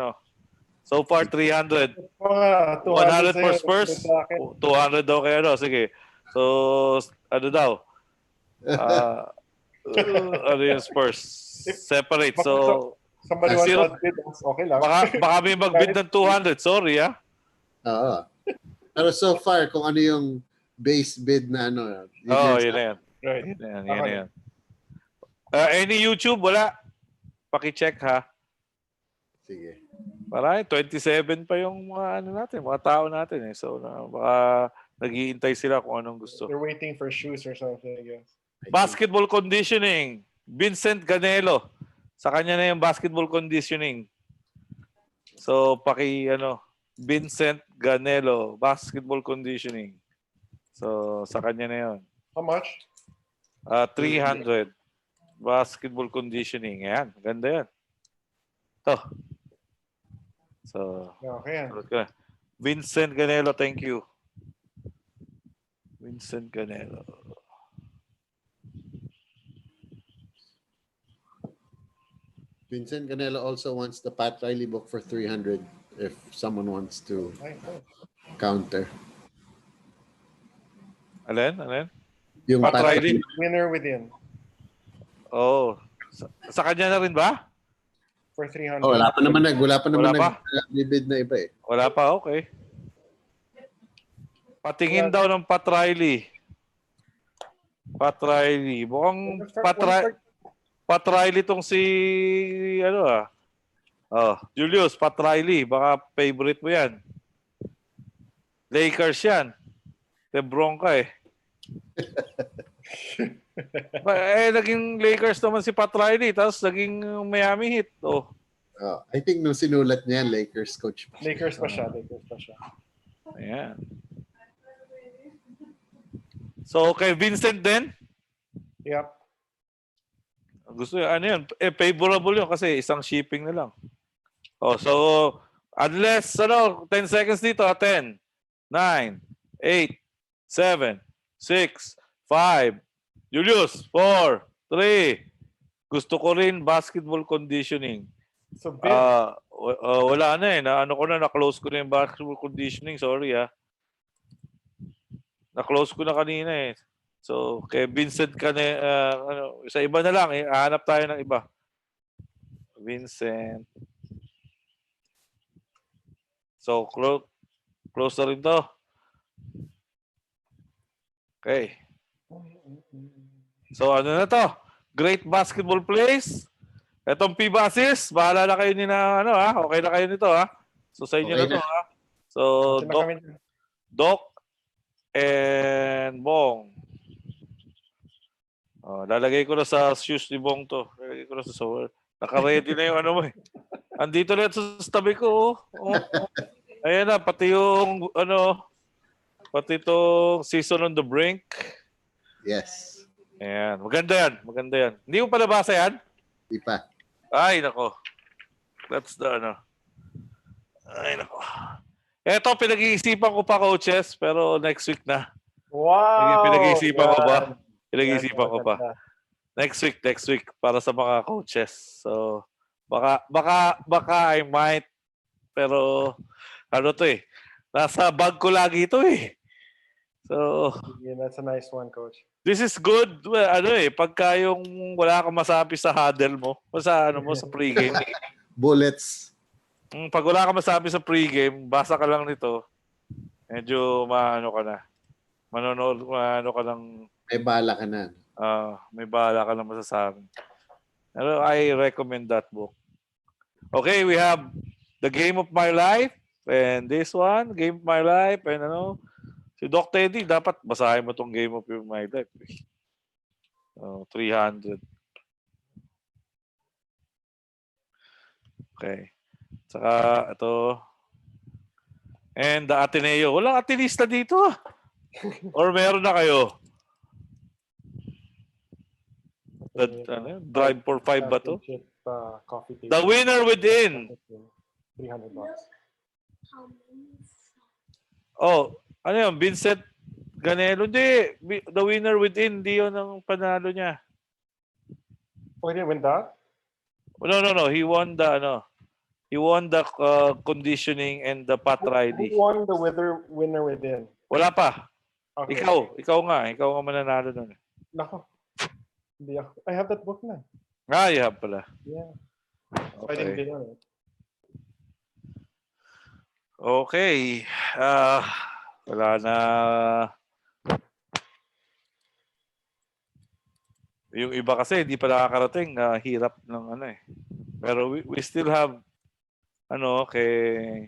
So far 300. 100 for Spurs. 200 daw kayo sige. So daw? Yung Spurs? Separate. So somebody wants to bid, okay lang. Baka may mag-bid ng 200. Sorry Pero so far, kung ano yung base bid na yun na yan. Right. Yan na yan. Any YouTube? Wala. Paki-check ha. Sige. Marami, 27 pa yung mga natin, mga tao natin eh. So baka naghihintay sila kung anong gusto. They're waiting for shoes or something, I guess. Basketball conditioning. Vincent Ganelo. Sa kanya na yung basketball conditioning. So Vincent Ganelo, basketball conditioning. So sa kanya na yun. How much? 300. Basketball conditioning. Yan, ganda yan. Ito. So, okay. Vincent Ganelo, thank you. Vincent Ganelo. Vincent Ganelo also wants the Pat Riley book for 300 if someone wants to counter. Alin? Yung Pat Riley? Winner within. Sa kanya na rin ba? For 300. Wala pa naman nag-bid na iba eh. Wala pa, okay. Patingin daw ng Pat Riley. Pat Riley. Mukhang Pat Riley tong si ano ah. Oh, Julius, Pat Riley. Baka favorite mo yan. Lakers yan. Lebron ka eh. Naging Lakers naman si Pat Riley. Tapos naging Miami Heat. Oh. I think nung sinulat niya, Lakers coach pa. Lakers pa siya. Lakers pa siya. Ayan. So, kay Vincent din? Yep. Gusto yun, ano yun? Favorable yun kasi isang shipping na lang. Oh, so, unless, 10 seconds dito, 10, 9, 8, 7, 6, 5, Julius, 4, 3, gusto ko rin basketball conditioning. So, big. Wala na eh. Na-close ko na yung basketball conditioning. Sorry Na-close ko na kanina eh. So, kay Vincent ka na, sa iba na lang eh. Hanap tayo ng iba. Vincent. So, close na rin to. Okay. So, ano na to? Great basketball plays. Etong FIBA assist, bahala na kayo okay na kayo nito So sa inyo Okay na to So Doc and Bong. Lalagay ko na sa shoes ni Bong to. Lalagay ko na sa sower. Naka-ready na yung mo eh. Andito na sa tabi ko Ayan na, pati yung pati itong season on the brink. Yes. Ayan, maganda yan. Hindi mo pa nabasa yan? Di pa. Ay, nako. That's the Ay, nako. Eto, pinag-iisipan ko pa, coaches, pero next week na. Wow! Pinag-iisipan ko pa. Yan. Pinag-iisipan ko pa. Next week, para sa mga coaches. So, baka I might, pero, to eh. Nasa bag ko lagi ito eh. So, yeah, that's a nice one, coach. this is good. Well, pagka yung wala kang masabi sa huddle mo, o sa sa pregame. Bullets. Pag wala kang masabi sa pregame, basa ka lang nito. Medyo ka na. Manonood ka lang. May bala ka na. May bala ka lang masasabi. Pero I recommend that book. Okay, we have The Game of My Life and this one, Game of My Life and si Doc Teddy, dapat basahin mo tong Game of My Life. 300. Okay. Saka ito. And the Ateneo. Walang Atenista dito. Or meron na kayo? Drive for 5 ba to? Coffee table. The Winner Within. $300. Oh, ano yun? Vincent Ganelo. Hindi. The Winner Within. Hindi yun ang panalo niya. Oh, he didn't win that? No. He won the He won the conditioning and the Pat Riley. Who won the winner within? Wala pa. Okay. Ikaw nga mananalo nun. Nako. Hindi ako. I have that book na. You have pala. Yeah. So I Okay. didn't get on it. Okay. Wala na. Yung iba kasi hindi pa nakakarating. Hirap ng Pero we still have okay.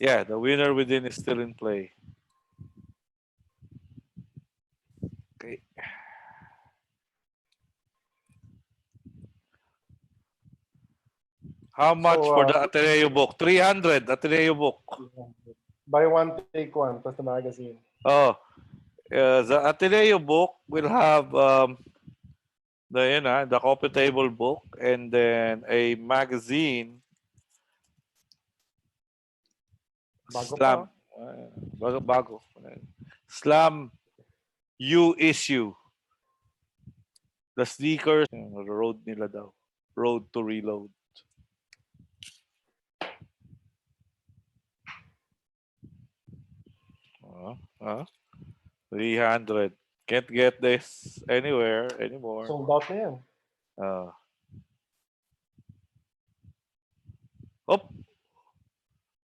Yeah, the Winner Within is still in play. Okay. How much for the Ateneo book? 300 Ateneo book. Buy one, take one, plus the magazine. Oh, the Ateneo book will have the coffee table book and then a magazine. Bago Slam. pa. Bago. Slam U issue. The sneakers. Road nila daw. Road to Reload. Uh, 300. Can't get this anywhere anymore. Sold out na yan. Oh,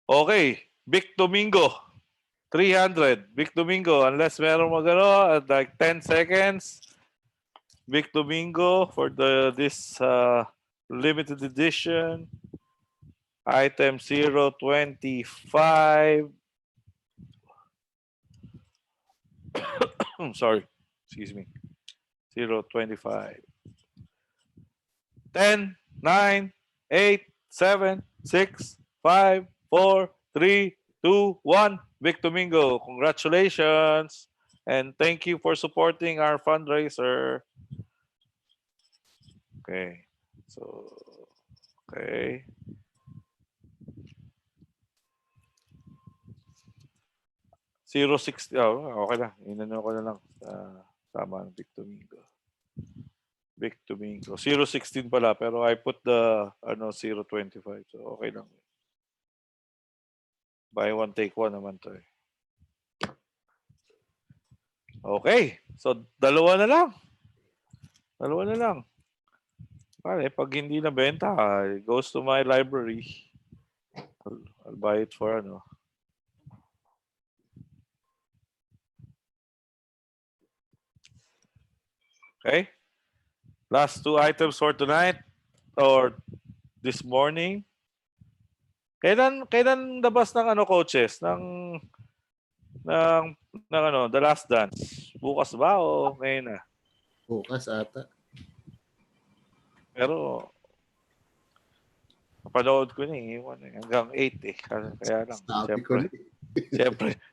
Okay, Vic Domingo. 300. Vic Domingo, unless meron magano at like 10 seconds. Vic Domingo for this limited edition. Item 025. Sorry. Excuse me. 025. 10, 9, 8, 7, 6, 5, 4, 3, 2, 1. Vic Domingo, congratulations. And thank you for supporting our fundraiser. Okay. So, okay. Zero 60. Oh, okay lang. Inano ko na lang. Tama ng Vic Domingo. Vic Domingo. 016 pala, pero I put the 025. So, okay lang. Buy one, take one naman to eh. Okay. So, dalawa na lang. Dalawa na lang. Pare, pag hindi na benta, it goes to my library. I'll buy it for Okay. Last two items for tonight or this morning. Kailan labas ng coaches ng The Last Dance? Bukas ba o ngayon na? Bukas ata. Pero papanood ko na hanggang 8 eh. Kaya lang.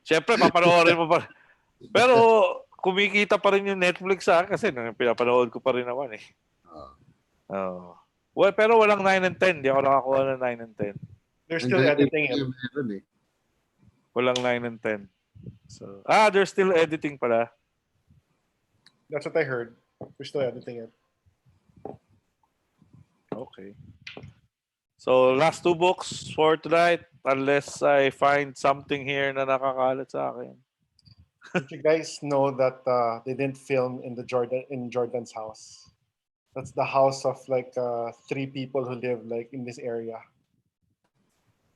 Siyempre papanoorin mo pa. Pero kumikita pa rin yung Netflix sa akin kasi pinapanood ko pa rin naman eh. Well, pero walang 9 and 10. Di ako nakakuha ng 9 and 10. They're still editing it. Walang 9 and 10. So, they're still editing pala. That's what I heard. They're still editing it. Okay. So, last two books for tonight, unless I find something here na nakakalat sa akin. Did you guys know that they didn't film in Jordan's house? That's the house of like 3 people who live like in this area.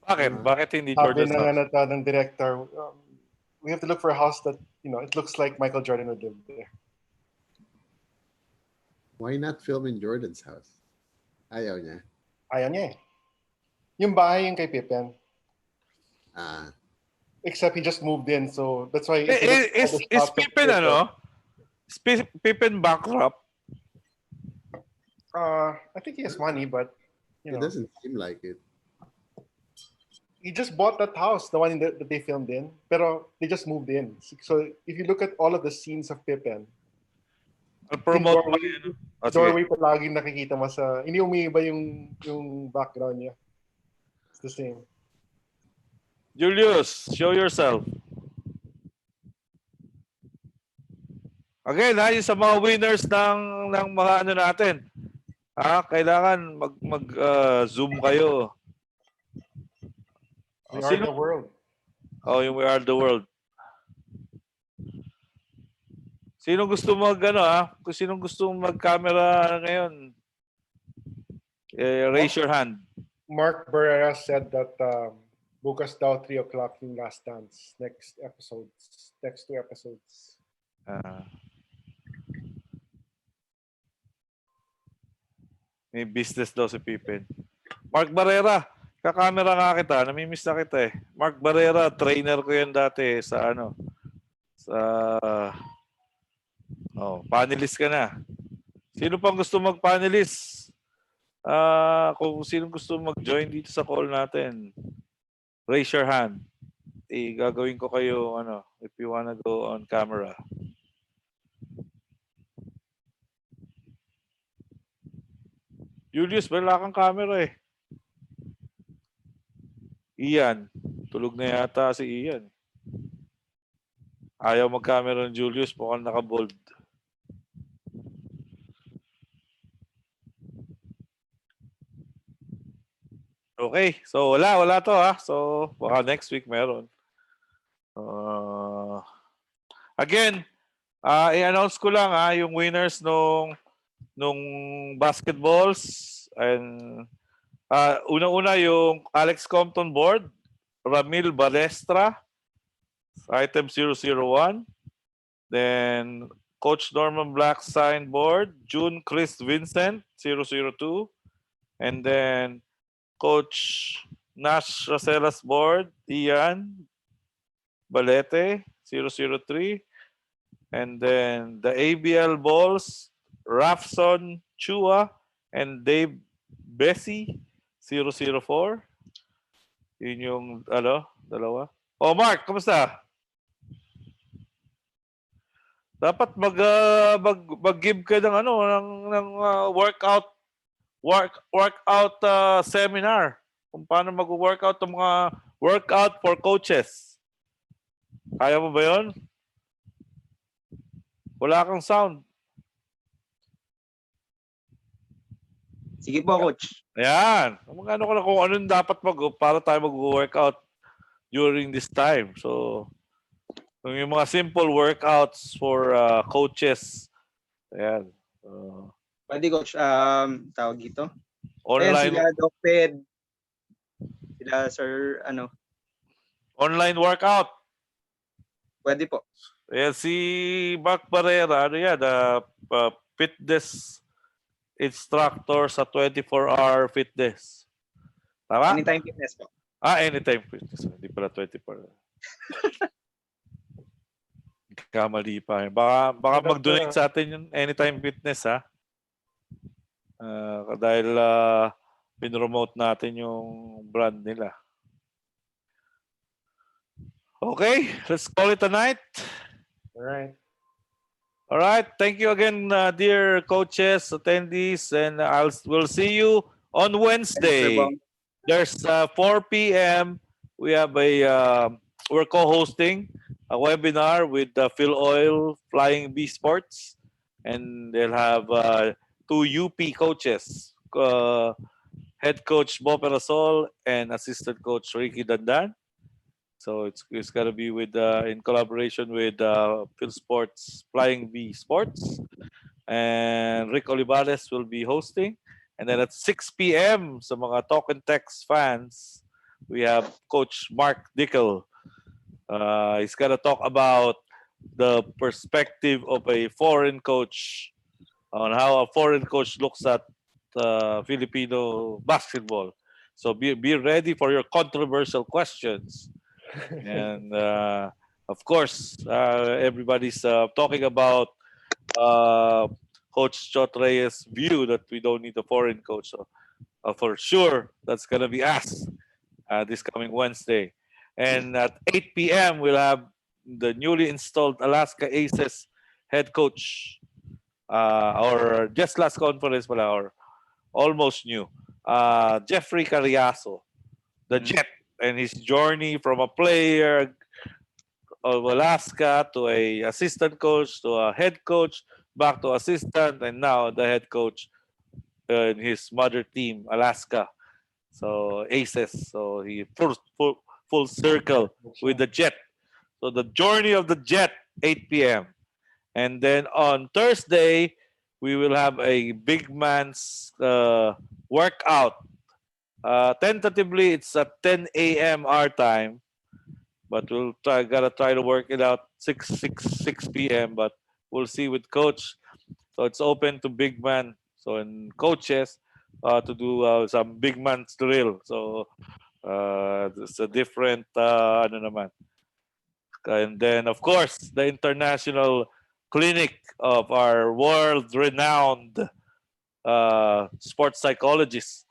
Bakit? Bakit hindi Sabi Jordan's house? ng director, we have to look for a house that, it looks like Michael Jordan would live there. Why not film in Jordan's house? Ayaw niya. Ayaw niya eh. Yung bahay yung kay Pippen. Except he just moved in, so that's why. Is Pippen Is Pippen bankrupt? I think he has money, but it doesn't seem like it. He just bought that house, the one that they filmed in, pero they just moved in. So if you look at all of the scenes of Pippen, promote doorway pa laging nakikita mo sa, hindi umiiba yung background niya. It's the same. Julius, show yourself. Again, yung sa mga winners ng mga natin. Kailangan mag-zoom kayo. We are the world. Yung We Are the World. Sino gusto kung sino gusto mag-camera ngayon, raise your hand. Mark Barrera said that bukas daw 3 o'clock yung Last Dance. Next 2 episodes. May business daw si Pippen. Mark Barrera, kakamera nga kita. Namimiss na kita eh. Mark Barrera, trainer ko yan dati sa panelist ka na. Sino pang gusto mag-panelist? Kung sino gusto mag-join dito sa call natin, raise your hand. Gagawin ko kayo, if you wanna go on camera. Julius, wala kang camera eh. Ian. Tulog na yata si Ian. Ayaw mag-camera ng Julius. Mukhang naka-bold. Okay. So, wala to ha. So, baka next week meron. Again, i-announce ko lang yung winners nung basketballs and una-una yung Alex Compton board Ramil Balestra, item 001. Then Coach Norman Black signboard, June Chris Vincent, 002. And then Coach Nash Racelas board, Ian Balete, 003. And then the ABL balls, Rafson Chua and Dave Bessie, 004. Yun yung, dalawa. Oh, Mark, kamusta? Dapat mag-give ka ng workout seminar kung paano mag-workout ng mga workout for coaches. Kaya mo ba 'yon? Wala kang sound. Sige po, Coach. Ayan. Ano ko na kung ano yung dapat para tayo mag-workout during this time. So, yung mga simple workouts for coaches. Ayan. Pwede, Coach. Tawag dito. Online. Ayan, sila Doc Ped. Sila Sir, Online workout. Pwede po. Ayan, si Mark Barrera, fitness instructor sa 24-hour fitness. Tama? Anytime Fitness po. Anytime fitness. Hindi pala 24. Kamali pa. Baka mag-donate sa atin yung Anytime Fitness, ha? Dahil pinromote natin yung brand nila. Okay, let's call it a night. All right. Thank you again, dear coaches, attendees, and we'll see you on Wednesday. There's 4 p.m. We have we're co-hosting a webinar with Phil Oil, Flying Bee Sports, and they'll have 2 UP coaches, head coach Bo Perasol and assistant coach Ricky Dandan. So it's gonna be in collaboration with Phil Sports, Flying Bee Sports, and Rick Olivares will be hosting. And then at 6 p.m. sa mga Talk and Text fans, we have Coach Mark Dickel. He's gonna talk about the perspective of a foreign coach on how a foreign coach looks at Filipino basketball. So be ready for your controversial questions. And of course, everybody's talking about Coach Chot Reyes' view that we don't need a foreign coach. So for sure, that's going to be asked this coming Wednesday. And at 8 p.m., we'll have the newly installed Alaska Aces head coach, or just last conference, or almost new, Jeffrey Carriazo, the Jet, and his journey from a player of Alaska to a assistant coach to a head coach, back to assistant, and now the head coach in his mother team, Alaska. So Aces. So he full circle with the Jet. So the journey of the Jet, 8 p.m. And then on Thursday, we will have a big man's workout. Tentatively, it's at 10 a.m. our time, but we'll gotta try to work it out 6 p.m. But we'll see with coach. So it's open to big man, and coaches to do some big man's drill. So it's a different naman. And then of course the international clinic of our world-renowned sports psychologist.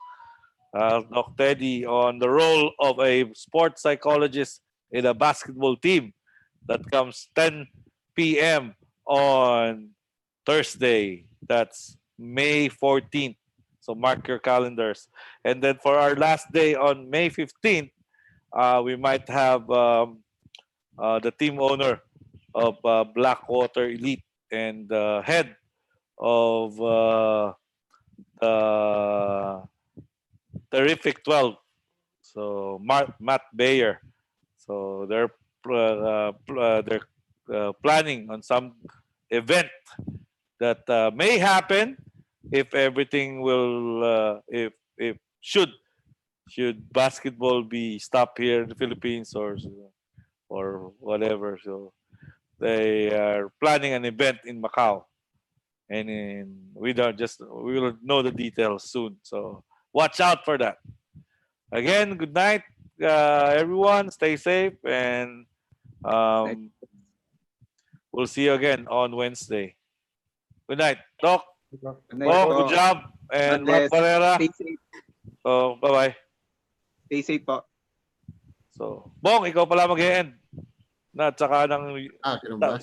Doc Teddy on the role of a sports psychologist in a basketball team. That comes 10 p.m. on Thursday. That's May 14th. So mark your calendars. And then for our last day on May 15th, we might have the team owner of Blackwater Elite and head of the Terrific 12, so Matt Bayer. So they're planning on some event that may happen if everything will if should should basketball be stopped here in the Philippines or whatever. So they are planning an event in Macau, and we will know the details soon. So watch out for that. Again, good night, everyone. Stay safe, and we'll see you again on Wednesday. Good night, Doc. Good night Oh, po. good job, and God Mark bless. Barrera. Stay safe. Oh, bye bye. Stay safe po. So, Bong, ikaw pala mag-end. Na, at saka ng Ganun ba?